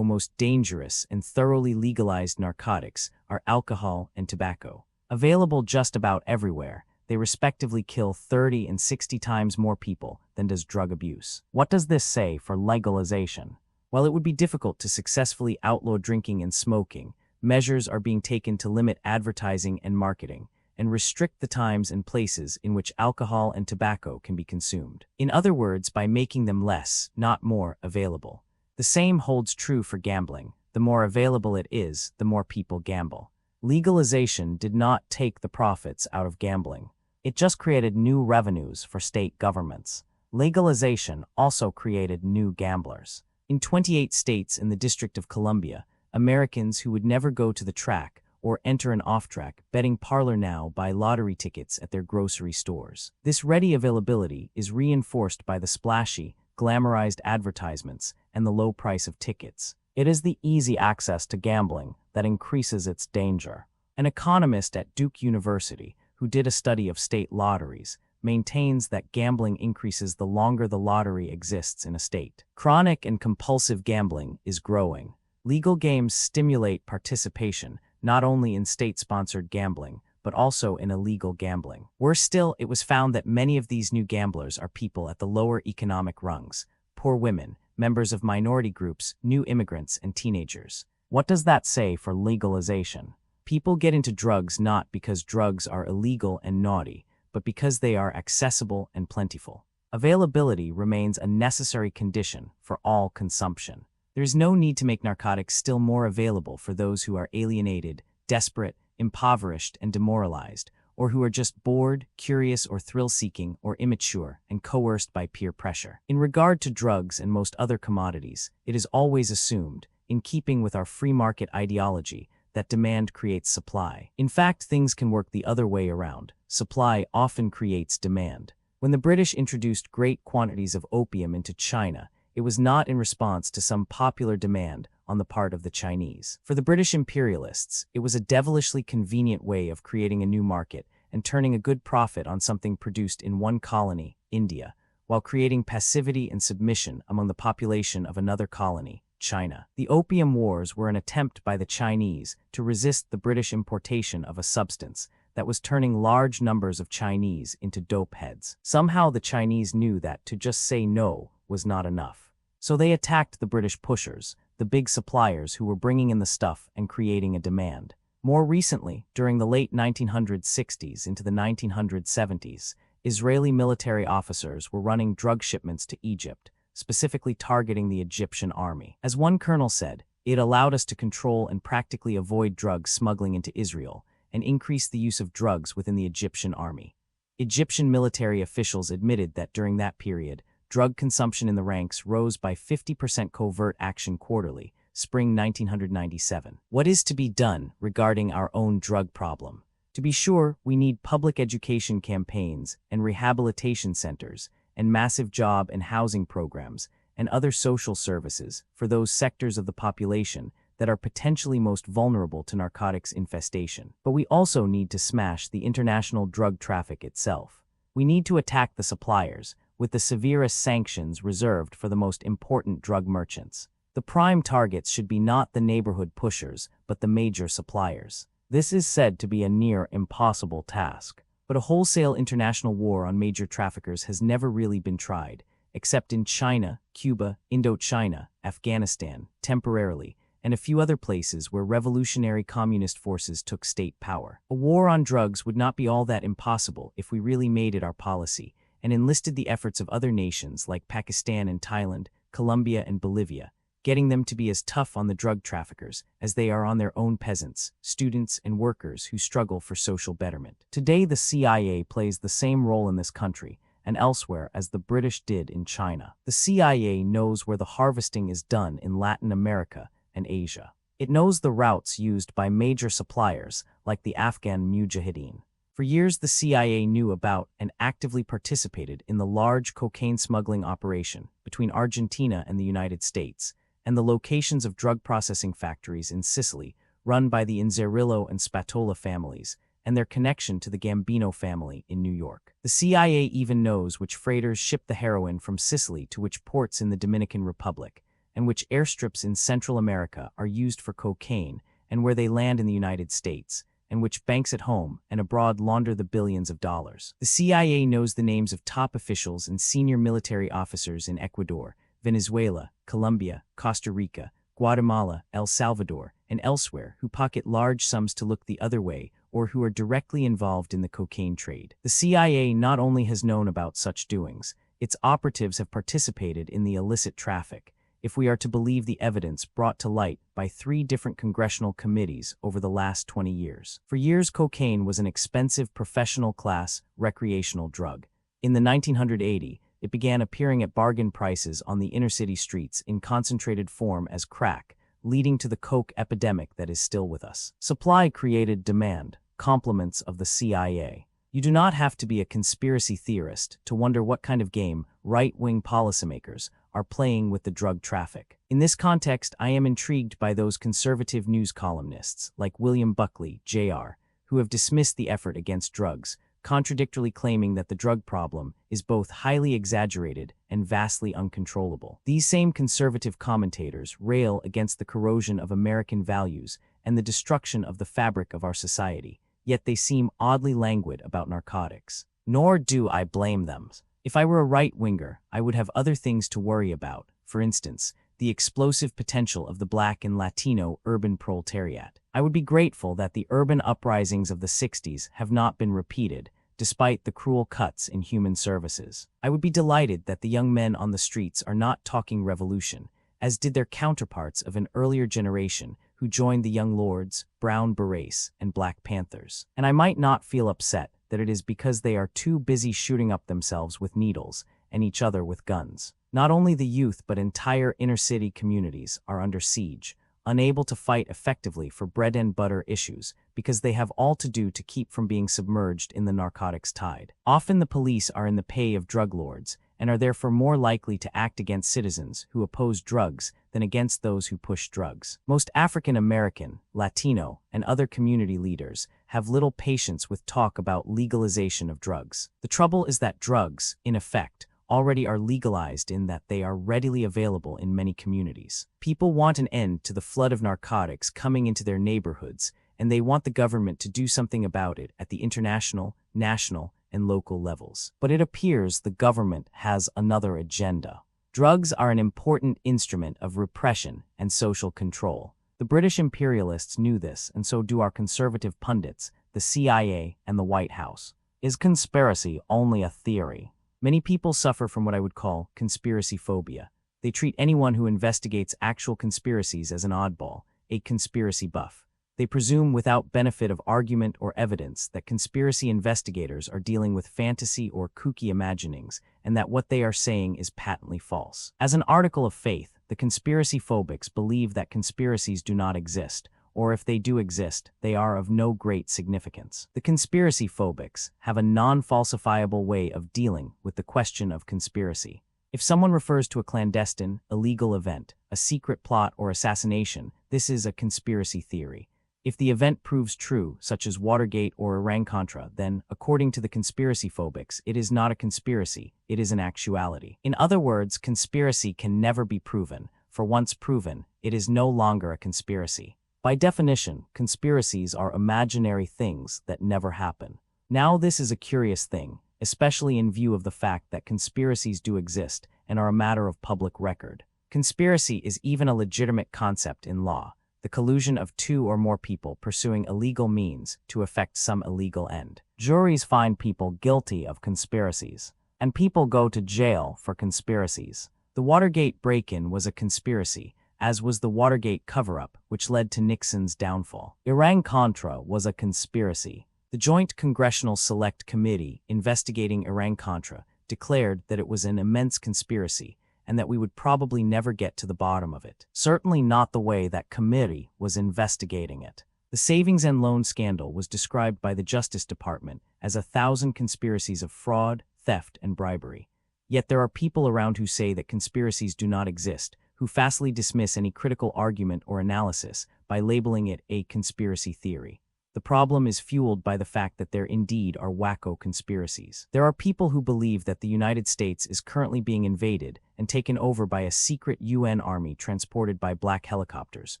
most dangerous and thoroughly legalized narcotics are alcohol and tobacco. Available just about everywhere, they respectively kill 30 and 60 times more people than does drug abuse. What does this say for legalization? While it would be difficult to successfully outlaw drinking and smoking, measures are being taken to limit advertising and marketing, and restrict the times and places in which alcohol and tobacco can be consumed. In other words, by making them less, not more, available. The same holds true for gambling. The more available it is, the more people gamble. Legalization did not take the profits out of gambling. It just created new revenues for state governments. Legalization also created new gamblers. In 28 states in the District of Columbia, Americans who would never go to the track or enter an off-track betting parlor now buy lottery tickets at their grocery stores. This ready availability is reinforced by the splashy, glamorized advertisements and the low price of tickets. It is the easy access to gambling that increases its danger. An economist at Duke University, who did a study of state lotteries, maintains that gambling increases the longer the lottery exists in a state. Chronic and compulsive gambling is growing. Legal games stimulate participation not only in state-sponsored gambling, but also in illegal gambling. Worse still, it was found that many of these new gamblers are people at the lower economic rungs: poor women, members of minority groups, new immigrants, and teenagers. What does that say for legalization? People get into drugs not because drugs are illegal and naughty, but because they are accessible and plentiful. Availability remains a necessary condition for all consumption. There is no need to make narcotics still more available for those who are alienated, desperate, impoverished, and demoralized, or who are just bored, curious, or thrill-seeking, or immature, and coerced by peer pressure. In regard to drugs and most other commodities, it is always assumed, in keeping with our free market ideology, that demand creates supply. In fact, things can work the other way around. Supply often creates demand. When the British introduced great quantities of opium into China, it was not in response to some popular demand on the part of the Chinese. For the British imperialists, it was a devilishly convenient way of creating a new market and turning a good profit on something produced in one colony, India, while creating passivity and submission among the population of another colony, China. The Opium Wars were an attempt by the Chinese to resist the British importation of a substance that was turning large numbers of Chinese into dope heads. Somehow the Chinese knew that to just say no was not enough. So they attacked the British pushers, the big suppliers who were bringing in the stuff and creating a demand. More recently, during the late 1960s into the 1970s, Israeli military officers were running drug shipments to Egypt, specifically targeting the Egyptian army. As one colonel said, it allowed us to control and practically avoid drug smuggling into Israel and increase the use of drugs within the Egyptian army. Egyptian military officials admitted that during that period, drug consumption in the ranks rose by 50% covert action quarterly, spring 1997. What is to be done regarding our own drug problem? To be sure, we need public education campaigns and rehabilitation centers and massive job and housing programs and other social services for those sectors of the population that are potentially most vulnerable to narcotics infestation. But we also need to smash the international drug traffic itself. We need to attack the suppliers, with the severest sanctions reserved for the most important drug merchants. The prime targets should be not the neighborhood pushers, but the major suppliers. This is said to be a near impossible task, but a wholesale international war on major traffickers has never really been tried, except in China, Cuba, Indochina, Afghanistan, temporarily, and a few other places where revolutionary communist forces took state power. A war on drugs would not be all that impossible if we really made it our policy and enlisted the efforts of other nations like Pakistan and Thailand, Colombia and Bolivia, getting them to be as tough on the drug traffickers as they are on their own peasants, students, and workers who struggle for social betterment. Today, the CIA plays the same role in this country and elsewhere as the British did in China. The CIA knows where the harvesting is done in Latin America and Asia. It knows the routes used by major suppliers like the Afghan Mujahideen. For years, the CIA knew about and actively participated in the large cocaine smuggling operation between Argentina and the United States, and the locations of drug processing factories in Sicily run by the Inzerillo and Spatola families, and their connection to the Gambino family in New York. The CIA even knows which freighters ship the heroin from Sicily to which ports in the Dominican Republic, and which airstrips in Central America are used for cocaine and where they land in the United States, and which banks at home and abroad launder the billions of dollars. The CIA knows the names of top officials and senior military officers in Ecuador, Venezuela, Colombia, Costa Rica, Guatemala, El Salvador, and elsewhere who pocket large sums to look the other way or who are directly involved in the cocaine trade. The CIA not only has known about such doings, its operatives have participated in the illicit traffic, if we are to believe the evidence brought to light by 3 different congressional committees over the last 20 years. For years, cocaine was an expensive professional-class recreational drug. In the 1980s, it began appearing at bargain prices on the inner-city streets in concentrated form as crack, leading to the coke epidemic that is still with us. Supply created demand, compliments of the CIA. You do not have to be a conspiracy theorist to wonder what kind of game right-wing policymakers are playing with the drug traffic. In this context, I am intrigued by those conservative news columnists like William Buckley, Jr., who have dismissed the effort against drugs, contradictorily claiming that the drug problem is both highly exaggerated and vastly uncontrollable. These same conservative commentators rail against the corrosion of American values and the destruction of the fabric of our society, yet they seem oddly languid about narcotics. Nor do I blame them. If I were a right-winger, I would have other things to worry about, for instance, the explosive potential of the Black and Latino urban proletariat. I would be grateful that the urban uprisings of the 60s have not been repeated, despite the cruel cuts in human services. I would be delighted that the young men on the streets are not talking revolution, as did their counterparts of an earlier generation who joined the Young Lords, Brown Berets, and Black Panthers. And I might not feel upset that it is because they are too busy shooting up themselves with needles and each other with guns. Not only the youth but entire inner-city communities are under siege, unable to fight effectively for bread and butter issues because they have all to do to keep from being submerged in the narcotics tide. Often the police are in the pay of drug lords and are therefore more likely to act against citizens who oppose drugs than against those who push drugs. Most African American, Latino, and other community leaders have little patience with talk about legalization of drugs. The trouble is that drugs, in effect, already are legalized in that they are readily available in many communities. People want an end to the flood of narcotics coming into their neighborhoods, and they want the government to do something about it at the international, national, and local levels. But it appears the government has another agenda. Drugs are an important instrument of repression and social control. The British imperialists knew this, and so do our conservative pundits, the CIA, and the White House. Is conspiracy only a theory? Many people suffer from what I would call conspiracy phobia. They treat anyone who investigates actual conspiracies as an oddball, a conspiracy buff. They presume without benefit of argument or evidence that conspiracy investigators are dealing with fantasy or kooky imaginings, and that what they are saying is patently false. As an article of faith, the conspiracy phobics believe that conspiracies do not exist, or if they do exist, they are of no great significance. The conspiracy phobics have a non-falsifiable way of dealing with the question of conspiracy. If someone refers to a clandestine, illegal event, a secret plot or assassination, this is a conspiracy theory. If the event proves true, such as Watergate or Iran-Contra, then, according to the conspiracy phobics, it is not a conspiracy, it is an actuality. In other words, conspiracy can never be proven, for once proven, it is no longer a conspiracy. By definition, conspiracies are imaginary things that never happen. Now this is a curious thing, especially in view of the fact that conspiracies do exist and are a matter of public record. Conspiracy is even a legitimate concept in law, the collusion of two or more people pursuing illegal means to effect some illegal end. Juries find people guilty of conspiracies, and people go to jail for conspiracies. The Watergate break-in was a conspiracy, as was the Watergate cover-up, which led to Nixon's downfall. Iran-Contra was a conspiracy. The Joint Congressional Select Committee investigating Iran-Contra declared that it was an immense conspiracy, and that we would probably never get to the bottom of it. Certainly not the way that committee was investigating it. The savings and loan scandal was described by the Justice Department as 1,000 conspiracies of fraud, theft, and bribery. Yet there are people around who say that conspiracies do not exist, who fastly dismiss any critical argument or analysis by labeling it a conspiracy theory. The problem is fueled by the fact that there indeed are wacko conspiracies. There are people who believe that the United States is currently being invaded and taken over by a secret UN army transported by black helicopters,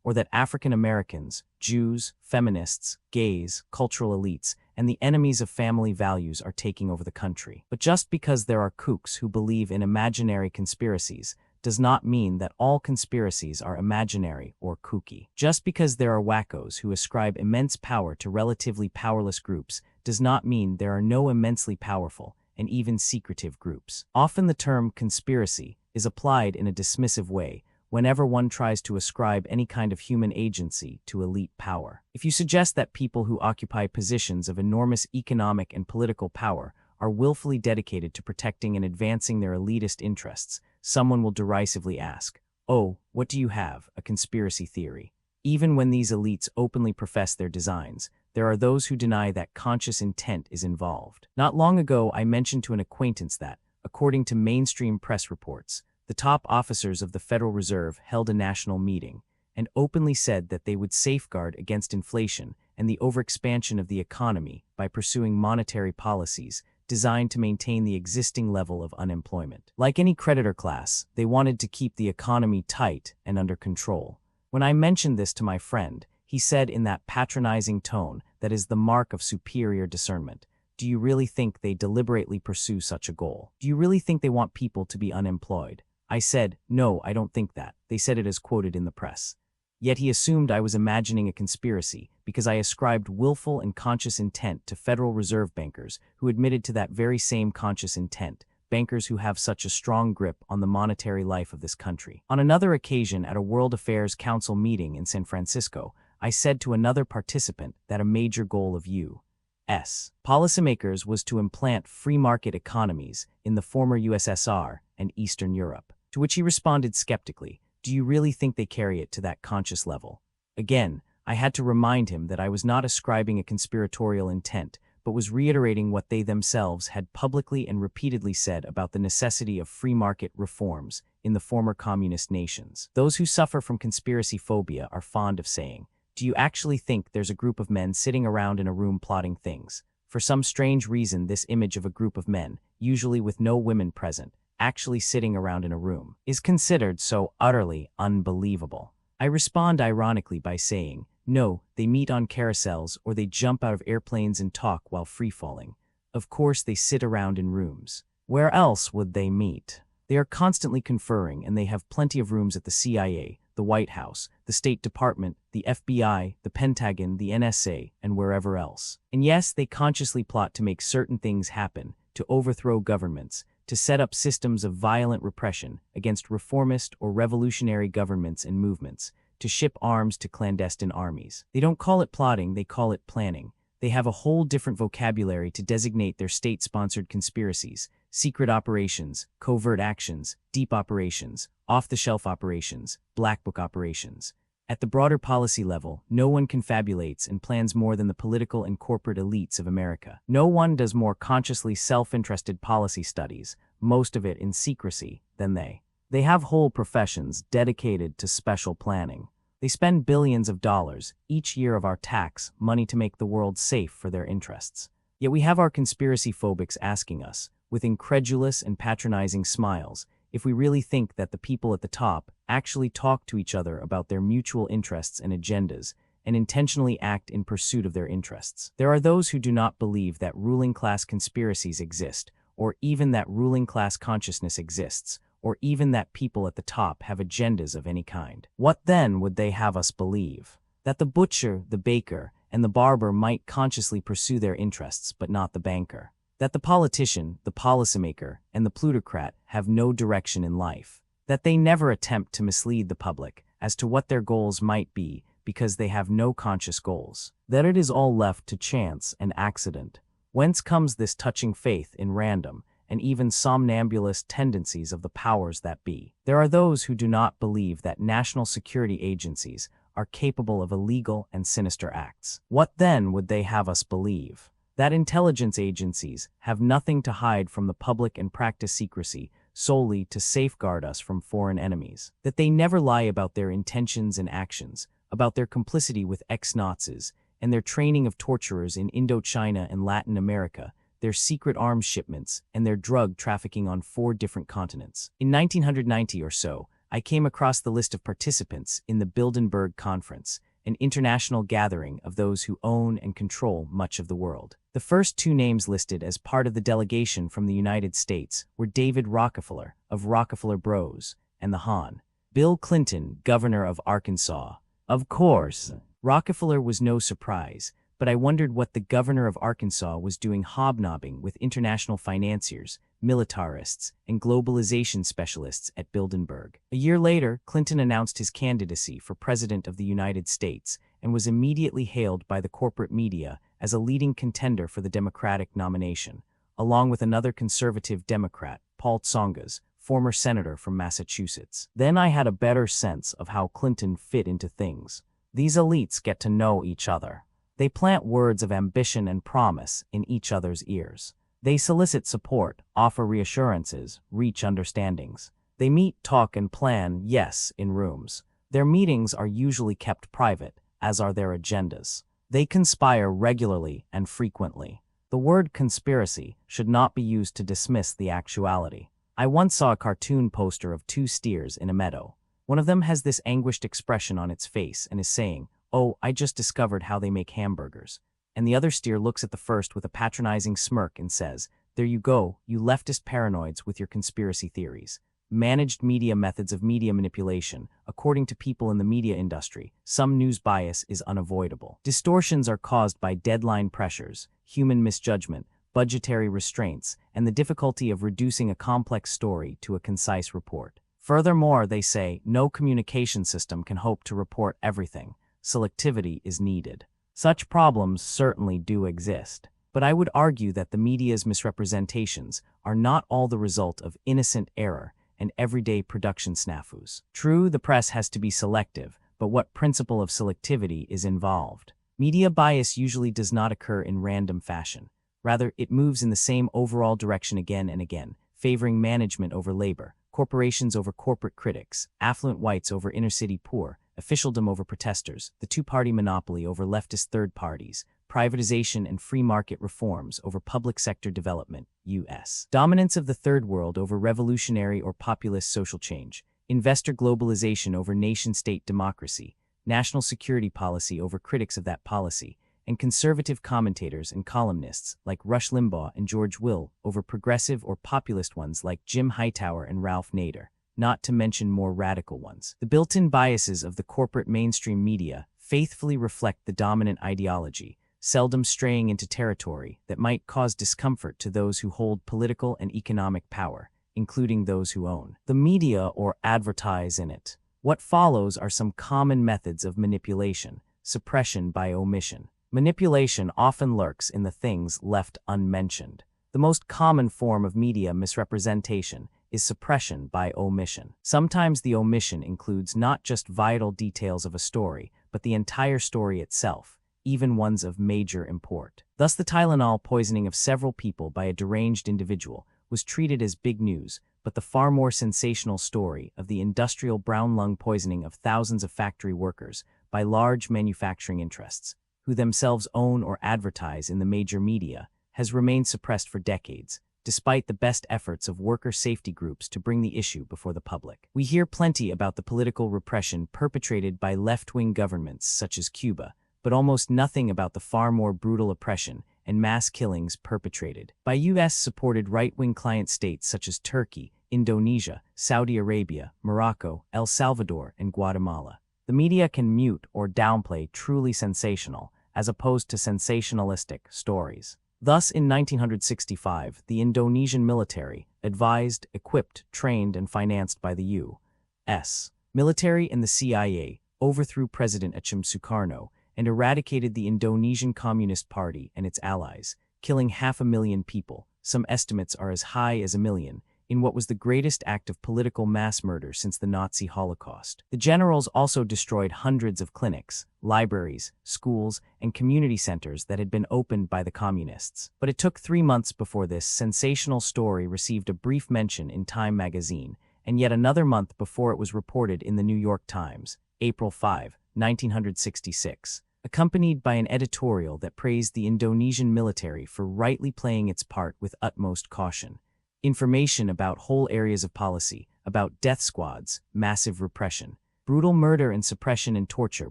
or that African Americans, Jews, feminists, gays, cultural elites, and the enemies of family values are taking over the country. But just because there are kooks who believe in imaginary conspiracies does not mean that all conspiracies are imaginary or kooky. Just because there are wackos who ascribe immense power to relatively powerless groups does not mean there are no immensely powerful and even secretive groups. Often the term conspiracy is applied in a dismissive way whenever one tries to ascribe any kind of human agency to elite power. If you suggest that people who occupy positions of enormous economic and political power are willfully dedicated to protecting and advancing their elitist interests, someone will derisively ask, "Oh, what do you have, a conspiracy theory?" Even when these elites openly profess their designs, there are those who deny that conscious intent is involved. Not long ago, I mentioned to an acquaintance that, according to mainstream press reports, the top officers of the Federal Reserve held a national meeting and openly said that they would safeguard against inflation and the overexpansion of the economy by pursuing monetary policies designed to maintain the existing level of unemployment. Like any creditor class, they wanted to keep the economy tight and under control. When I mentioned this to my friend, he said in that patronizing tone that is the mark of superior discernment, "Do you really think they deliberately pursue such a goal? Do you really think they want people to be unemployed?" I said, "No, I don't think that. They said it as quoted in the press." Yet he assumed I was imagining a conspiracy because I ascribed willful and conscious intent to Federal Reserve bankers who admitted to that very same conscious intent, bankers who have such a strong grip on the monetary life of this country. On another occasion at a World Affairs Council meeting in San Francisco, I said to another participant that a major goal of U.S. policymakers was to implant free market economies in the former USSR and Eastern Europe, to which he responded skeptically, Do you really think they carry it to that conscious level? Again, I had to remind him that I was not ascribing a conspiratorial intent, but was reiterating what they themselves had publicly and repeatedly said about the necessity of free market reforms in the former communist nations. Those who suffer from conspiracy phobia are fond of saying, "Do you actually think there's a group of men sitting around in a room plotting things?" For some strange reason, this image of a group of men, usually with no women present, actually sitting around in a room, is considered so utterly unbelievable. I respond ironically by saying, no, they meet on carousels or they jump out of airplanes and talk while free-falling. Of course they sit around in rooms. Where else would they meet? They are constantly conferring, and they have plenty of rooms at the CIA, the White House, the State Department, the FBI, the Pentagon, the NSA, and wherever else. And yes, they consciously plot to make certain things happen, to overthrow governments, to set up systems of violent repression against reformist or revolutionary governments and movements, to ship arms to clandestine armies. They don't call it plotting, they call it planning. They have a whole different vocabulary to designate their state-sponsored conspiracies: secret operations, covert actions, deep operations, off-the-shelf operations, black book operations. At the broader policy level, no one confabulates and plans more than the political and corporate elites of America. No one does more consciously self-interested policy studies, most of it in secrecy, than they. They have whole professions dedicated to special planning. They spend billions of dollars each year of our tax money to make the world safe for their interests. Yet we have our conspiracy phobics asking us, with incredulous and patronizing smiles, if we really think that the people at the top actually talk to each other about their mutual interests and agendas, and intentionally act in pursuit of their interests. There are those who do not believe that ruling class conspiracies exist, or even that ruling class consciousness exists, or even that people at the top have agendas of any kind. What then would they have us believe? That the butcher, the baker, and the barber might consciously pursue their interests, but not the banker. That the politician, the policymaker, and the plutocrat have no direction in life. That they never attempt to mislead the public as to what their goals might be because they have no conscious goals. That it is all left to chance and accident. Whence comes this touching faith in random and even somnambulous tendencies of the powers that be? There are those who do not believe that national security agencies are capable of illegal and sinister acts. What then would they have us believe? That intelligence agencies have nothing to hide from the public and practice secrecy solely to safeguard us from foreign enemies. That they never lie about their intentions and actions, about their complicity with ex-Nazis, and their training of torturers in Indochina and Latin America, their secret arms shipments, and their drug trafficking on 4 different continents. In 1990 or so, I came across the list of participants in the Bilderberg Conference, an international gathering of those who own and control much of the world. The first 2 names listed as part of the delegation from the United States were David Rockefeller of Rockefeller Bros. And the Hon. Bill Clinton, governor of Arkansas. Of course, Rockefeller was no surprise, but I wondered what the governor of Arkansas was doing hobnobbing with international financiers, militarists, and globalization specialists at Bilderberg. A year later, Clinton announced his candidacy for President of the United States and was immediately hailed by the corporate media as a leading contender for the Democratic nomination, along with another conservative Democrat, Paul Tsongas, former senator from Massachusetts. Then I had a better sense of how Clinton fit into things. These elites get to know each other. They plant words of ambition and promise in each other's ears. They solicit support, offer reassurances, reach understandings. They meet, talk, and plan, yes, in rooms. Their meetings are usually kept private, as are their agendas. They conspire regularly and frequently. The word conspiracy should not be used to dismiss the actuality. I once saw a cartoon poster of 2 steers in a meadow. One of them has this anguished expression on its face and is saying, "Oh, I just discovered how they make hamburgers." And the other steer looks at the first with a patronizing smirk and says, "There you go, you leftist paranoids with your conspiracy theories. Managed media methods of media manipulation. According to people in the media industry, some news bias is unavoidable. Distortions are caused by deadline pressures, human misjudgment, budgetary restraints, and the difficulty of reducing a complex story to a concise report. Furthermore, they say, no communication system can hope to report everything. Selectivity is needed." Such problems certainly do exist, but I would argue that the media's misrepresentations are not all the result of innocent error, and everyday production snafus. True, the press has to be selective, but what principle of selectivity is involved? Media bias usually does not occur in random fashion. Rather, it moves in the same overall direction again and again, favoring management over labor, corporations over corporate critics, affluent whites over inner-city poor, officialdom over protesters, the two-party monopoly over leftist third parties, privatization and free market reforms over public sector development, U.S. Dominance of the third world over revolutionary or populist social change, investor globalization over nation-state democracy, national security policy over critics of that policy, and conservative commentators and columnists like Rush Limbaugh and George Will over progressive or populist ones like Jim Hightower and Ralph Nader, not to mention more radical ones. The built-in biases of the corporate mainstream media faithfully reflect the dominant ideology, seldom straying into territory that might cause discomfort to those who hold political and economic power, including those who own the media or advertise in it. What follows are some common methods of manipulation: suppression by omission. Manipulation often lurks in the things left unmentioned. The most common form of media misrepresentation is suppression by omission. Sometimes the omission includes not just vital details of a story, but the entire story itself, even ones of major import. Thus, the Tylenol poisoning of several people by a deranged individual was treated as big news, but the far more sensational story of the industrial brown lung poisoning of thousands of factory workers by large manufacturing interests, who themselves own or advertise in the major media, has remained suppressed for decades, despite the best efforts of worker safety groups to bring the issue before the public. We hear plenty about the political repression perpetrated by left-wing governments such as Cuba, but almost nothing about the far more brutal oppression and mass killings perpetrated by U.S.-supported right-wing client states such as Turkey, Indonesia, Saudi Arabia, Morocco, El Salvador, and Guatemala. The media can mute or downplay truly sensational, as opposed to sensationalistic, stories. Thus, in 1965, the Indonesian military, advised, equipped, trained, and financed by the U.S. military and the CIA, overthrew President Achem Sukarno and eradicated the Indonesian Communist Party and its allies, killing 500,000 people, some estimates are as high as 1 million, in what was the greatest act of political mass murder since the Nazi Holocaust. The generals also destroyed hundreds of clinics, libraries, schools, and community centers that had been opened by the communists. But it took 3 months before this sensational story received a brief mention in Time magazine, and yet another month before it was reported in the New York Times, April 5, 1966, accompanied by an editorial that praised the Indonesian military for rightly playing its part with utmost caution. Information about whole areas of policy, about death squads, massive repression, brutal murder and suppression and torture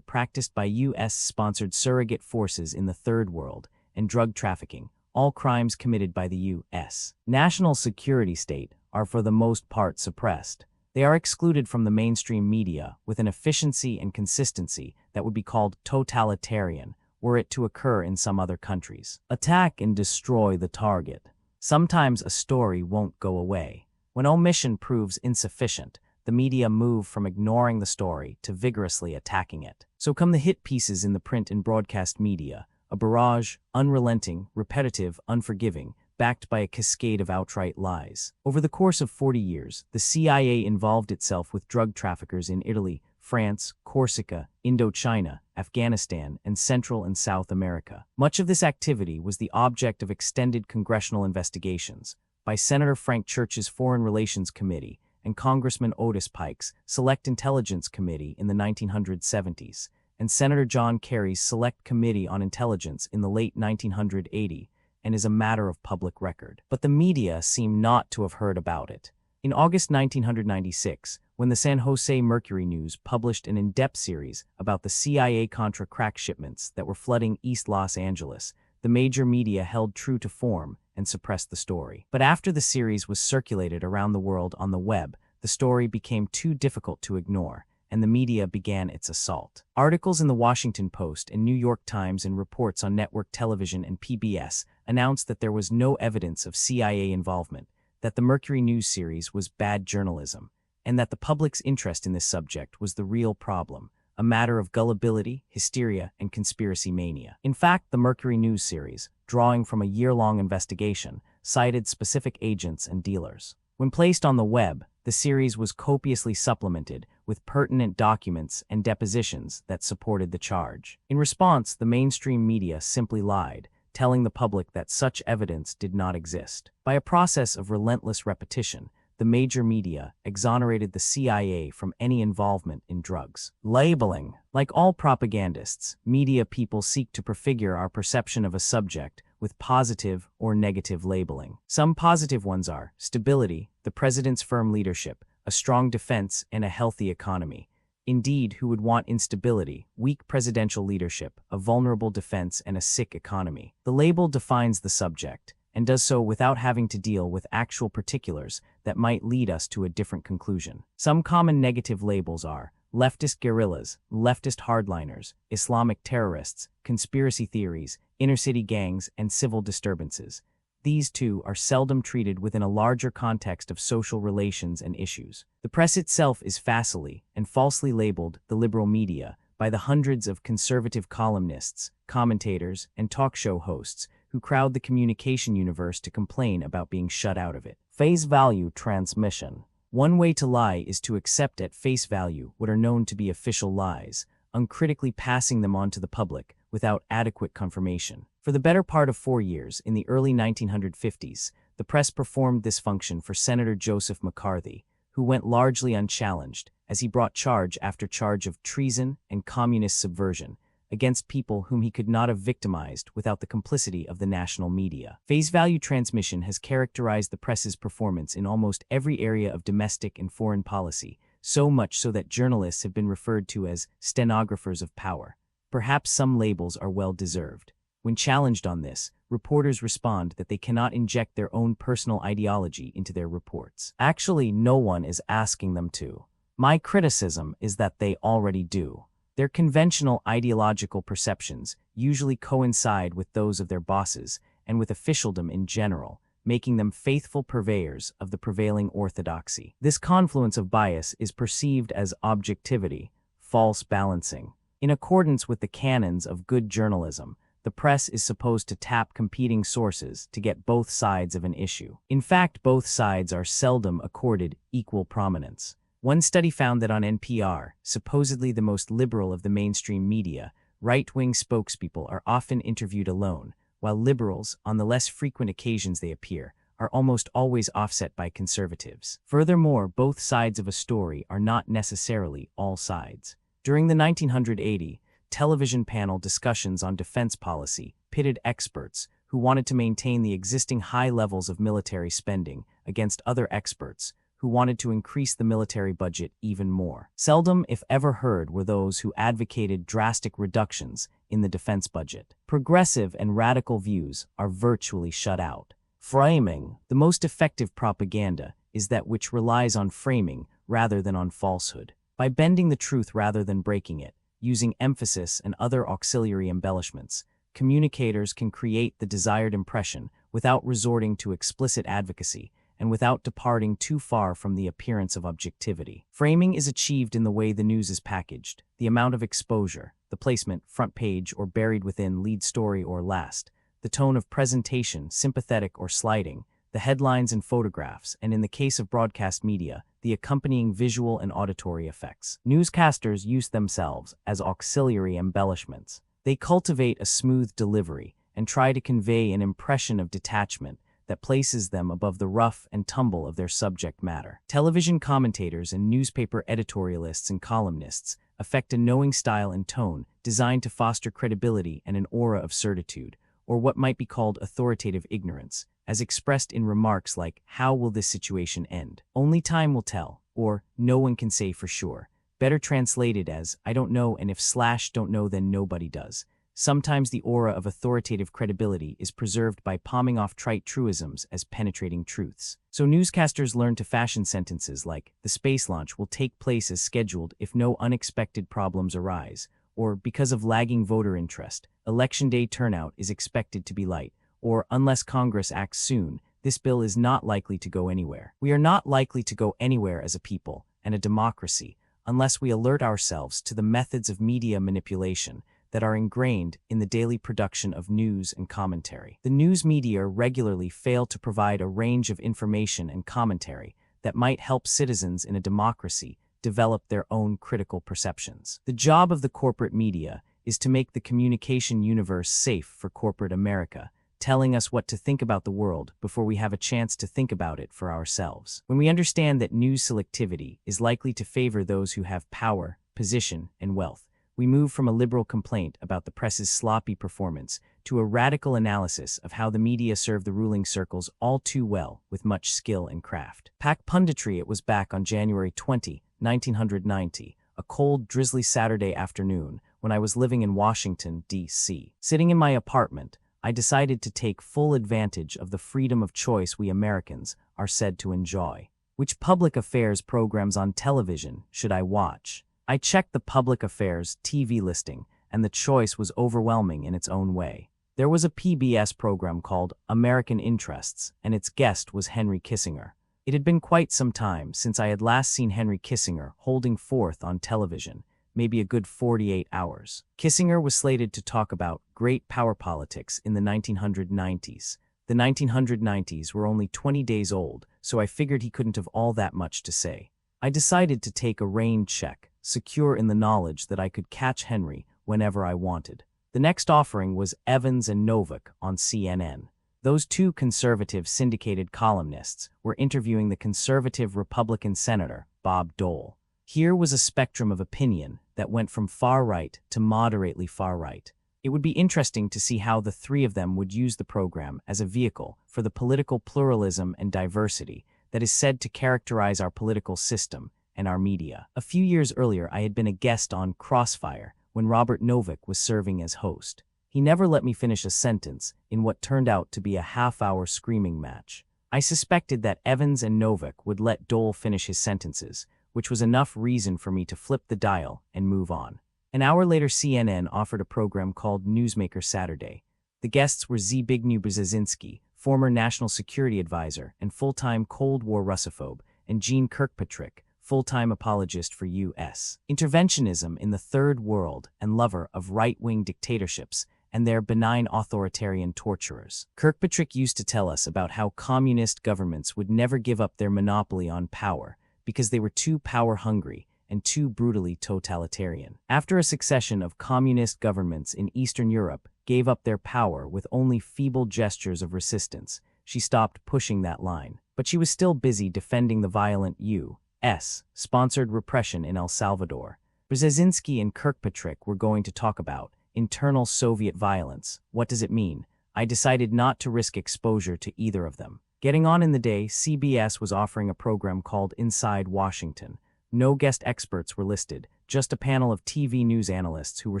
practiced by U.S.-sponsored surrogate forces in the Third World, and drug trafficking, all crimes committed by the U.S. national security state, are for the most part suppressed. They are excluded from the mainstream media with an efficiency and consistency that would be called totalitarian were it to occur in some other countries. Attack and destroy the target. Sometimes a story won't go away. When omission proves insufficient, the media move from ignoring the story to vigorously attacking it. So come the hit pieces in the print and broadcast media, a barrage, unrelenting, repetitive, unforgiving, backed by a cascade of outright lies. Over the course of 40 years, the CIA involved itself with drug traffickers in Italy, France, Corsica, Indochina, Afghanistan, and Central and South America. Much of this activity was the object of extended congressional investigations by Senator Frank Church's Foreign Relations Committee and Congressman Otis Pike's Select Intelligence Committee in the 1970s, and Senator John Kerry's Select Committee on Intelligence in the late 1980s, and is a matter of public record. But the media seem not to have heard about it. In August 1996, when the San Jose Mercury News published an in-depth series about the CIA Contra crack shipments that were flooding East Los Angeles, the major media held true to form and suppressed the story. But after the series was circulated around the world on the web, the story became too difficult to ignore, and the media began its assault. Articles in the Washington Post and New York Times and reports on network television and PBS announced that there was no evidence of CIA involvement, that the Mercury News series was bad journalism, and that the public's interest in this subject was the real problem, a matter of gullibility, hysteria, and conspiracy mania. In fact, the Mercury News series, drawing from a year-long investigation, cited specific agents and dealers. When placed on the web, the series was copiously supplemented with pertinent documents and depositions that supported the charge. In response, the mainstream media simply lied, telling the public that such evidence did not exist. By a process of relentless repetition, the major media exonerated the CIA from any involvement in drugs. Labeling. Like all propagandists, media people seek to prefigure our perception of a subject with positive or negative labeling. Some positive ones are stability, the president's firm leadership, a strong defense, and a healthy economy. Indeed, who would want instability, weak presidential leadership, a vulnerable defense, and a sick economy? The label defines the subject, and does so without having to deal with actual particulars that might lead us to a different conclusion. Some common negative labels are leftist guerrillas, leftist hardliners, Islamic terrorists, conspiracy theories, inner-city gangs, and civil disturbances. These, too, are seldom treated within a larger context of social relations and issues. The press itself is facilely and falsely labeled the liberal media by the hundreds of conservative columnists, commentators, and talk show hosts who crowd the communication universe to complain about being shut out of it. Face value transmission. One way to lie is to accept at face value what are known to be official lies, uncritically passing them on to the public without adequate confirmation. For the better part of 4 years, in the early 1950s, the press performed this function for Senator Joseph McCarthy, who went largely unchallenged as he brought charge after charge of treason and communist subversion against people whom he could not have victimized without the complicity of the national media. Face value transmission has characterized the press's performance in almost every area of domestic and foreign policy, so much so that journalists have been referred to as stenographers of power. Perhaps some labels are well-deserved. When challenged on this, reporters respond that they cannot inject their own personal ideology into their reports. Actually, no one is asking them to. My criticism is that they already do. Their conventional ideological perceptions usually coincide with those of their bosses and with officialdom in general, making them faithful purveyors of the prevailing orthodoxy. This confluence of bias is perceived as objectivity, false balancing. In accordance with the canons of good journalism, the press is supposed to tap competing sources to get both sides of an issue. In fact, both sides are seldom accorded equal prominence. One study found that on NPR, supposedly the most liberal of the mainstream media, right-wing spokespeople are often interviewed alone, while liberals, on the less frequent occasions they appear, are almost always offset by conservatives. Furthermore, both sides of a story are not necessarily all sides. During the 1980 television panel discussions on defense policy pitted experts who wanted to maintain the existing high levels of military spending against other experts who wanted to increase the military budget even more. Seldom, if ever heard, were those who advocated drastic reductions in the defense budget. Progressive and radical views are virtually shut out. Framing. The most effective propaganda is that which relies on framing rather than on falsehood. By bending the truth rather than breaking it, using emphasis and other auxiliary embellishments, communicators can create the desired impression without resorting to explicit advocacy and without departing too far from the appearance of objectivity. Framing is achieved in the way the news is packaged, the amount of exposure, the placement, front page or buried within lead story or last, the tone of presentation, sympathetic or slighting, the headlines and photographs, and in the case of broadcast media, the accompanying visual and auditory effects. Newscasters use themselves as auxiliary embellishments. They cultivate a smooth delivery and try to convey an impression of detachment that places them above the rough and tumble of their subject matter. Television commentators and newspaper editorialists and columnists affect a knowing style and tone designed to foster credibility and an aura of certitude, or what might be called authoritative ignorance, as expressed in remarks like, "How will this situation end? Only time will tell," or "No one can say for sure," better translated as, "I don't know, and if / don't know then nobody does." Sometimes the aura of authoritative credibility is preserved by palming off trite truisms as penetrating truths. So newscasters learn to fashion sentences like, "The space launch will take place as scheduled if no unexpected problems arise," or "Because of lagging voter interest, Election Day turnout is expected to be light," or "Unless Congress acts soon, this bill is not likely to go anywhere." We are not likely to go anywhere as a people and a democracy unless we alert ourselves to the methods of media manipulation that are ingrained in the daily production of news and commentary. The news media regularly fail to provide a range of information and commentary that might help citizens in a democracy develop their own critical perceptions. The job of the corporate media is to make the communication universe safe for corporate America, telling us what to think about the world before we have a chance to think about it for ourselves. When we understand that news selectivity is likely to favor those who have power, position, and wealth, we move from a liberal complaint about the press's sloppy performance to a radical analysis of how the media serve the ruling circles all too well with much skill and craft. Pack punditry. It was back on January 20, 1990, a cold, drizzly Saturday afternoon when I was living in Washington, D.C. Sitting in my apartment, I decided to take full advantage of the freedom of choice we Americans are said to enjoy. Which public affairs programs on television should I watch? I checked the public affairs TV listing, and the choice was overwhelming in its own way. There was a PBS program called American Interests, and its guest was Henry Kissinger. It had been quite some time since I had last seen Henry Kissinger holding forth on television, maybe a good 48 hours. Kissinger was slated to talk about great power politics in the 1990s. The 1990s were only 20 days old, so I figured he couldn't have all that much to say. I decided to take a rain check, secure in the knowledge that I could catch Henry whenever I wanted. The next offering was Evans and Novick on CNN. Those two conservative syndicated columnists were interviewing the conservative Republican Senator, Bob Dole. Here was a spectrum of opinion that went from far-right to moderately far-right. It would be interesting to see how the three of them would use the program as a vehicle for the political pluralism and diversity that is said to characterize our political system and our media. A few years earlier, I had been a guest on Crossfire when Robert Novick was serving as host. He never let me finish a sentence in what turned out to be a half-hour screaming match. I suspected that Evans and Novick would let Dole finish his sentences, which was enough reason for me to flip the dial and move on. An hour later, CNN offered a program called Newsmaker Saturday. The guests were Zbigniew Brzezinski, former national security advisor and full-time Cold War Russophobe, and Jeane Kirkpatrick, full-time apologist for U.S. interventionism in the Third World and lover of right-wing dictatorships and their benign authoritarian torturers. Kirkpatrick used to tell us about how communist governments would never give up their monopoly on power because they were too power-hungry and too brutally totalitarian. After a succession of communist governments in Eastern Europe gave up their power with only feeble gestures of resistance, she stopped pushing that line. But she was still busy defending the violent U.S.-sponsored repression in El Salvador. Brzezinski and Kirkpatrick were going to talk about internal Soviet violence. What does it mean? I decided not to risk exposure to either of them. Getting on in the day, CBS was offering a program called Inside Washington. No guest experts were listed, just a panel of TV news analysts who were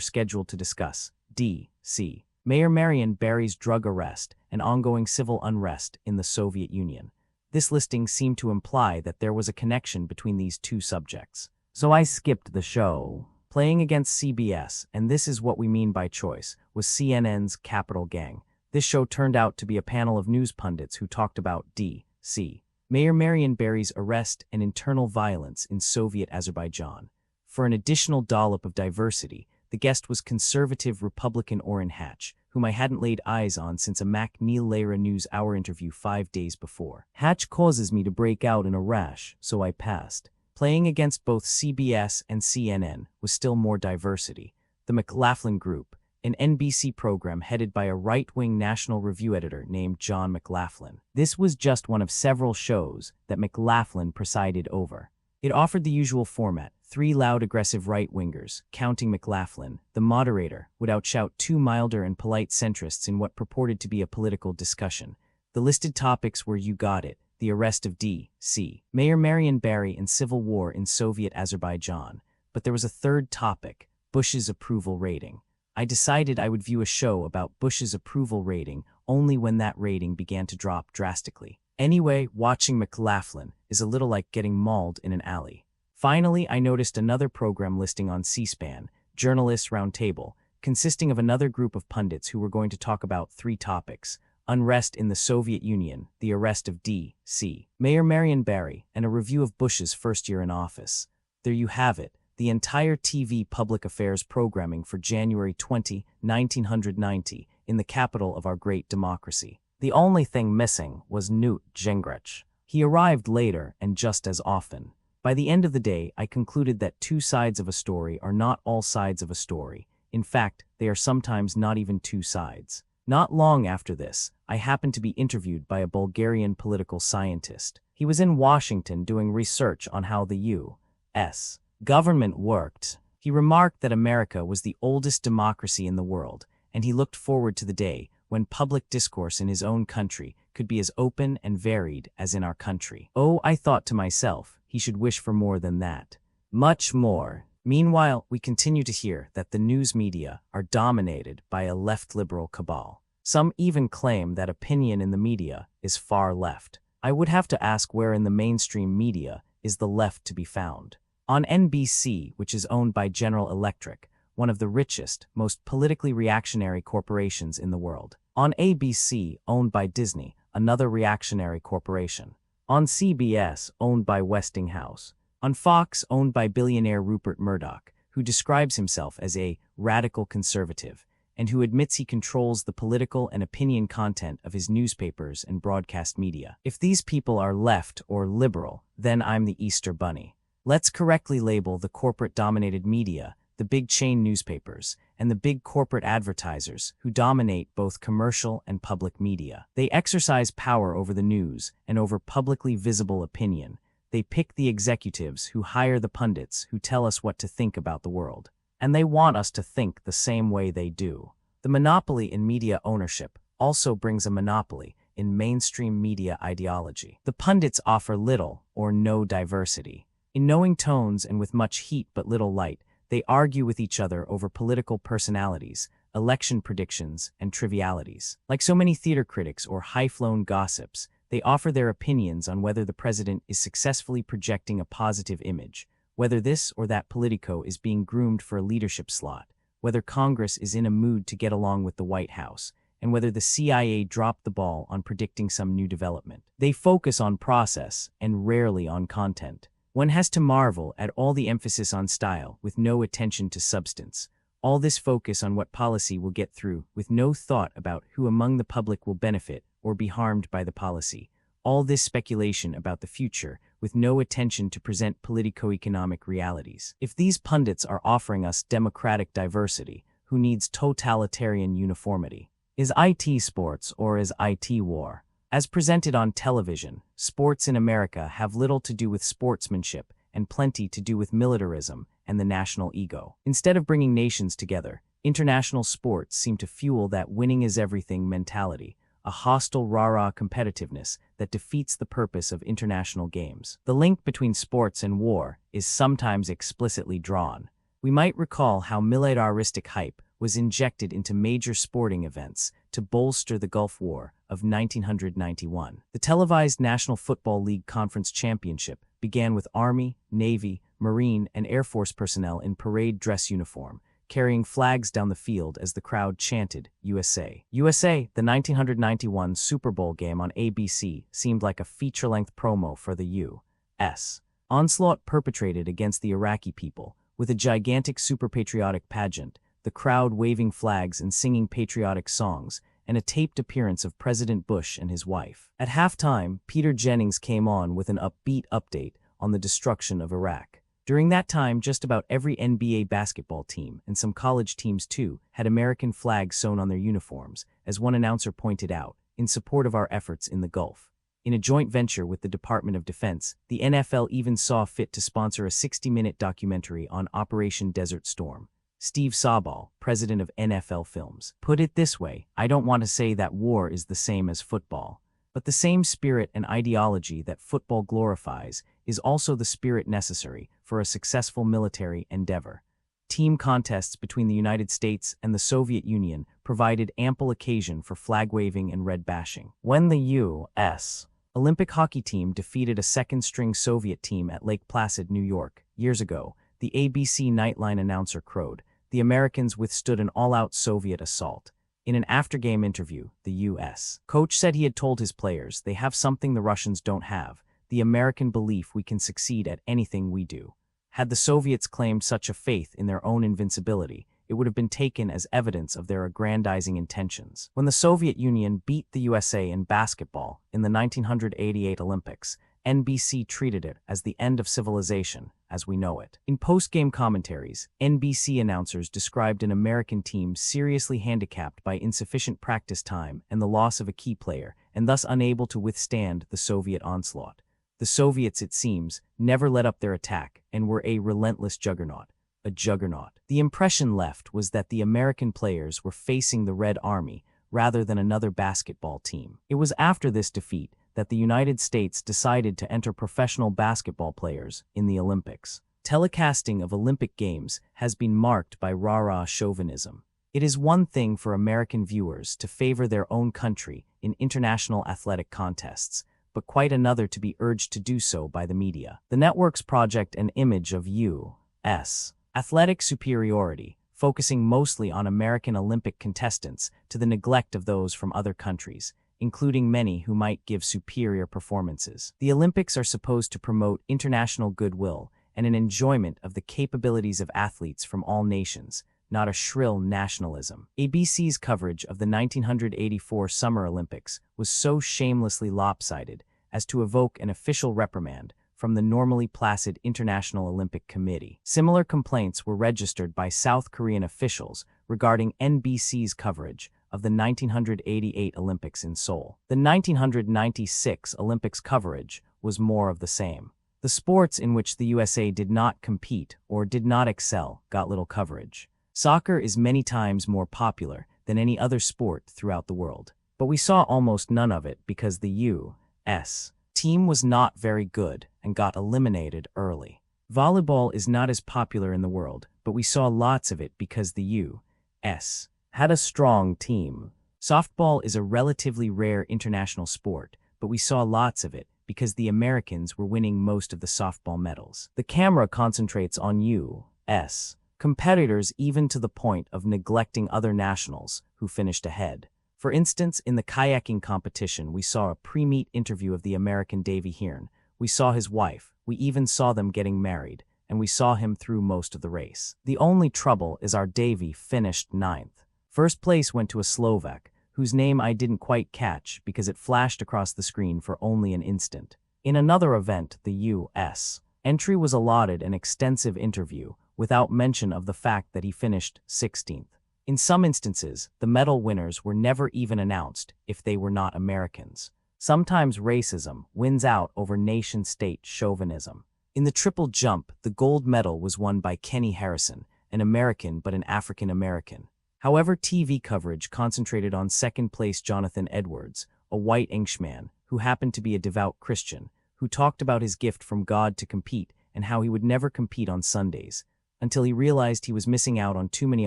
scheduled to discuss D.C. Mayor Marion Barry's drug arrest and ongoing civil unrest in the Soviet Union. This listing seemed to imply that there was a connection between these two subjects. So I skipped the show. Playing against CBS, and this is what we mean by choice, was CNN's Capital Gang. This show turned out to be a panel of news pundits who talked about D.C. Mayor Marion Barry's arrest and internal violence in Soviet Azerbaijan. For an additional dollop of diversity, the guest was conservative Republican Orrin Hatch, whom I hadn't laid eyes on since a MacNeil Lehrer News Hour interview 5 days before. Hatch causes me to break out in a rash, so I passed. Playing against both CBS and CNN was still more diversity. The McLaughlin Group, an NBC program headed by a right-wing National Review editor named John McLaughlin. This was just one of several shows that McLaughlin presided over. It offered the usual format: 3 loud, aggressive right-wingers, counting McLaughlin, the moderator, would outshout 2 milder and polite centrists in what purported to be a political discussion. The listed topics were, you got it, the arrest of D.C. Mayor Marion Barry and civil war in Soviet Azerbaijan. But there was a third topic: Bush's approval rating. I decided I would view a show about Bush's approval rating only when that rating began to drop drastically. Anyway, watching McLaughlin is a little like getting mauled in an alley. Finally, I noticed another program listing on C-SPAN, Journalists Roundtable, consisting of another group of pundits who were going to talk about 3 topics: unrest in the Soviet Union, the arrest of D.C. Mayor Marion Barry, and a review of Bush's first year in office. There you have it, the entire TV public affairs programming for January 20, 1990, in the capital of our great democracy. The only thing missing was Newt Gingrich. He arrived later and just as often. By the end of the day, I concluded that two sides of a story are not all sides of a story. In fact, they are sometimes not even two sides. Not long after this, I happened to be interviewed by a Bulgarian political scientist. He was in Washington doing research on how the U.S. government worked. He remarked that America was the oldest democracy in the world, and he looked forward to the day when public discourse in his own country could be as open and varied as in our country. Oh, I thought to myself, he should wish for more than that. Much more. Meanwhile, we continue to hear that the news media are dominated by a left-liberal cabal. Some even claim that opinion in the media is far left. I would have to ask where in the mainstream media is the left to be found. On NBC, which is owned by General Electric, one of the richest, most politically reactionary corporations in the world. On ABC, owned by Disney, another reactionary corporation. On CBS, owned by Westinghouse. On Fox, owned by billionaire Rupert Murdoch, who describes himself as a radical conservative, and who admits he controls the political and opinion content of his newspapers and broadcast media. If these people are left or liberal, then I'm the Easter Bunny. Let's correctly label the corporate-dominated media, the big chain newspapers, and the big corporate advertisers who dominate both commercial and public media. They exercise power over the news and over publicly visible opinion. They pick the executives who hire the pundits who tell us what to think about the world. And they want us to think the same way they do. The monopoly in media ownership also brings a monopoly in mainstream media ideology. The pundits offer little or no diversity. In knowing tones and with much heat but little light, they argue with each other over political personalities, election predictions, and trivialities. Like so many theater critics or high-flown gossips, they offer their opinions on whether the president is successfully projecting a positive image, whether this or that politico is being groomed for a leadership slot, whether Congress is in a mood to get along with the White House, and whether the CIA dropped the ball on predicting some new development. They focus on process and rarely on content. One has to marvel at all the emphasis on style with no attention to substance. All this focus on what policy will get through with no thought about who among the public will benefit or be harmed by the policy. All this speculation about the future with no attention to present politico-economic realities. If these pundits are offering us democratic diversity, who needs totalitarian uniformity? Is IT sports or is IT war? As presented on television, sports in America have little to do with sportsmanship and plenty to do with militarism and the national ego. Instead of bringing nations together, international sports seem to fuel that winning is everything mentality, a hostile rah-rah competitiveness that defeats the purpose of international games. The link between sports and war is sometimes explicitly drawn. We might recall how militaristic hype was injected into major sporting events to bolster the Gulf War of 1991. The televised National Football League Conference Championship began with Army, Navy, Marine, and Air Force personnel in parade dress uniform, carrying flags down the field as the crowd chanted, USA. USA, the 1991 Super Bowl game on ABC, seemed like a feature-length promo for the U.S. onslaught perpetrated against the Iraqi people, with a gigantic super-patriotic pageant, the crowd waving flags and singing patriotic songs, and a taped appearance of President Bush and his wife. At halftime, Peter Jennings came on with an upbeat update on the destruction of Iraq. During that time, just about every NBA basketball team, and some college teams too, had American flags sewn on their uniforms, as one announcer pointed out, in support of our efforts in the Gulf. In a joint venture with the Department of Defense, the NFL even saw fit to sponsor a 60-minute documentary on Operation Desert Storm. Steve Sabol, president of NFL Films, put it this way: I don't want to say that war is the same as football, but the same spirit and ideology that football glorifies is also the spirit necessary for a successful military endeavor. Team contests between the United States and the Soviet Union provided ample occasion for flag-waving and red-bashing. When the U.S. Olympic hockey team defeated a second-string Soviet team at Lake Placid, New York, years ago, the ABC Nightline announcer crowed, "The Americans withstood an all-out Soviet assault." In an after-game interview, the U.S. coach said he had told his players they have something the Russians don't have, the American belief we can succeed at anything we do. Had the Soviets claimed such a faith in their own invincibility, it would have been taken as evidence of their aggrandizing intentions. When the Soviet Union beat the USA in basketball in the 1988 Olympics, NBC treated it as the end of civilization as we know it. In post-game commentaries, NBC announcers described an American team seriously handicapped by insufficient practice time and the loss of a key player, and thus unable to withstand the Soviet onslaught. The Soviets, it seems, never let up their attack and were a relentless juggernaut. A juggernaut. The impression left was that the American players were facing the Red Army rather than another basketball team. It was after this defeat that the United States decided to enter professional basketball players in the Olympics. Telecasting of Olympic Games has been marked by rah-rah chauvinism. It is one thing for American viewers to favor their own country in international athletic contests, but quite another to be urged to do so by the media. The networks project an image of U.S. athletic superiority, focusing mostly on American Olympic contestants to the neglect of those from other countries, including many who might give superior performances. The Olympics are supposed to promote international goodwill and an enjoyment of the capabilities of athletes from all nations, not a shrill nationalism. ABC's coverage of the 1984 Summer Olympics was so shamelessly lopsided as to evoke an official reprimand from the normally placid International Olympic Committee. Similar complaints were registered by South Korean officials regarding NBC's coverage of the 1988 Olympics in Seoul. The 1996 Olympics coverage was more of the same. The sports in which the USA did not compete or did not excel got little coverage. Soccer is many times more popular than any other sport throughout the world, but we saw almost none of it because the U.S. team was not very good and got eliminated early. Volleyball is not as popular in the world, but we saw lots of it because the U.S. had a strong team. Softball is a relatively rare international sport, but we saw lots of it because the Americans were winning most of the softball medals. The camera concentrates on U.S. competitors even to the point of neglecting other nationals who finished ahead. For instance, in the kayaking competition, we saw a pre-meet interview of the American Davy Hearn. We saw his wife. We even saw them getting married, and we saw him through most of the race. The only trouble is our Davy finished 9th. First place went to a Slovak, whose name I didn't quite catch because it flashed across the screen for only an instant. In another event, the U.S. entry was allotted an extensive interview, without mention of the fact that he finished 16th. In some instances, the medal winners were never even announced if they were not Americans. Sometimes racism wins out over nation-state chauvinism. In the triple jump, the gold medal was won by Kenny Harrison, an American but an African-American. However, TV coverage concentrated on second-place Jonathan Edwards, a white Englishman who happened to be a devout Christian, who talked about his gift from God to compete and how he would never compete on Sundays, until he realized he was missing out on too many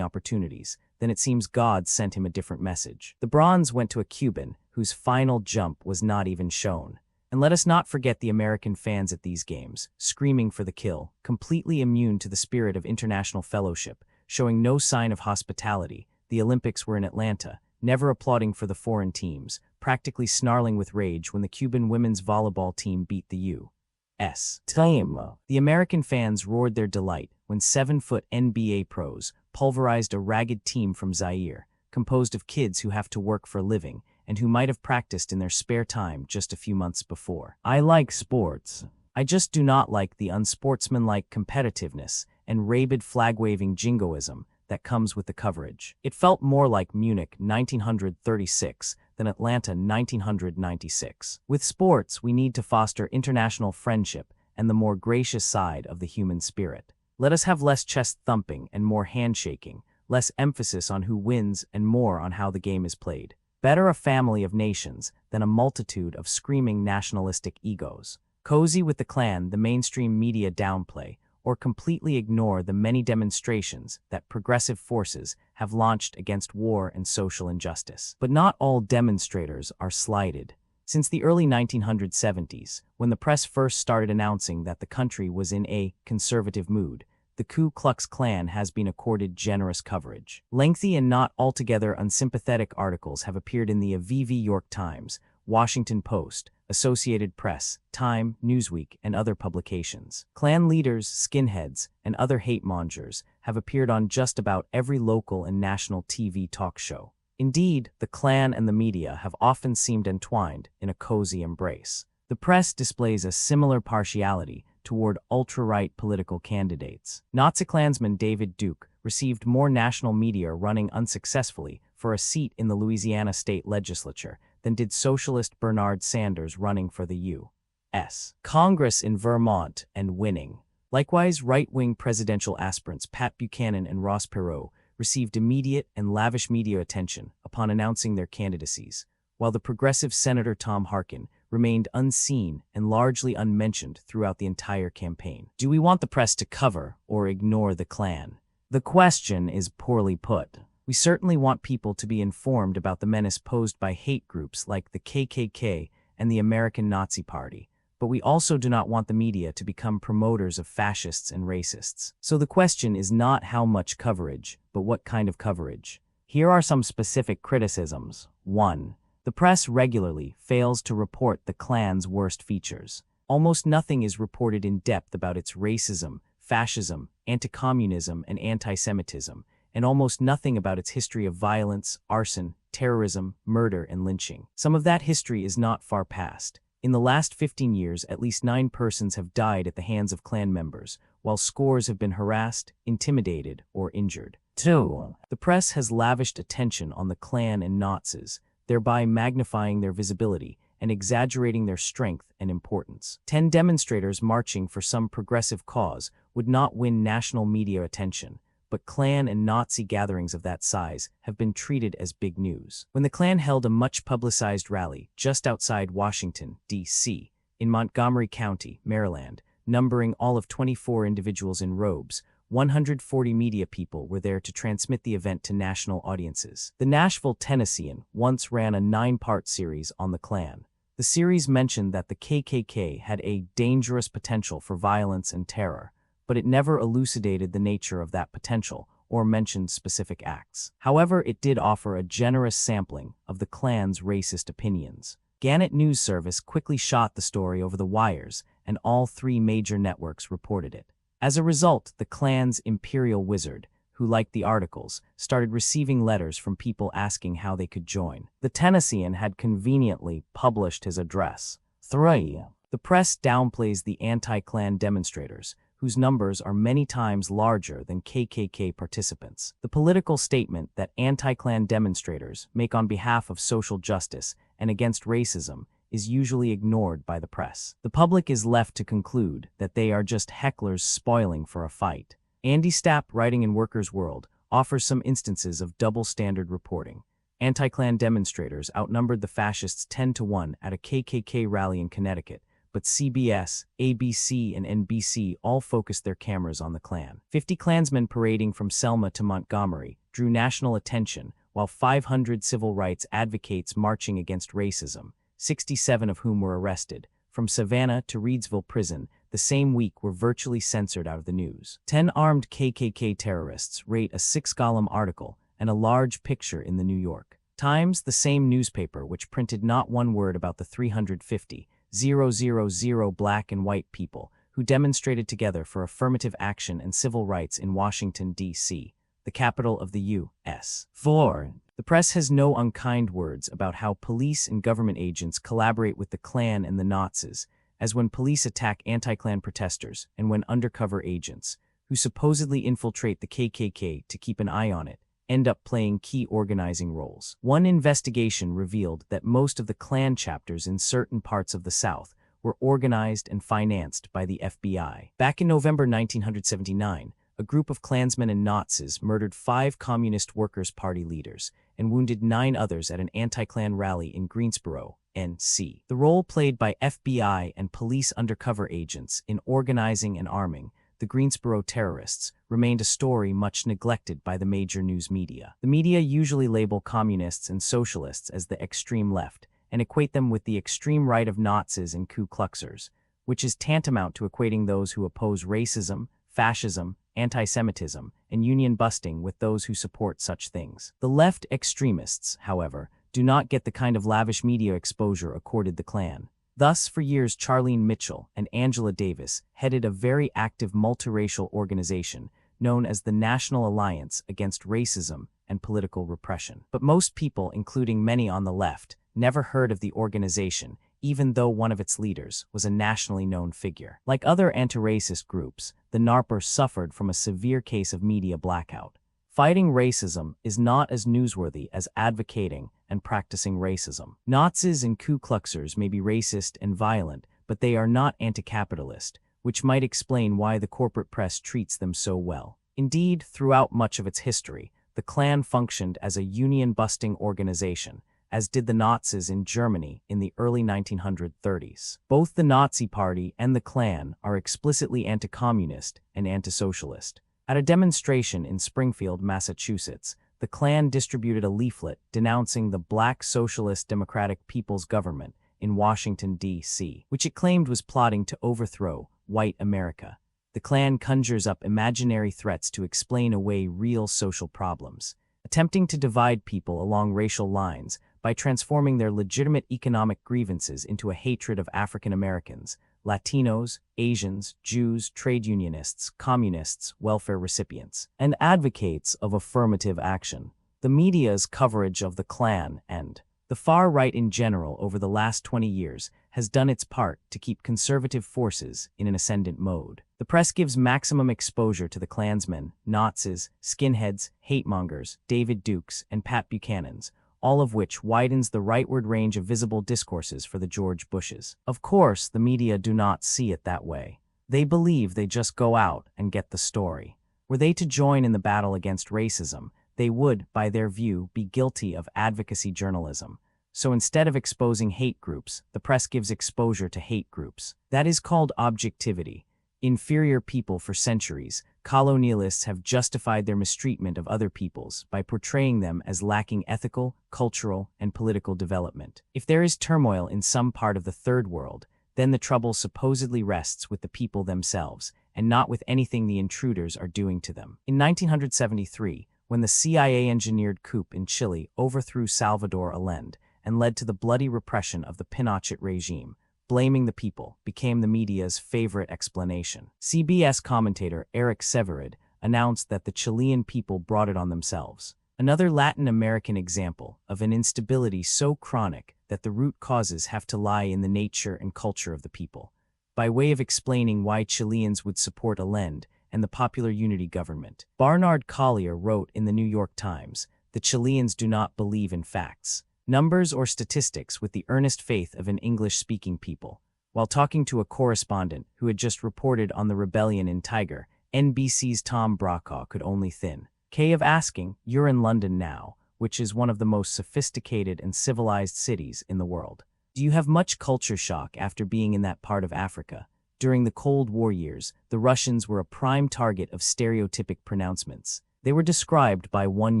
opportunities. Then it seems God sent him a different message. The bronze went to a Cuban, whose final jump was not even shown. And let us not forget the American fans at these games, screaming for the kill, completely immune to the spirit of international fellowship, showing no sign of hospitality. The Olympics were in Atlanta, never applauding for the foreign teams, practically snarling with rage when the Cuban women's volleyball team beat the U.S. team. The American fans roared their delight when 7-foot NBA pros pulverized a ragged team from Zaire, composed of kids who have to work for a living and who might have practiced in their spare time just a few months before. I like sports. I just do not like the unsportsmanlike competitiveness and rabid flag-waving jingoism that comes with the coverage. It felt more like Munich 1936 than Atlanta 1996. With sports, we need to foster international friendship and the more gracious side of the human spirit. Let us have less chest-thumping and more handshaking, less emphasis on who wins and more on how the game is played. Better a family of nations than a multitude of screaming nationalistic egos. Cozy with the clan the mainstream media downplay, or completely ignore the many demonstrations that progressive forces have launched against war and social injustice. But not all demonstrators are slighted. Since the early 1970s, when the press first started announcing that the country was in a conservative mood, the Ku Klux Klan has been accorded generous coverage. Lengthy and not altogether unsympathetic articles have appeared in the Aviv York Times, Washington Post, Associated Press, Time, Newsweek, and other publications. Klan leaders, skinheads, and other hate-mongers have appeared on just about every local and national TV talk show. Indeed, the Klan and the media have often seemed entwined in a cozy embrace. The press displays a similar partiality toward ultra-right political candidates. Nazi Klansman David Duke received more national media running unsuccessfully for a seat in the Louisiana state legislature than did socialist Bernard Sanders running for the U.S. Congress in Vermont and winning. Likewise, right-wing presidential aspirants Pat Buchanan and Ross Perot received immediate and lavish media attention upon announcing their candidacies, while the progressive Senator Tom Harkin remained unseen and largely unmentioned throughout the entire campaign. Do we want the press to cover or ignore the Klan? The question is poorly put. We certainly want people to be informed about the menace posed by hate groups like the KKK and the American Nazi Party, but we also do not want the media to become promoters of fascists and racists. So the question is not how much coverage, but what kind of coverage. Here are some specific criticisms. 1. The press regularly fails to report the Klan's worst features. Almost nothing is reported in depth about its racism, fascism, anti-communism, and anti-Semitism, and almost nothing about its history of violence, arson, terrorism, murder, and lynching. Some of that history is not far past. In the last 15 years, at least 9 persons have died at the hands of Klan members, while scores have been harassed, intimidated, or injured. 2. The press has lavished attention on the Klan and Nazis, thereby magnifying their visibility and exaggerating their strength and importance. 10 demonstrators marching for some progressive cause would not win national media attention, but Klan and Nazi gatherings of that size have been treated as big news. When the Klan held a much-publicized rally just outside Washington, D.C., in Montgomery County, Maryland, numbering all of 24 individuals in robes, 140 media people were there to transmit the event to national audiences. The Nashville Tennessean once ran a 9-part series on the Klan. The series mentioned that the KKK had a dangerous potential for violence and terror, but it never elucidated the nature of that potential or mentioned specific acts. However, it did offer a generous sampling of the Klan's racist opinions. Gannett News Service quickly shot the story over the wires, and all 3 major networks reported it. As a result, the Klan's imperial wizard, who liked the articles, started receiving letters from people asking how they could join. The Tennessean had conveniently published his address. 3. The press downplays the anti-Klan demonstrators, whose numbers are many times larger than KKK participants. The political statement that anti-Klan demonstrators make on behalf of social justice and against racism is usually ignored by the press. The public is left to conclude that they are just hecklers spoiling for a fight. Andy Stapp, writing in Workers' World, offers some instances of double-standard reporting. Anti-Klan demonstrators outnumbered the fascists 10-1 at a KKK rally in Connecticut, but CBS, ABC, and NBC all focused their cameras on the Klan. 50 Klansmen parading from Selma to Montgomery drew national attention, while 500 civil rights advocates marching against racism, 67 of whom were arrested, from Savannah to Reidsville Prison, the same week were virtually censored out of the news. 10 armed KKK terrorists rate a 6-column article and a large picture in the New York Times, the same newspaper which printed not one word about the 350,000 black and white people who demonstrated together for affirmative action and civil rights in Washington, D.C., the capital of the U.S. 4. The press has no unkind words about how police and government agents collaborate with the Klan and the Nazis, as when police attack anti-Klan protesters and when undercover agents, who supposedly infiltrate the KKK to keep an eye on it, end up playing key organizing roles. One investigation revealed that most of the Klan chapters in certain parts of the South were organized and financed by the FBI. Back in November 1979, a group of Klansmen and Nazis murdered 5 Communist Workers' Party leaders and wounded 9 others at an anti-Klan rally in Greensboro, NC. The role played by FBI and police undercover agents in organizing and arming the Greensboro terrorists remained a story much neglected by the major news media. The media usually label communists and socialists as the extreme left and equate them with the extreme right of Nazis and Ku Kluxers, which is tantamount to equating those who oppose racism, fascism, anti-Semitism, and union busting with those who support such things. The left extremists, however, do not get the kind of lavish media exposure accorded the Klan. Thus, for years, Charlene Mitchell and Angela Davis headed a very active multiracial organization known as the National Alliance Against Racism and Political Repression. But most people, including many on the left, never heard of the organization, even though one of its leaders was a nationally known figure. Like other anti-racist groups, the NARPers suffered from a severe case of media blackout. Fighting racism is not as newsworthy as advocating and practicing racism. Nazis and Ku Kluxers may be racist and violent, but they are not anti-capitalist, which might explain why the corporate press treats them so well. Indeed, throughout much of its history, the Klan functioned as a union-busting organization, as did the Nazis in Germany in the early 1930s. Both the Nazi Party and the Klan are explicitly anti-communist and anti-socialist. At a demonstration in Springfield, Massachusetts, the Klan distributed a leaflet denouncing the Black Socialist Democratic People's Government in Washington, D.C., which it claimed was plotting to overthrow white America. The Klan conjures up imaginary threats to explain away real social problems, attempting to divide people along racial lines by transforming their legitimate economic grievances into a hatred of African Americans, Latinos, Asians, Jews, trade unionists, communists, welfare recipients, and advocates of affirmative action. The media's coverage of the Klan and the far right in general over the last 20 years has done its part to keep conservative forces in an ascendant mode. The press gives maximum exposure to the Klansmen, Nazis, skinheads, hate-mongers, David Dukes, and Pat Buchanans, all of which widens the rightward range of visible discourses for the George Bushes. Of course, the media do not see it that way. They believe they just go out and get the story. Were they to join in the battle against racism, they would, by their view, be guilty of advocacy journalism. So instead of exposing hate groups, the press gives exposure to hate groups. That is called objectivity. Inferior people for centuries, colonialists have justified their mistreatment of other peoples by portraying them as lacking ethical, cultural, and political development. If there is turmoil in some part of the Third World, then the trouble supposedly rests with the people themselves, and not with anything the intruders are doing to them. In 1973, when the CIA-engineered coup in Chile overthrew Salvador Allende and led to the bloody repression of the Pinochet regime, blaming the people became the media's favorite explanation. CBS commentator Eric Severid announced that the Chilean people brought it on themselves. Another Latin American example of an instability so chronic that the root causes have to lie in the nature and culture of the people. By way of explaining why Chileans would support Allende and the Popular Unity government, Barnard Collier wrote in the New York Times, "The Chileans do not believe in facts, numbers, or statistics with the earnest faith of an English-speaking people." While talking to a correspondent who had just reported on the rebellion in Tiger, NBC's Tom Brokaw could only thin K of asking, "You're in London now, which is one of the most sophisticated and civilized cities in the world. Do you have much culture shock after being in that part of Africa?" During the Cold War years, the Russians were a prime target of stereotypic pronouncements. They were described by one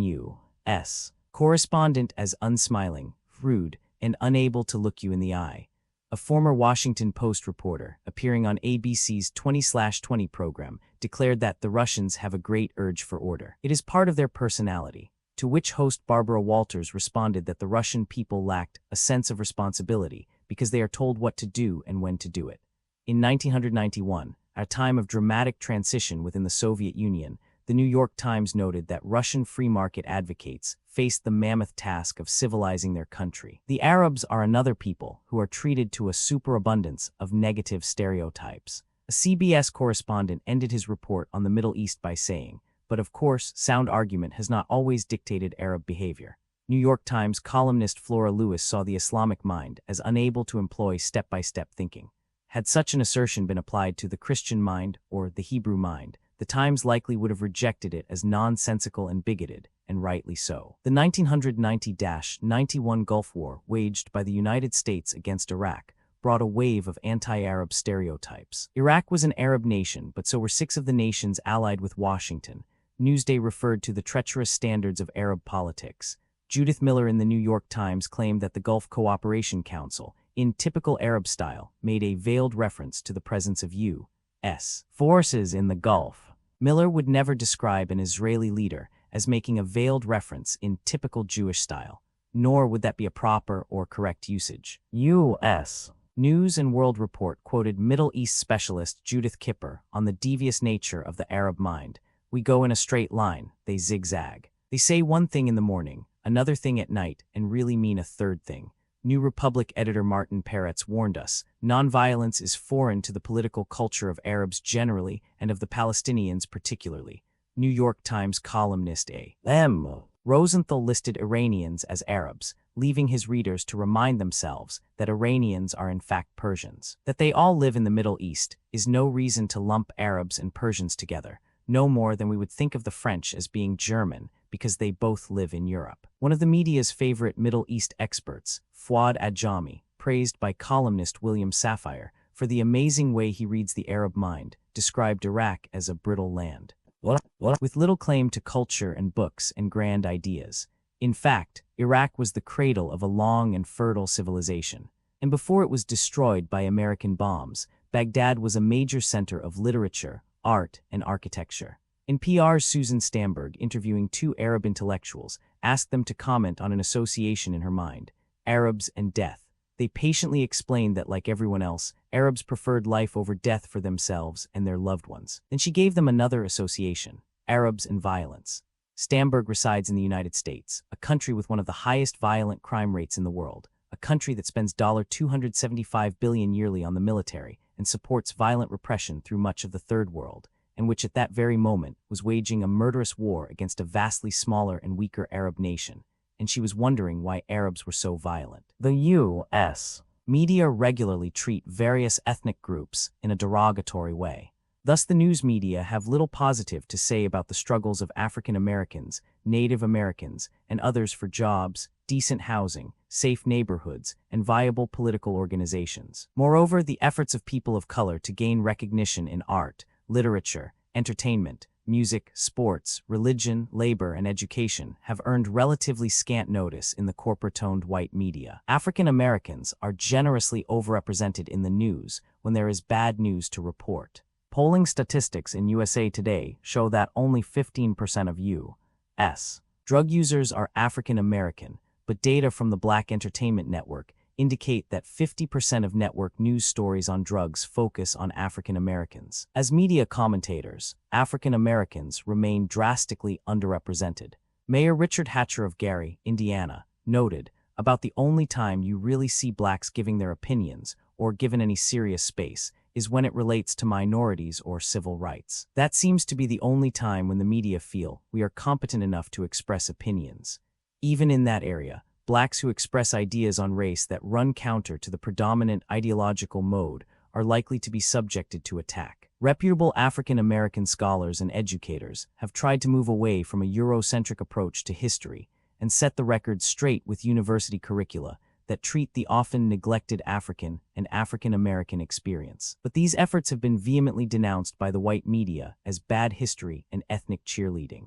U.S. correspondent as unsmiling, rude, and unable to look you in the eye. A former Washington Post reporter, appearing on ABC's 20/20 program, declared that the Russians have a great urge for order. It is part of their personality. To which host Barbara Walters responded that the Russian people lacked a sense of responsibility because they are told what to do and when to do it. In 1991, at a time of dramatic transition within the Soviet Union, the New York Times noted that Russian free market advocates faced the mammoth task of civilizing their country. The Arabs are another people who are treated to a superabundance of negative stereotypes. A CBS correspondent ended his report on the Middle East by saying, "But of course, sound argument has not always dictated Arab behavior." New York Times columnist Flora Lewis saw the Islamic mind as unable to employ step-by-step thinking. Had such an assertion been applied to the Christian mind or the Hebrew mind, the Times likely would have rejected it as nonsensical and bigoted, and rightly so. The 1990-91 Gulf War, waged by the United States against Iraq, brought a wave of anti-Arab stereotypes. Iraq was an Arab nation, but so were 6 of the nations allied with Washington. Newsday referred to the treacherous standards of Arab politics. Judith Miller in the New York Times claimed that the Gulf Cooperation Council, in typical Arab style, made a veiled reference to the presence of U.S. forces in the Gulf. Miller would never describe an Israeli leader as making a veiled reference in typical Jewish style, nor would that be a proper or correct usage. U.S. News and World Report quoted Middle East specialist Judith Kipper on the devious nature of the Arab mind. We go in a straight line, they zigzag. They say one thing in the morning, another thing at night, and really mean a third thing. New Republic editor Martin Peretz warned us, nonviolence is foreign to the political culture of Arabs generally and of the Palestinians particularly. New York Times columnist A.M. Rosenthal listed Iranians as Arabs, leaving his readers to remind themselves that Iranians are in fact Persians. That they all live in the Middle East is no reason to lump Arabs and Persians together, no more than we would think of the French as being German because they both live in Europe. One of the media's favorite Middle East experts, Fouad Adjami, praised by columnist William Safire for the amazing way he reads the Arab mind, described Iraq as a brittle land. With little claim to culture and books and grand ideas. In fact, Iraq was the cradle of a long and fertile civilization. And before it was destroyed by American bombs, Baghdad was a major center of literature, art, and architecture. NPR's Susan Stamberg, interviewing two Arab intellectuals, asked them to comment on an association in her mind, Arabs and death. They patiently explained that, like everyone else, Arabs preferred life over death for themselves and their loved ones. Then she gave them another association, Arabs and violence. Stamberg resides in the United States, a country with one of the highest violent crime rates in the world, a country that spends $275 billion yearly on the military and supports violent repression through much of the Third World, and which at that very moment was waging a murderous war against a vastly smaller and weaker Arab nation, and she was wondering why Arabs were so violent. The U.S. media regularly treat various ethnic groups in a derogatory way. Thus, the news media have little positive to say about the struggles of African Americans, Native Americans, and others for jobs, decent housing, safe neighborhoods, and viable political organizations. Moreover, the efforts of people of color to gain recognition in art, literature, entertainment, music, sports, religion, labor, and education have earned relatively scant notice in the corporate-owned white media. African Americans are generously overrepresented in the news when there is bad news to report. Polling statistics in USA Today show that only 15% of U.S. drug users are African American, but data from the Black Entertainment Network indicate that 50% of network news stories on drugs focus on African Americans. As media commentators, African Americans remain drastically underrepresented. Mayor Richard Hatcher of Gary, Indiana, noted, about the only time you really see blacks giving their opinions, or given any serious space, is when it relates to minorities or civil rights. That seems to be the only time when the media feel we are competent enough to express opinions. Even in that area, blacks who express ideas on race that run counter to the predominant ideological mode are likely to be subjected to attack. Reputable African American scholars and educators have tried to move away from a Eurocentric approach to history and set the record straight with university curricula that treat the often neglected African and African American experience. But these efforts have been vehemently denounced by the white media as bad history and ethnic cheerleading.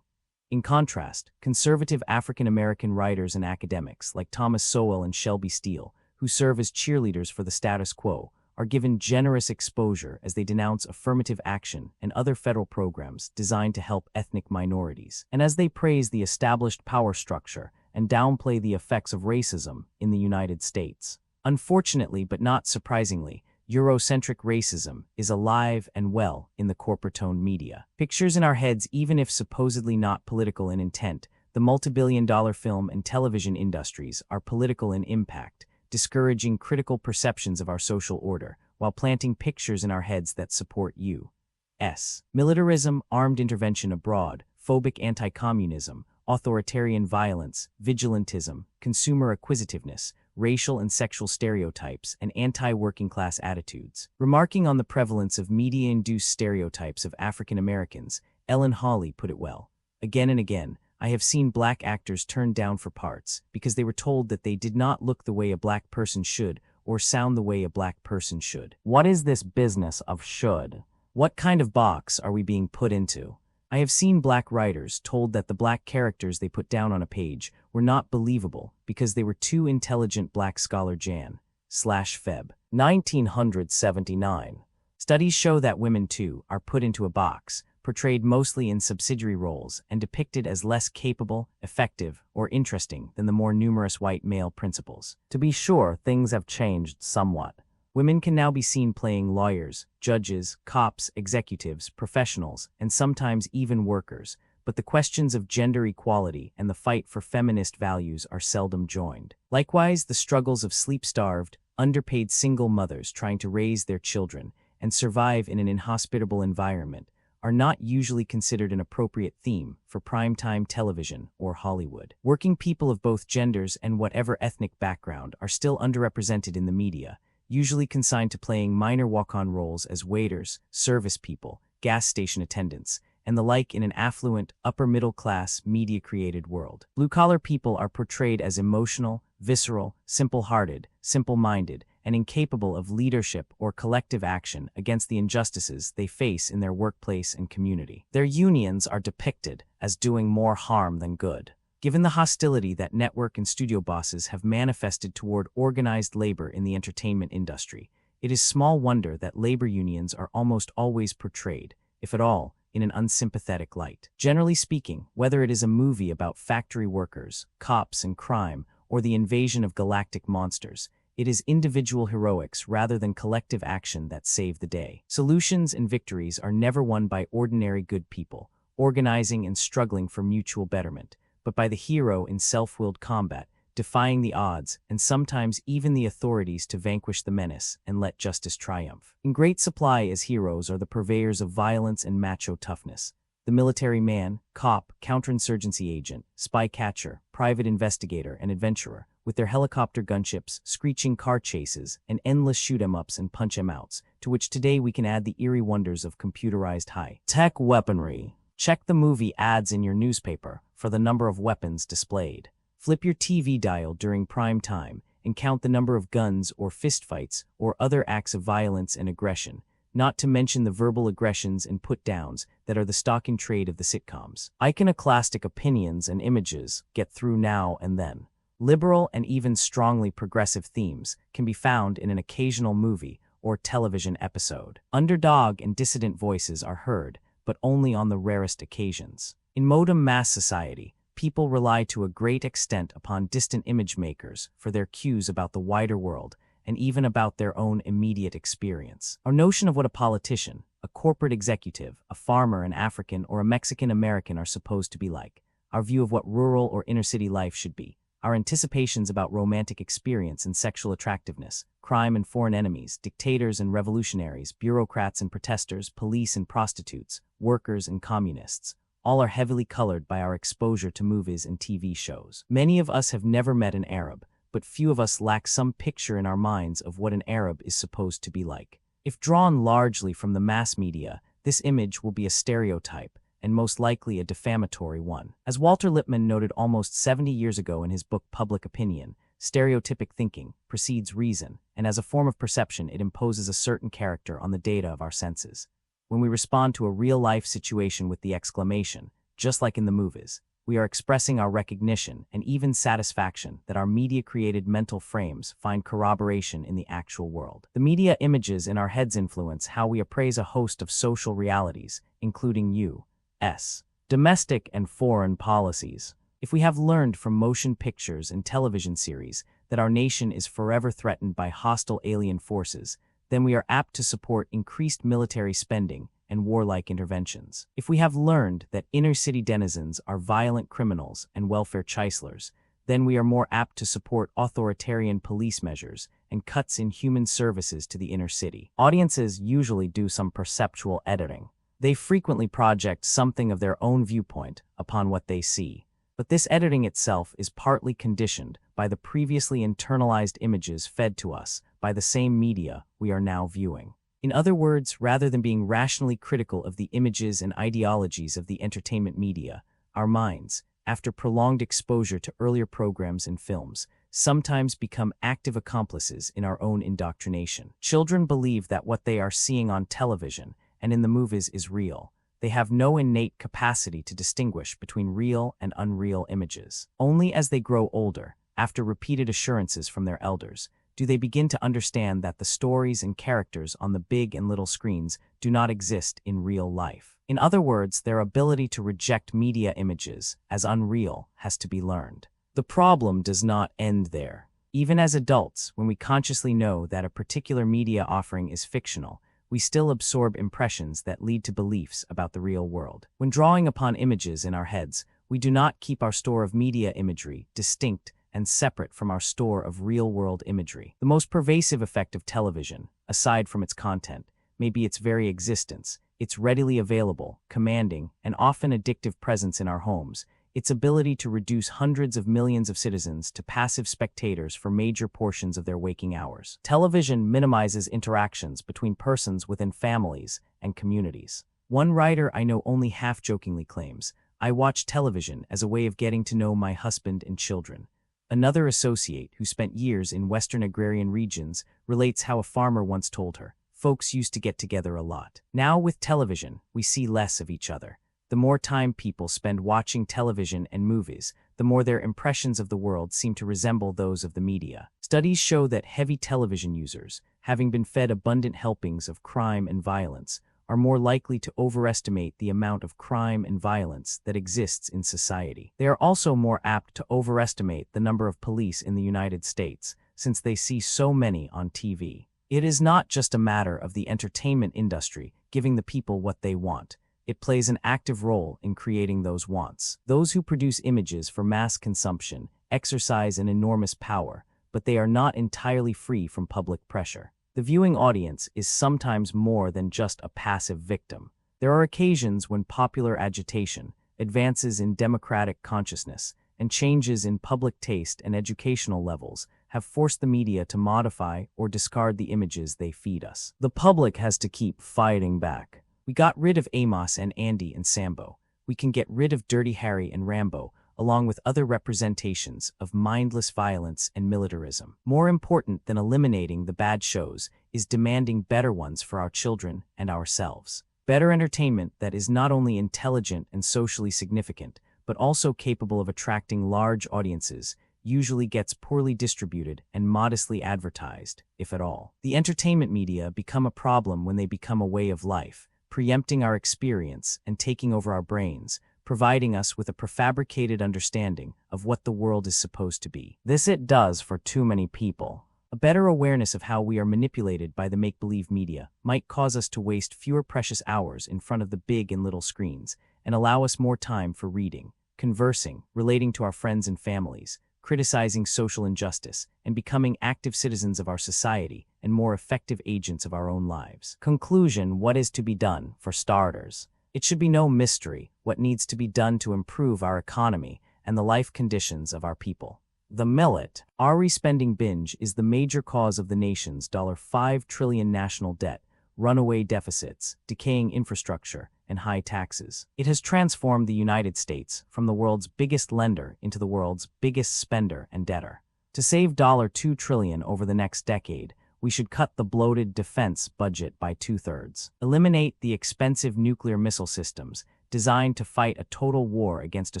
In contrast, conservative African American writers and academics like Thomas Sowell and Shelby Steele, who serve as cheerleaders for the status quo, are given generous exposure as they denounce affirmative action and other federal programs designed to help ethnic minorities, and as they praise the established power structure and downplay the effects of racism in the United States. Unfortunately, but not surprisingly, Eurocentric racism is alive and well in the corporate-owned media. Pictures in our heads, even if supposedly not political in intent, the multi-billion-dollar film and television industries are political in impact, discouraging critical perceptions of our social order, while planting pictures in our heads that support U.S. militarism, armed intervention abroad, phobic anti-communism, authoritarian violence, vigilantism, consumer acquisitiveness, racial and sexual stereotypes, and anti-working class attitudes. Remarking on the prevalence of media-induced stereotypes of African Americans, Ellen Hawley put it well. Again and again, I have seen black actors turned down for parts because they were told that they did not look the way a black person should or sound the way a black person should. What is this business of should? What kind of box are we being put into? I have seen black writers told that the black characters they put down on a page were not believable because they were too intelligent. Black scholar Jan/Feb. 1979. Studies show that women, too, are put into a box, portrayed mostly in subsidiary roles, and depicted as less capable, effective, or interesting than the more numerous white male principals. To be sure, things have changed somewhat. Women can now be seen playing lawyers, judges, cops, executives, professionals, and sometimes even workers, but the questions of gender equality and the fight for feminist values are seldom joined. Likewise, the struggles of sleep-starved, underpaid single mothers trying to raise their children and survive in an inhospitable environment are not usually considered an appropriate theme for primetime television or Hollywood. Working people of both genders and whatever ethnic background are still underrepresented in the media, usually consigned to playing minor walk-on roles as waiters, service people, gas station attendants, and the like in an affluent, upper-middle-class, media-created world. Blue-collar people are portrayed as emotional, visceral, simple-hearted, simple-minded, and incapable of leadership or collective action against the injustices they face in their workplace and community. Their unions are depicted as doing more harm than good. Given the hostility that network and studio bosses have manifested toward organized labor in the entertainment industry, it is small wonder that labor unions are almost always portrayed, if at all, in an unsympathetic light. Generally speaking, whether it is a movie about factory workers, cops, and crime, or the invasion of galactic monsters, it is individual heroics rather than collective action that save the day. Solutions and victories are never won by ordinary good people, organizing and struggling for mutual betterment, but by the hero in self-willed combat, defying the odds and sometimes even the authorities to vanquish the menace and let justice triumph. In great supply as heroes are the purveyors of violence and macho toughness. The military man, cop, counterinsurgency agent, spy catcher, private investigator, and adventurer, with their helicopter gunships, screeching car chases, and endless shoot-em-ups and punch-em-outs, to which today we can add the eerie wonders of computerized high-tech weaponry. Check the movie ads in your newspaper for the number of weapons displayed. Flip your TV dial during prime time and count the number of guns or fistfights or other acts of violence and aggression, not to mention the verbal aggressions and put-downs that are the stock in trade of the sitcoms. Iconoclastic opinions and images get through now and then. Liberal and even strongly progressive themes can be found in an occasional movie or television episode. Underdog and dissident voices are heard, but only on the rarest occasions. In modern mass society, people rely to a great extent upon distant image makers for their cues about the wider world and even about their own immediate experience. Our notion of what a politician, a corporate executive, a farmer, an African, or a Mexican American are supposed to be like, our view of what rural or inner-city life should be, our anticipations about romantic experience and sexual attractiveness, crime and foreign enemies, dictators and revolutionaries, bureaucrats and protesters, police and prostitutes, workers and communists, all are heavily colored by our exposure to movies and TV shows. Many of us have never met an Arab, but few of us lack some picture in our minds of what an Arab is supposed to be like. If drawn largely from the mass media, this image will be a stereotype, and most likely a defamatory one. As Walter Lippmann noted almost 70 years ago in his book Public Opinion, stereotypic thinking precedes reason, and as a form of perception it imposes a certain character on the data of our senses. When we respond to a real-life situation with the exclamation, just like in the movies, we are expressing our recognition and even satisfaction that our media-created mental frames find corroboration in the actual world. The media images in our heads influence how we appraise a host of social realities, including U.S. domestic and foreign policies. If we have learned from motion pictures and television series that our nation is forever threatened by hostile alien forces, then we are apt to support increased military spending and warlike interventions. If we have learned that inner-city denizens are violent criminals and welfare chiselers, then we are more apt to support authoritarian police measures and cuts in human services to the inner city. Audiences usually do some perceptual editing. They frequently project something of their own viewpoint upon what they see. But this editing itself is partly conditioned by the previously internalized images fed to us by the same media we are now viewing. In other words, rather than being rationally critical of the images and ideologies of the entertainment media, our minds, after prolonged exposure to earlier programs and films, sometimes become active accomplices in our own indoctrination. Children believe that what they are seeing on television and in the movies is real. They have no innate capacity to distinguish between real and unreal images. Only as they grow older, after repeated assurances from their elders, do they begin to understand that the stories and characters on the big and little screens do not exist in real life. In other words, their ability to reject media images as unreal has to be learned. The problem does not end there. Even as adults, when we consciously know that a particular media offering is fictional, we still absorb impressions that lead to beliefs about the real world. When drawing upon images in our heads, we do not keep our store of media imagery distinct and separate from our store of real-world imagery. The most pervasive effect of television, aside from its content, may be its very existence, its readily available, commanding, and often addictive presence in our homes, its ability to reduce hundreds of millions of citizens to passive spectators for major portions of their waking hours. Television minimizes interactions between persons within families and communities. One writer I know only half-jokingly claims, "I watch television as a way of getting to know my husband and children." Another associate, who spent years in Western agrarian regions, relates how a farmer once told her, "Folks used to get together a lot. Now with television, we see less of each other." The more time people spend watching television and movies, the more their impressions of the world seem to resemble those of the media. Studies show that heavy television users, having been fed abundant helpings of crime and violence, are more likely to overestimate the amount of crime and violence that exists in society. They are also more apt to overestimate the number of police in the United States, since they see so many on TV. It is not just a matter of the entertainment industry giving the people what they want. It plays an active role in creating those wants. Those who produce images for mass consumption exercise an enormous power, but they are not entirely free from public pressure. The viewing audience is sometimes more than just a passive victim. There are occasions when popular agitation, advances in democratic consciousness, and changes in public taste and educational levels have forced the media to modify or discard the images they feed us. The public has to keep fighting back. We got rid of Amos and Andy and Sambo. We can get rid of Dirty Harry and Rambo, along with other representations of mindless violence and militarism. More important than eliminating the bad shows is demanding better ones for our children and ourselves. Better entertainment that is not only intelligent and socially significant, but also capable of attracting large audiences, usually gets poorly distributed and modestly advertised, if at all. The entertainment media become a problem when they become a way of life, preempting our experience and taking over our brains, providing us with a prefabricated understanding of what the world is supposed to be. This it does for too many people. A better awareness of how we are manipulated by the make-believe media might cause us to waste fewer precious hours in front of the big and little screens and allow us more time for reading, conversing, relating to our friends and families, criticizing social injustice, and becoming active citizens of our society and more effective agents of our own lives. Conclusion: what is to be done? For starters, it should be no mystery what needs to be done to improve our economy and the life conditions of our people. The millet, our spending binge, is the major cause of the nation's $5 trillion national debt, runaway deficits, decaying infrastructure, and high taxes. It has transformed the United States from the world's biggest lender into the world's biggest spender and debtor. To save $2 trillion over the next decade, we should cut the bloated defense budget by 2/3. Eliminate the expensive nuclear missile systems designed to fight a total war against a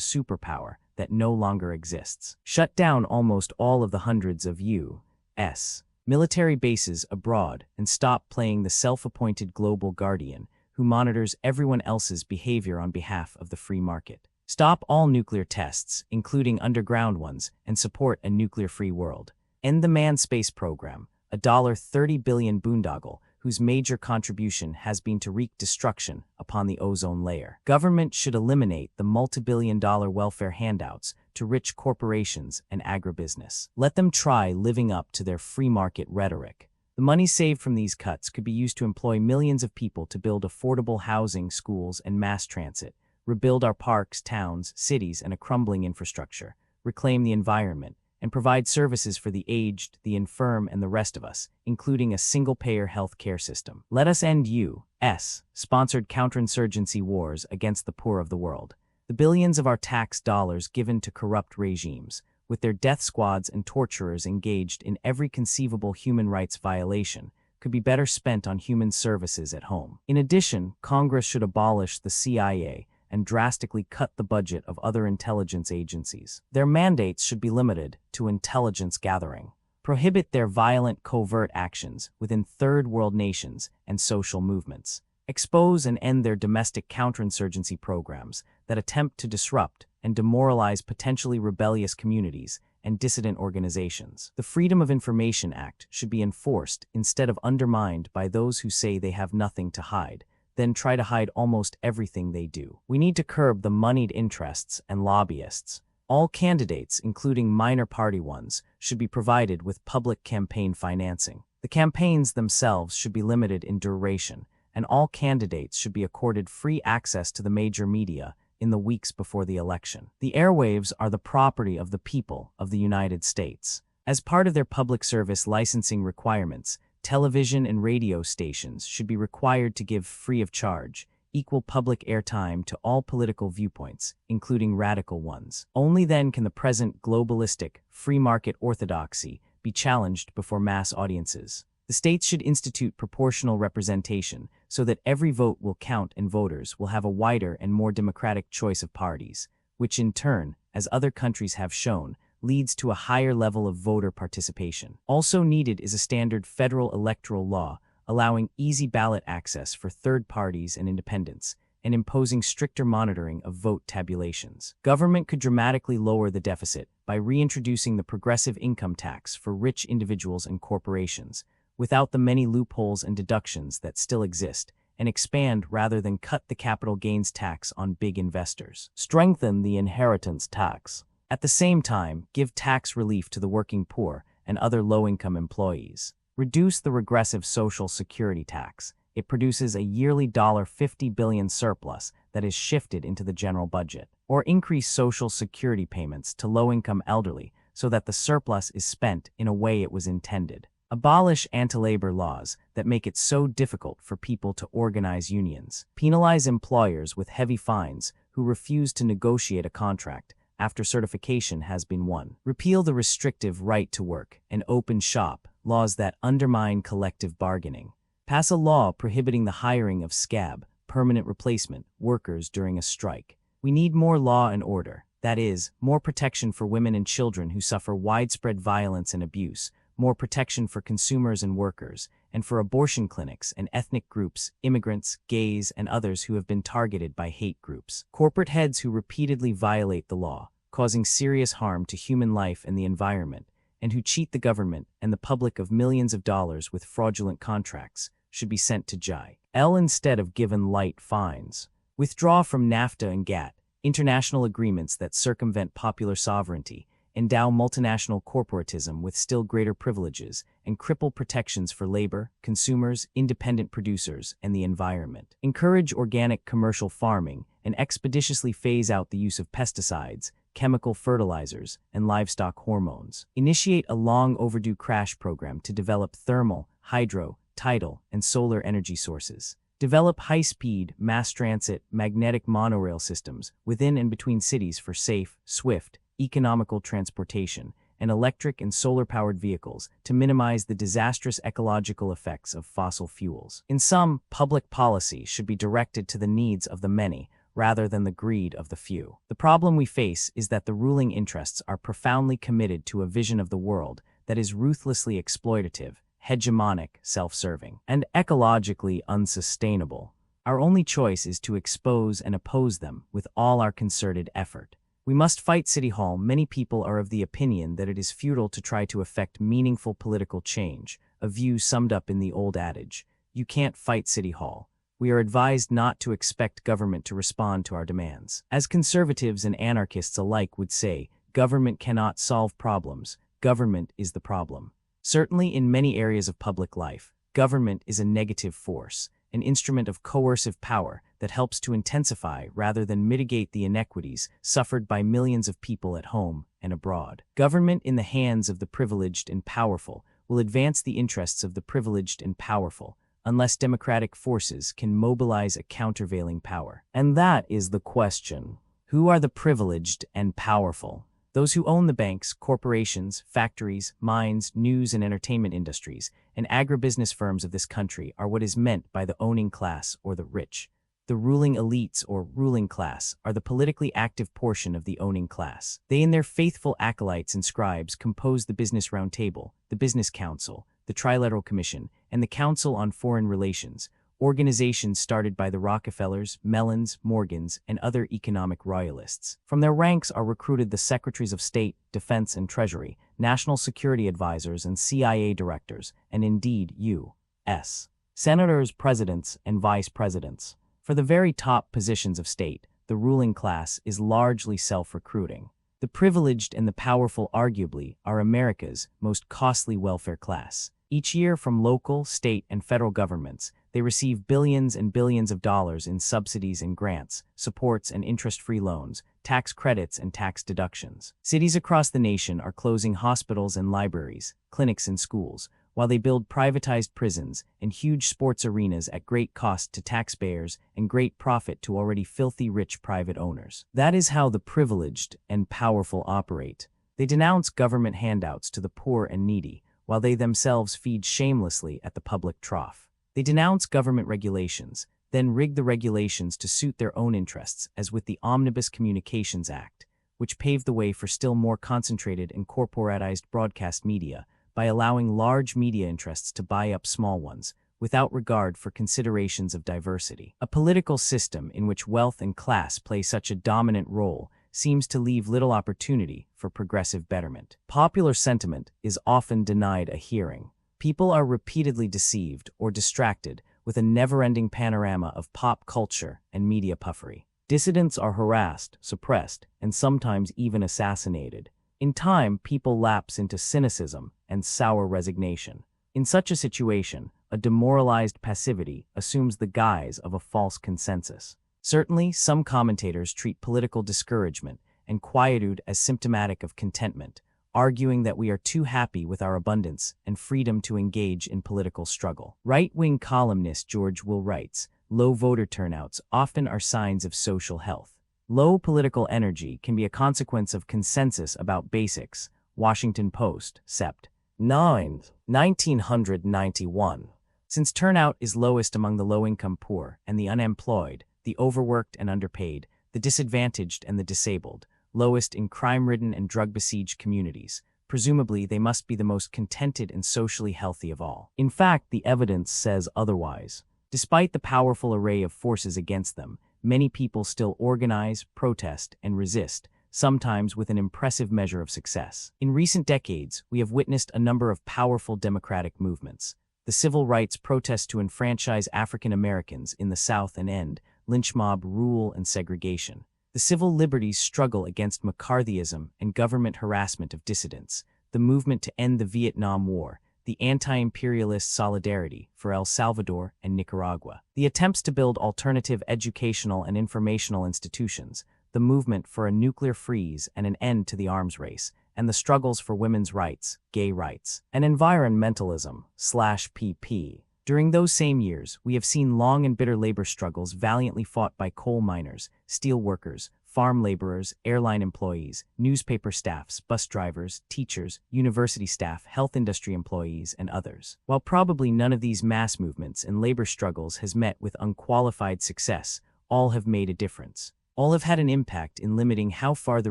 superpower that no longer exists. Shut down almost all of the hundreds of U.S. military bases abroad and stop playing the self-appointed global guardian who monitors everyone else's behavior on behalf of the free market. Stop all nuclear tests, including underground ones, and support a nuclear-free world. End the manned space program, a $30 billion boondoggle whose major contribution has been to wreak destruction upon the ozone layer. Government should eliminate the multi-billion-dollar welfare handouts to rich corporations and agribusiness. Let them try living up to their free market rhetoric. The money saved from these cuts could be used to employ millions of people to build affordable housing, schools, and mass transit, rebuild our parks, towns, cities, and a crumbling infrastructure, reclaim the environment, and provide services for the aged, the infirm, and the rest of us, including a single-payer health care system. Let us end U.S. sponsored counterinsurgency wars against the poor of the world. The billions of our tax dollars given to corrupt regimes, with their death squads and torturers engaged in every conceivable human rights violation, could be better spent on human services at home. In addition, Congress should abolish the CIA and drastically cut the budget of other intelligence agencies. Their mandates should be limited to intelligence gathering. Prohibit their violent covert actions within third world nations and social movements. Expose and end their domestic counterinsurgency programs that attempt to disrupt and demoralize potentially rebellious communities and dissident organizations. The Freedom of Information Act should be enforced instead of undermined by those who say they have nothing to hide, then try to hide almost everything they do. We need to curb the moneyed interests and lobbyists. All candidates, including minor party ones, should be provided with public campaign financing. The campaigns themselves should be limited in duration, and all candidates should be accorded free access to the major media in the weeks before the election. The airwaves are the property of the people of the United States. As part of their public service licensing requirements, television and radio stations should be required to give free of charge equal public airtime to all political viewpoints, including radical ones. Only then can the present globalistic, free market orthodoxy be challenged before mass audiences. The states should institute proportional representation so that every vote will count and voters will have a wider and more democratic choice of parties, which in turn, as other countries have shown, leads to a higher level of voter participation. Also needed is a standard federal electoral law allowing easy ballot access for third parties and independents, and imposing stricter monitoring of vote tabulations. Government could dramatically lower the deficit by reintroducing the progressive income tax for rich individuals and corporations, without the many loopholes and deductions that still exist, and expand rather than cut the capital gains tax on big investors. Strengthen the inheritance tax. At the same time, give tax relief to the working poor and other low-income employees. Reduce the regressive Social Security tax. It produces a yearly $50 billion surplus that is shifted into the general budget. Or increase Social Security payments to low-income elderly so that the surplus is spent in a way it was intended. Abolish anti-labor laws that make it so difficult for people to organize unions. Penalize employers with heavy fines who refuse to negotiate a contract after certification has been won. Repeal the restrictive right to work and open shop laws that undermine collective bargaining. Pass a law prohibiting the hiring of scab, permanent replacement, workers during a strike. We need more law and order, that is, more protection for women and children who suffer widespread violence and abuse, more protection for consumers and workers, and for abortion clinics and ethnic groups, immigrants, gays, and others who have been targeted by hate groups. Corporate heads who repeatedly violate the law, causing serious harm to human life and the environment, and who cheat the government and the public of millions of dollars with fraudulent contracts, should be sent to jail instead of given light fines. Withdraw from NAFTA and GATT, international agreements that circumvent popular sovereignty, endow multinational corporatism with still greater privileges, and cripple protections for labor, consumers, independent producers, and the environment. Encourage organic commercial farming and expeditiously phase out the use of pesticides, chemical fertilizers, and livestock hormones. Initiate a long overdue crash program to develop thermal, hydro, tidal, and solar energy sources. Develop high-speed, mass transit, magnetic monorail systems within and between cities for safe, swift, economical transportation, and electric and solar-powered vehicles to minimize the disastrous ecological effects of fossil fuels. In sum, public policy should be directed to the needs of the many rather than the greed of the few. The problem we face is that the ruling interests are profoundly committed to a vision of the world that is ruthlessly exploitative, hegemonic, self-serving, and ecologically unsustainable. Our only choice is to expose and oppose them with all our concerted effort. We must fight City Hall. Many people are of the opinion that it is futile to try to effect meaningful political change, a view summed up in the old adage, "You can't fight City Hall." We are advised not to expect government to respond to our demands. As conservatives and anarchists alike would say, government cannot solve problems, government is the problem. Certainly in many areas of public life, government is a negative force, an instrument of coercive power that helps to intensify rather than mitigate the inequities suffered by millions of people at home and abroad. Government in the hands of the privileged and powerful will advance the interests of the privileged and powerful, unless democratic forces can mobilize a countervailing power. And that is the question. Who are the privileged and powerful? Those who own the banks, corporations, factories, mines, news and entertainment industries, and agribusiness firms of this country are what is meant by the owning class or the rich. The ruling elites or ruling class are the politically active portion of the owning class. They and their faithful acolytes and scribes compose the Business Roundtable, the Business Council, the Trilateral Commission, and the Council on Foreign Relations, organizations started by the Rockefellers, Mellons, Morgans, and other economic royalists. From their ranks are recruited the Secretaries of State, Defense and Treasury, National Security Advisors and CIA directors, and indeed U.S. senators, presidents, and vice presidents. For the very top positions of state, the ruling class is largely self-recruiting. The privileged and the powerful arguably are America's most costly welfare class. Each year from local, state, and federal governments, they receive billions and billions of dollars in subsidies and grants, supports and interest-free loans, tax credits and tax deductions. Cities across the nation are closing hospitals and libraries, clinics and schools, while they build privatized prisons and huge sports arenas at great cost to taxpayers and great profit to already filthy rich private owners. That is how the privileged and powerful operate. They denounce government handouts to the poor and needy, while they themselves feed shamelessly at the public trough. They denounce government regulations, then rig the regulations to suit their own interests, as with the Omnibus Communications Act, which paved the way for still more concentrated and corporatized broadcast media by allowing large media interests to buy up small ones, without regard for considerations of diversity. A political system in which wealth and class play such a dominant role seems to leave little opportunity for progressive betterment. Popular sentiment is often denied a hearing. People are repeatedly deceived or distracted with a never-ending panorama of pop culture and media puffery. Dissidents are harassed, suppressed, and sometimes even assassinated. In time, people lapse into cynicism and sour resignation. In such a situation, a demoralized passivity assumes the guise of a false consensus. Certainly, some commentators treat political discouragement and quietude as symptomatic of contentment, arguing that we are too happy with our abundance and freedom to engage in political struggle. Right-wing columnist George Will writes, "Low voter turnouts often are signs of social health. Low political energy can be a consequence of consensus about basics." Washington Post, Sept. 9, 1991. Since turnout is lowest among the low-income poor and the unemployed, the overworked and underpaid, the disadvantaged and the disabled, lowest in crime-ridden and drug-besieged communities, presumably they must be the most contented and socially healthy of all. In fact, the evidence says otherwise. Despite the powerful array of forces against them, many people still organize, protest, and resist, sometimes with an impressive measure of success. In recent decades, we have witnessed a number of powerful democratic movements. The civil rights protest to enfranchise African Americans in the South and end lynch mob rule and segregation. The civil liberties struggle against McCarthyism and government harassment of dissidents. The movement to end the Vietnam War. The anti-imperialist solidarity for El Salvador and Nicaragua. The attempts to build alternative educational and informational institutions. The movement for a nuclear freeze and an end to the arms race, and the struggles for women's rights, gay rights, and environmentalism/PP. During those same years, we have seen long and bitter labor struggles valiantly fought by coal miners, steel workers, farm laborers, airline employees, newspaper staffs, bus drivers, teachers, university staff, health industry employees, and others. While probably none of these mass movements and labor struggles has met with unqualified success, all have made a difference. All have had an impact in limiting how far the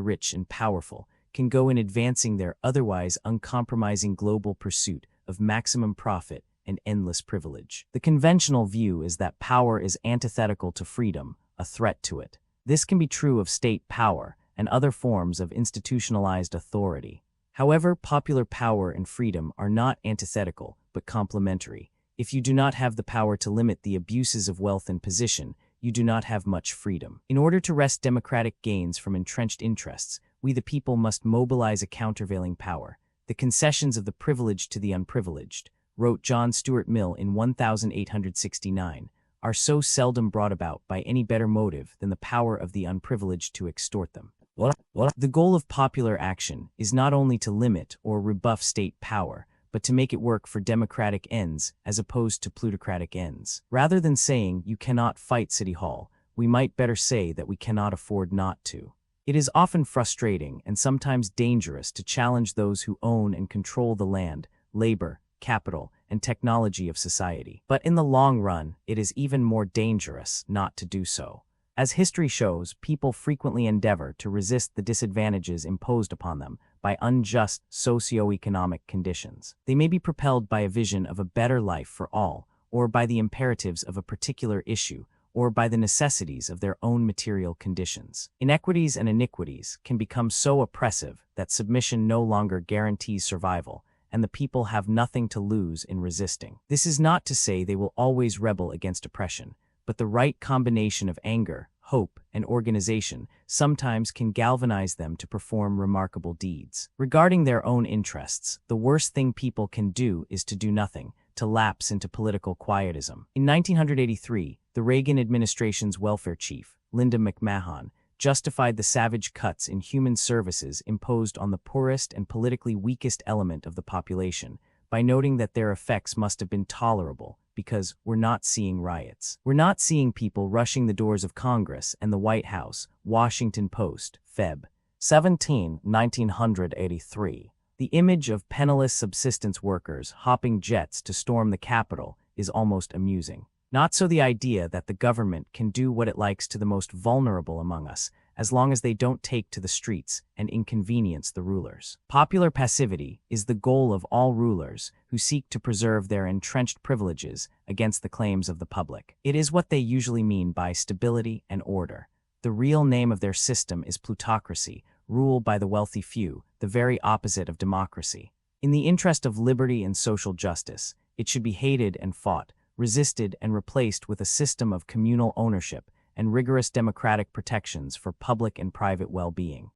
rich and powerful can go in advancing their otherwise uncompromising global pursuit of maximum profit and endless privilege. The conventional view is that power is antithetical to freedom, a threat to it. This can be true of state power and other forms of institutionalized authority. However, popular power and freedom are not antithetical, but complementary. If you do not have the power to limit the abuses of wealth and position, you do not have much freedom. In order to wrest democratic gains from entrenched interests, we the people must mobilize a countervailing power. The concessions of the privileged to the unprivileged, wrote John Stuart Mill in 1869, are so seldom brought about by any better motive than the power of the unprivileged to extort them. The goal of popular action is not only to limit or rebuff state power, but to make it work for democratic ends as opposed to plutocratic ends. Rather than saying you cannot fight City Hall, we might better say that we cannot afford not to. It is often frustrating and sometimes dangerous to challenge those who own and control the land, labor, capital, and technology of society. But in the long run, it is even more dangerous not to do so. As history shows, people frequently endeavor to resist the disadvantages imposed upon them by unjust socio-economic conditions. They may be propelled by a vision of a better life for all, or by the imperatives of a particular issue, or by the necessities of their own material conditions. Inequities and iniquities can become so oppressive that submission no longer guarantees survival, and the people have nothing to lose in resisting. This is not to say they will always rebel against oppression, but the right combination of anger, hope, and organization sometimes can galvanize them to perform remarkable deeds. Regarding their own interests, the worst thing people can do is to do nothing, to lapse into political quietism. In 1983, the Reagan administration's welfare chief, Linda McMahon, justified the savage cuts in human services imposed on the poorest and politically weakest element of the population by noting that their effects must have been tolerable because we're not seeing riots. We're not seeing people rushing the doors of Congress and the White House. Washington Post, Feb. 17, 1983. The image of penniless subsistence workers hopping jets to storm the Capitol is almost amusing. Not so the idea that the government can do what it likes to the most vulnerable among us, as long as they don't take to the streets and inconvenience the rulers. Popular passivity is the goal of all rulers who seek to preserve their entrenched privileges against the claims of the public. It is what they usually mean by stability and order. The real name of their system is plutocracy, rule by the wealthy few, the very opposite of democracy. In the interest of liberty and social justice, it should be hated and fought, resisted and replaced with a system of communal ownership and rigorous democratic protections for public and private well-being.